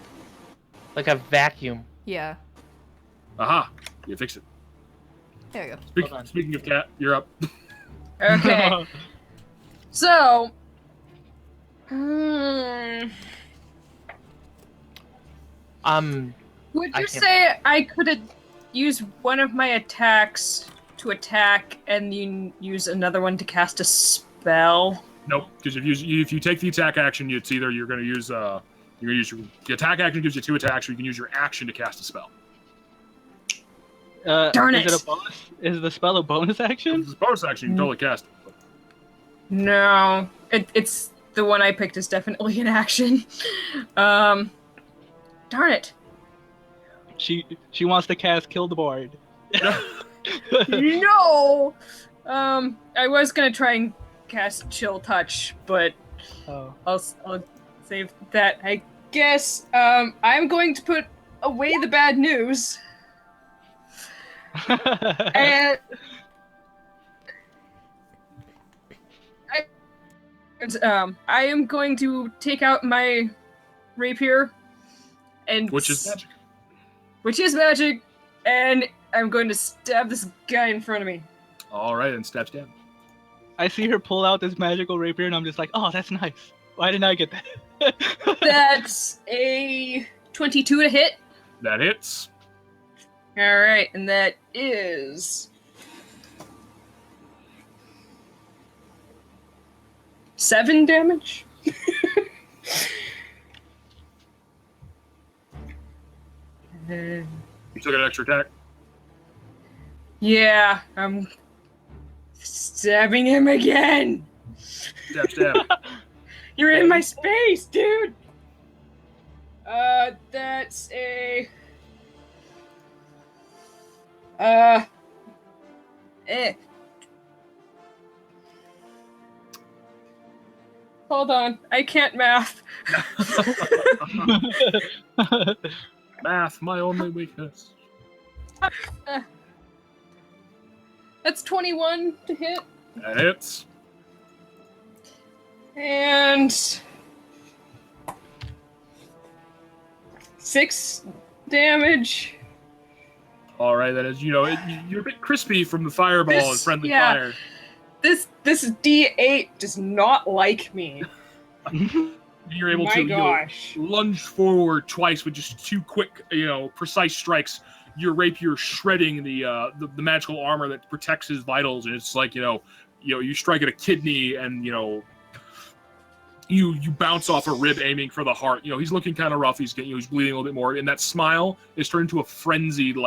Like a vacuum.
Yeah.
Aha! You fixed it.
There you go.
Hold on.
Speaking of cat, you're up.
Okay. So. Would
I
you
can't-
say I could have used one of my attacks to attack and then use another one to cast a spell?
Nope. Because if you take the attack action, it's either you're going to use your the attack action gives you 2 attacks, or you can use your action to cast a spell.
Darn
is
it.
it a bonus? Is the spell a bonus
If
action?
it's a bonus action, you can totally cast it.
No, it's the one I picked is definitely an action. Darn it.
She wants to cast Kill the Bard.
No. I was gonna try and cast Chill Touch, but
Oh.
I'll save that. I guess. I'm going to put away the bad news and. I am going to take out my rapier and
Which is magic.
which is magic, and I'm going to stab this guy in front of me.
All right, and stabs down.
I see her pull out this magical rapier, and I'm just like, oh, that's nice. Why didn't I get that?
That's a 22 to hit.
That hits.
All right, and that is 7 damage.
You took an extra attack.
Yeah, Stabbing him again.
Stab, stab.
You're in my space, dude. That's a. Hold on, I can't math.
Math, my only weakness.
That's 21 to hit.
That hits.
And 6 damage.
All right, that is, you're a bit crispy from the fireball and friendly fire.
This D8 does not like me.
You're able to lunge forward twice with just 2 quick, precise strikes. Your rapier shredding the magical armor that protects his vitals, and it's like you strike at a kidney, and you bounce off a rib, aiming for the heart. He's looking kind of rough. He's bleeding a little bit more, and that smile is turned into a frenzied,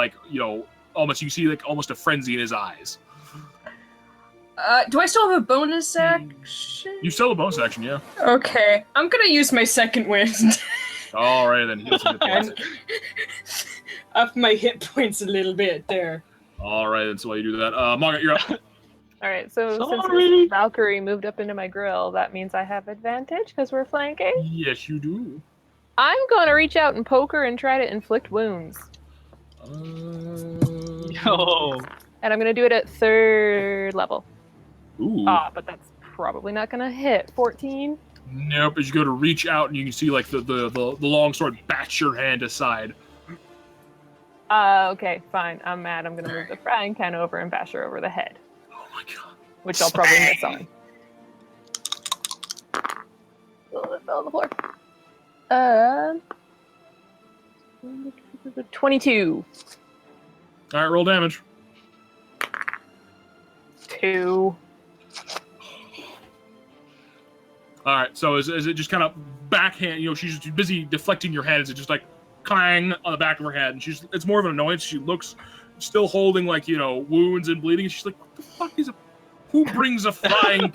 almost you see almost a frenzy in his eyes.
Do I still have a bonus action?
You still have a bonus action, yeah.
Okay, I'm gonna use my second wind.
All right, then. Heal some hit points.
Up my hit points a little bit there.
All right, then. So while you do that, Margaret, you're up.
All right, so since Valkyrie moved up into my grill, that means I have advantage because we're flanking?
Yes, you do.
I'm going to reach out and poke her and try to inflict wounds.
Yo.
And I'm going to do it at 3rd level.
Ooh.
But that's probably not going to hit. 14?
Nope. As you go to reach out, and you can see the long sword bats your hand aside.
Okay, fine. I'm mad. I'm going to move the frying pan over and bash her over the head.
Oh my god.
Which I'll probably miss on. Oh, it fell on the floor. 22.
All right, roll damage.
2.
All right, so as it just kind of backhand, she's just busy deflecting your hand. It's just like clang on the back of her head, and it's more of an annoyance. She looks still holding wounds and bleeding, and she's like, "What the fuck who brings a frying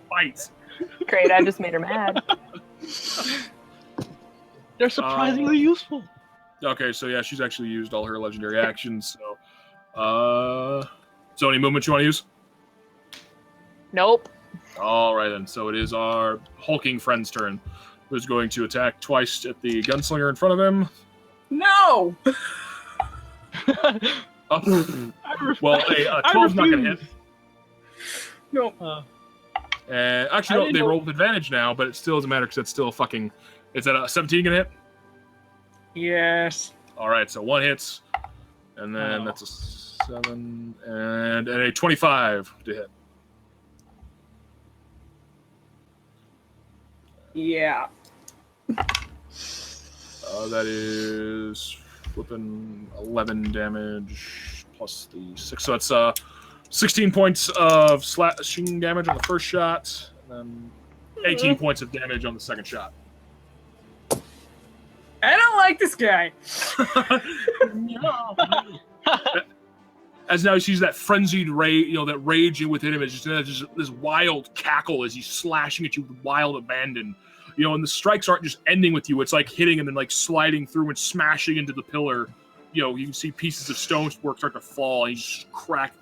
fight?"
Great, I just made her mad.
They're surprisingly useful.
Okay, so yeah, she's actually used all her legendary actions. So any movement you want to use?
Nope.
All right, then. So it is our hulking friend's turn, who's going to attack twice at the gunslinger in front of him.
No!
Well, a 12's not going to hit.
No.
Actually, they roll with advantage now, but it still doesn't matter because it's still is that a 17 going to hit?
Yes.
All right, so 1 hits, and then that's a 7, and a 25 to hit.
Yeah.
That is flipping 11 damage plus the 6. So it's 16 points of slashing damage on the first shot, and then 18 points of damage on the second shot.
I don't like this guy.
No. As now he sees that frenzied rage, that rage within him, is just this wild cackle as he's slashing at you with wild abandon. And the strikes aren't just ending with you; it's like hitting and then sliding through and smashing into the pillar. You can see pieces of stonework start to fall, and he just crack,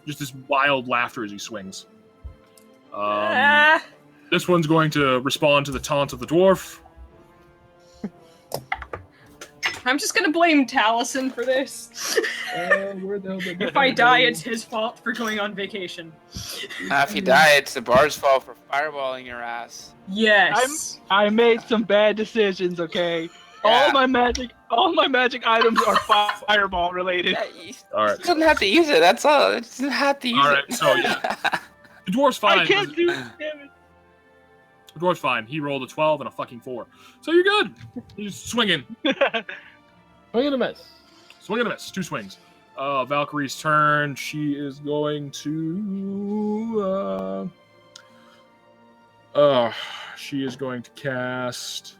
just this wild laughter as he swings. This one's going to respond to the taunt of the dwarf.
I'm just gonna blame Taliesin for this.
Where the hell did
If I die, it's his fault for going on vacation.
If you die, it's the bar's fault for fireballing your ass.
Yes.
I made some bad decisions, okay?
Yeah.
All my magic items are fireball related.
All right.
You doesn't have to use it. That's all. It doesn't have to use it.
All right. So yeah, the dwarf's fine.
I can't do it. Damn it.
The dwarf's fine. He rolled a 12 and a fucking 4, so you're good. He's swinging.
Swing and a miss.
Swing and a miss. 2 swings. Valkyrie's turn. She is going to. She is going to cast.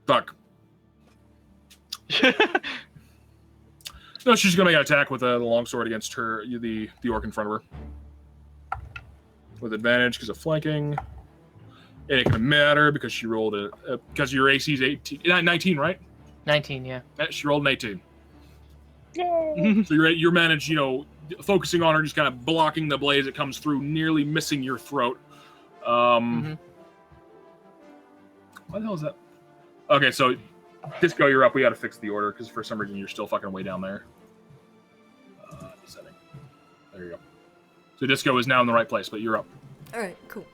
Fuck. No, she's gonna make an attack with the longsword against her, the orc in front of her, with advantage because of flanking. It ain't gonna matter because she rolled because your AC is 19, right?
19, yeah.
She rolled an 18. So you're managed, focusing on her, just kind of blocking the blaze that comes through, nearly missing your throat. What the hell is that? Okay, so Disco, you're up. We got to fix the order because for some reason you're still fucking way down there. Setting. There you go. So Disco is now in the right place, but you're up.
All right, cool.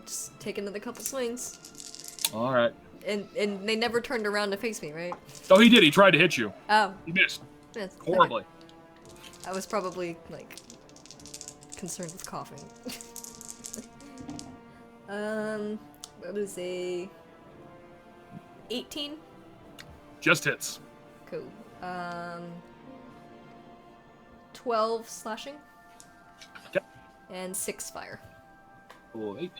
Just take another couple swings.
All right.
And they never turned around to face me, right?
Oh, he did. He tried to hit you.
Oh.
He missed.
Yes,
Horribly.
okay. I was probably, concerned with coughing. What is a 18?
Just hits.
Cool. 12 slashing.
Okay.
And 6 fire.
Cool, 18.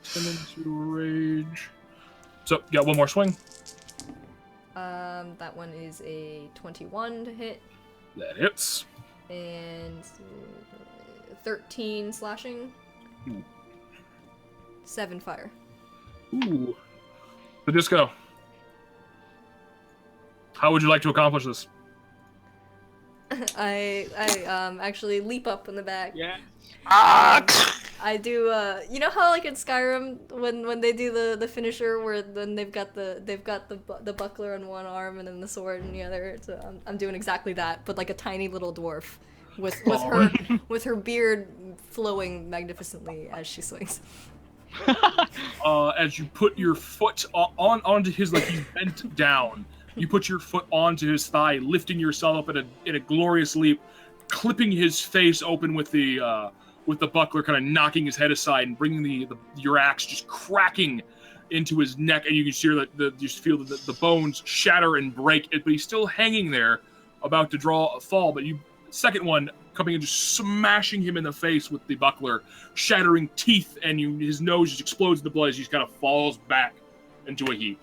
Send into rage. So, got one more swing.
That one is a 21 to hit.
That hits.
And 13 slashing.
Ooh.
7 fire.
Ooh. So Disco, how would you like to accomplish this?
I actually leap up in the back.
Yeah.
I do you know how in Skyrim when they do the finisher where then they've got the buckler on one arm and then the sword in the other. So I'm doing exactly that, but like a tiny little dwarf with her beard flowing magnificently as she swings.
As you put your foot onto his, he's bent down, you put your foot onto his thigh, lifting yourself up in a glorious leap, clipping his face open with the buckler, kind of knocking his head aside and bringing your axe just cracking into his neck, and you can hear the bones shatter and break. But he's still hanging there, about to draw a fall. But second one coming and just smashing him in the face with the buckler, shattering teeth, and his nose just explodes into blood as he just kind of falls back into a heap.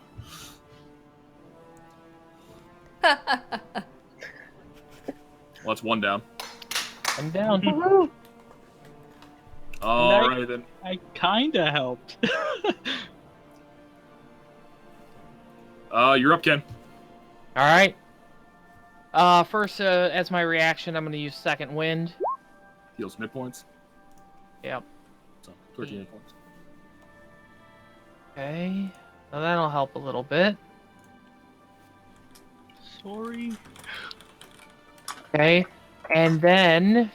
Well, that's one down.
I'm down.
All right, then.
I kinda helped.
You're up, Ken.
All right. First, as my reaction, I'm going to use Second Wind.
Heals midpoints.
Yep.
So, 13 hit points.
Okay. Well, that'll help a little bit.
Sorry.
Okay. And then...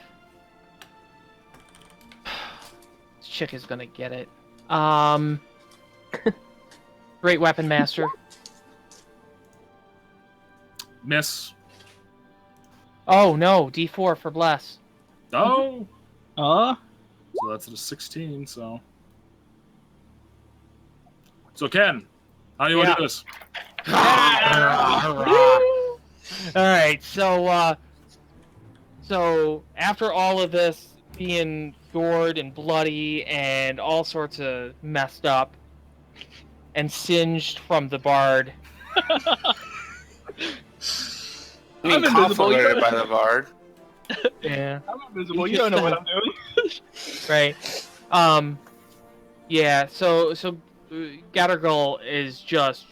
this chick is going to get it. Great Weapon Master.
Miss.
Oh, no. D4 for Bless.
Oh!
Uh?
So that's a 16, so... So, Ken, how do you want to do this?
Alright, so after all of this being gored and bloody and all sorts of messed up and singed from the bard...
Convoluted by the bard.
Yeah.
I'm invisible. You don't know what I'm doing.
Right. Yeah, so Gattergull is just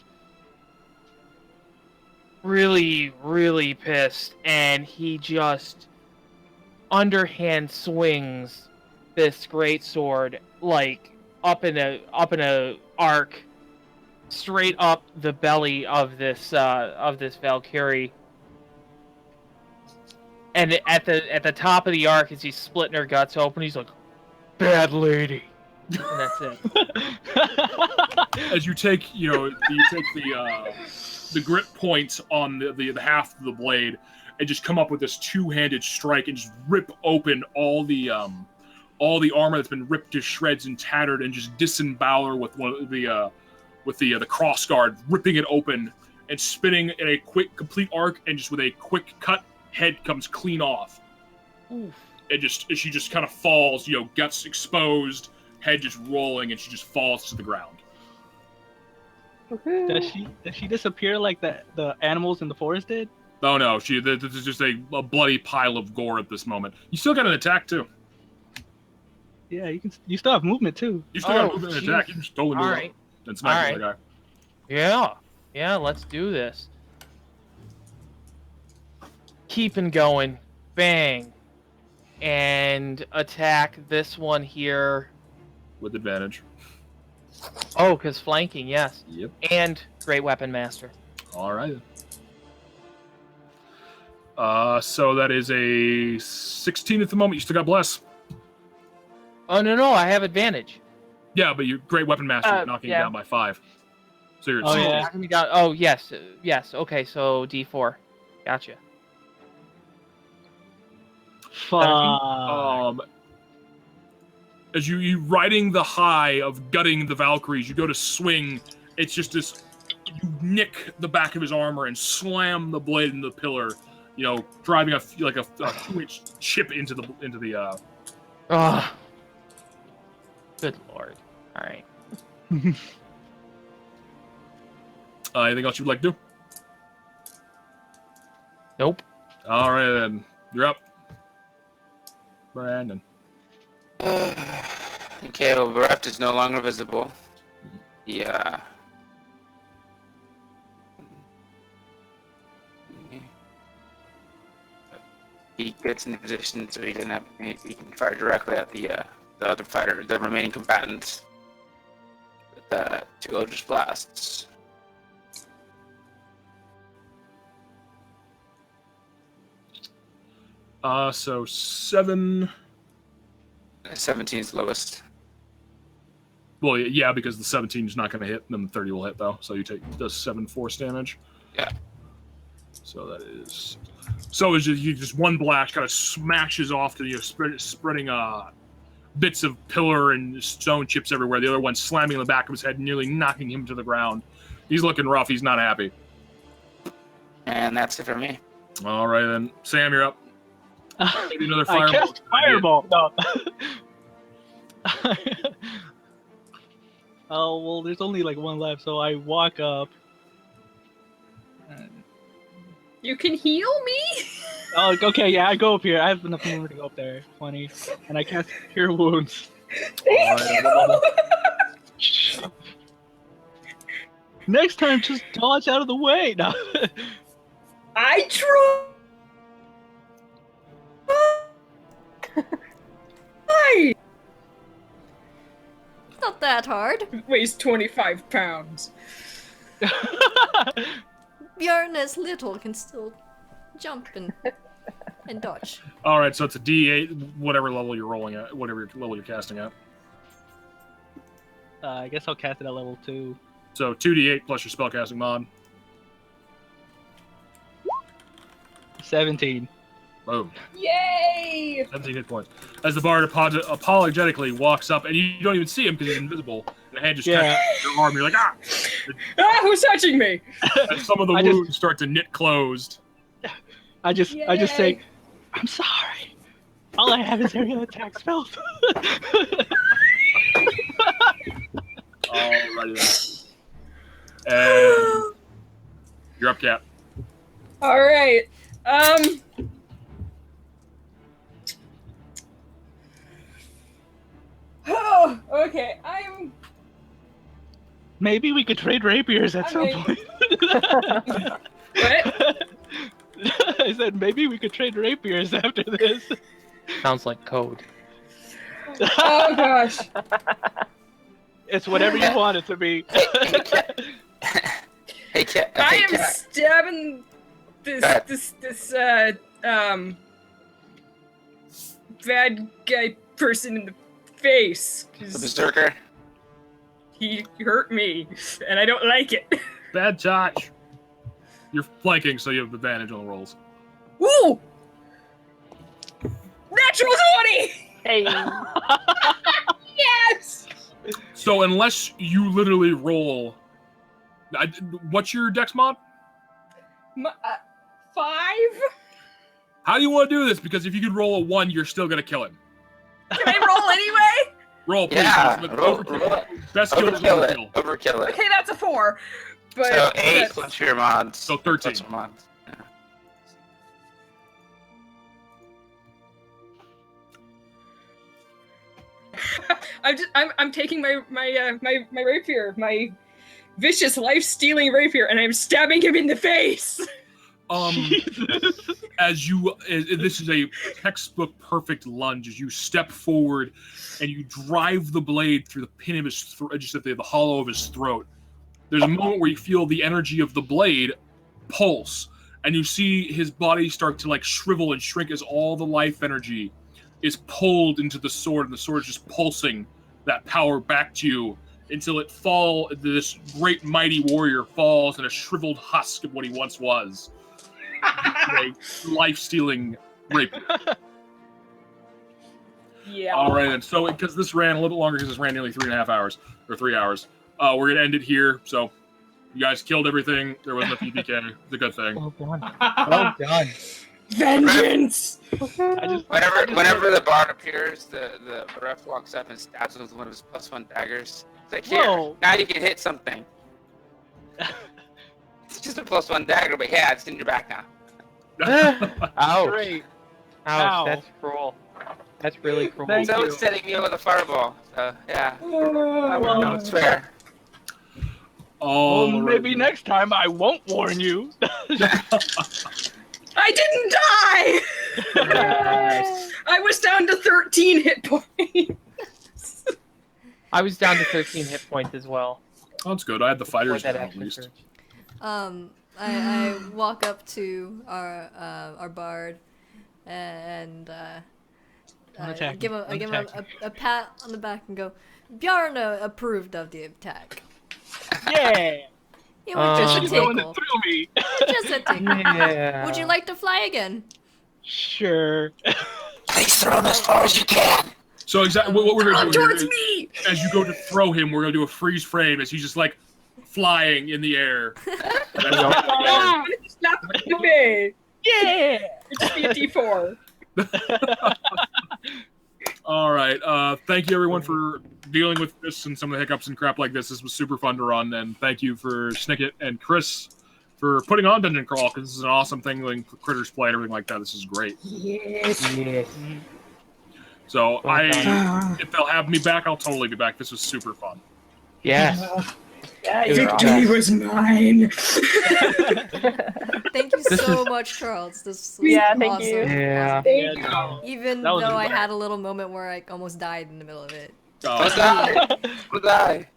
really, really pissed, and he just underhand swings this great sword up in a arc straight up the belly of this Valkyrie. And at the top of the arc, as he's splitting her guts open, he's like, "Bad lady," and that's it.
As you take, the grip point on the half of the blade, and just come up with this two-handed strike and just rip open all the armor that's been ripped to shreds and tattered, and just disembowel with the crossguard, ripping it open and spinning in a quick, complete arc, and just with a quick cut. Head comes clean off.
Oof.
She just kind of falls, guts exposed, head just rolling, and she just falls to the ground.
Does she disappear like the animals in the forest did?
Oh no, this is just a bloody pile of gore at this moment. You still got an attack too.
Yeah, you still have movement too.
You still got movement and attack. You can just totally move
All
up
right.
and smack the other guy.
Yeah, let's do this. Keeping going. Bang. And attack this one here.
With advantage.
Oh, because flanking, yes.
Yep.
And Great Weapon Master.
All right. So that is a 16 at the moment. You still got bless.
Oh, no, I have advantage.
Yeah, but your Great Weapon Master knocking you down by 5. So you're
Knocking me down. Oh, yes. Okay, so D4. Gotcha.
Fuck.
As you riding the high of gutting the Valkyries, you go to swing. It's just this. You nick the back of his armor and slam the blade into the pillar. You know, driving a 2-inch chip into the.
Oh. Good lord. All right.
Anything else you would like to do?
Nope.
All right, then. You're up. Brandon.
Okay, well, Bereft is no longer visible. Yeah. He gets in a position so he can fire directly at the other fighter, the remaining combatants, with 2 Eldritch Blasts.
So 7.
17 is the lowest.
Well, yeah, because the 17 is not going to hit, and then the 30 will hit, though. So you take the 7 force damage.
Yeah.
So that is... So it's just one blast kind of smashes off to spreading bits of pillar and stone chips everywhere. The other one slamming in the back of his head, nearly knocking him to the ground. He's looking rough. He's not happy.
And that's it for me.
All right, then. Sam, you're up. Maybe another
I
fireball.
cast fireball. No. Oh, well, there's only like one left, so I walk up.
You can heal me?
Oh, okay, yeah, I go up here. I have enough room to go up there. 20. And I cast Cure Wounds.
Thank you!
Next time, just dodge out of the way. No.
I try!
Not that hard.
Weighs 25 pounds.
Bjorn as little can still jump and dodge.
All right, so it's a D8, whatever level you're rolling at, whatever level you're casting at.
I guess I'll cast it at level 2.
So 2D8 plus your spellcasting mod.
17.
Boom.
Yay!
17 hit points. As the bard apologetically walks up, and you don't even see him because he's invisible. And the hand just touches your arm. You're like, ah!
Ah, who's touching me?
And some of the wounds start to knit closed.
I just say, I'm sorry. All I have is area attack spells.
Alrighty then. And you're up, Cap.
All right. Oh, okay.
Maybe we could trade rapiers at some point.
What?
I said maybe we could trade rapiers after this.
Sounds like code.
Oh gosh.
It's whatever you want it to be.
Hey, Cat.
I am stabbing this bad guy person in the face
The
'cause
Berserker.
he hurt me and I don't like it.
Bad touch. You're flanking, so you have advantage on the rolls.
Woo! Natural 20!
Hey.
Yes!
So unless you literally roll... what's your dex mod?
5?
How do you want to do this? Because if you could roll a 1, you're still going to kill him.
Can I roll anyway?
Roll, please.
Yeah,
But
roll,
overkill.
roll it.
Best skill is
Overkill it.
overkill.
Overkill it.
Okay, that's a 4. But
So 8
that's-
plus your mods.
So 13.
Plus your mods. Yeah.
I'm taking my rapier, my vicious life-stealing rapier, and I'm stabbing him in the face.
This is a textbook perfect lunge as you step forward and you drive the blade through the pin of his throat, just at the hollow of his throat. There's a moment where you feel the energy of the blade pulse, and you see his body start to like shrivel and shrink as all the life energy is pulled into the sword, and the sword is just pulsing that power back to you until this great mighty warrior falls in a shriveled husk of what he once was. A life-stealing rapier.
Yeah.
All right, then. So, because this ran a little bit longer, because this ran nearly 3.5 hours, or 3 hours, we're going to end it here. So, you guys killed everything. There was no PPK. It's a good thing.
Well done. Well done.
Vengeance!
Whenever the bard appears, the ref walks up and stabs him with one of his +1 daggers. It's like, here,
Whoa.
now you can hit something. It's just a +1 dagger, but yeah, it's in your back now.
Ouch.
Great.
Ouch.
Ow.
That's cruel. That's really cruel.
Thank
So
you.
it's setting me up with a fireball. So, yeah.
Well,
No, it's fair.
Oh,
Well, maybe next time I won't warn you.
I didn't die! I was down to 13 hit points.
I was down to 13 hit points as well.
Oh, that's good. I had the fighters
Before
down
that
at
extra
least.
surge.
I walk up to our bard and
Unattack
give
him.
him
Unattack
a pat on the back and go, Bjarna approved of the attack.
Yeah.
It was just a
She's the one that
tickle.
threw me.
Just a tickle.
Yeah.
Would you like to fly again?
Sure.
Please throw him as far as you can.
So exactly what we're
Come
going to do
towards
here
me!
is, as you go to throw him, we're going to do a freeze frame as he's just like flying in the air.
Slap in the face.
Yeah.
It's be a D4.
All right. Thank you, everyone, for dealing with this and some of the hiccups and crap like this. This was super fun to run, and thank you for Snicket and Chris for putting on Dungeon Crawl, because this is an awesome thing when critters play and everything like that. This is great.
Yes.
Yes.
So
Well
if they'll have me back, I'll totally be back. This was super fun.
Yes.
Yeah,
It was
you're
Victory was mine.
Thank you
This
so
is-
much, Charles. This was
Yeah, thank
awesome.
you.
Yeah.
Thank you.
no.
Even
That was
though I
great.
had a little moment where I almost died in the middle of it.
Let's
Uh,
die. Let's die.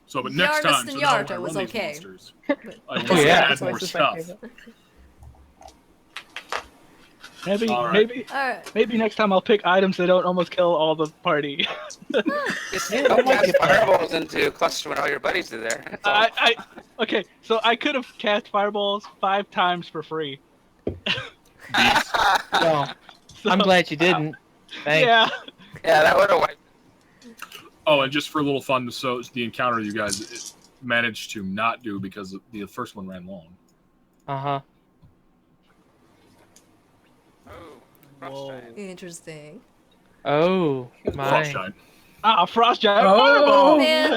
so, but next time, so now when I
Yarta
run
was
these
okay.
monsters,
But
I will
Oh, yeah.
add more stuff.
Maybe,
All right.
maybe next time I'll pick items that don't almost kill all the party.
Just don't cast fireballs into a cluster when all your buddies are there. That's all.
Okay, so I could have cast fireballs 5 times for free.
Well,
So,
I'm glad you didn't. Thanks.
Yeah.
Yeah, that would have wiped.
Oh, and just for a little fun, so the encounter you guys managed to not do because the first one ran long.
Uh-huh.
Oh,
Interesting.
Oh, my.
Frostshine.
Ah, frost giant
Oh.
fireball.
Man,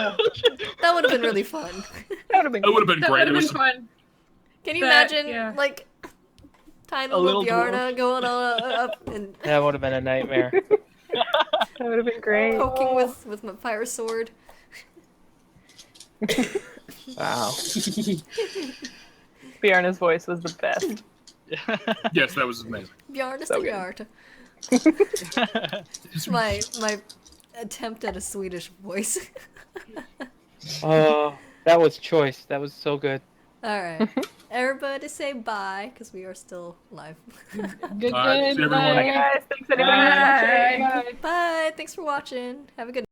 that would have been really fun.
That would have been
It would have been
That
great.
would
It
have
was
been fun.
Can you
That-
imagine,
yeah.
like, tiny
A
little
little
Bjarna going on up and
That would have been a nightmare.
That would have been great.
poking with my fire sword?
Wow.
Bjarna's voice was the best.
yes, that was amazing.
Bjarna
So good.
Yarta. My attempt at a Swedish voice.
Oh, that was choice. That was so good.
Alright. Everybody say bye, because we are still live.
Good
All right, see everyone.
Bye, guys. Thanks, anybody.
Bye.
Bye.
Bye. Thanks for watching. Have a good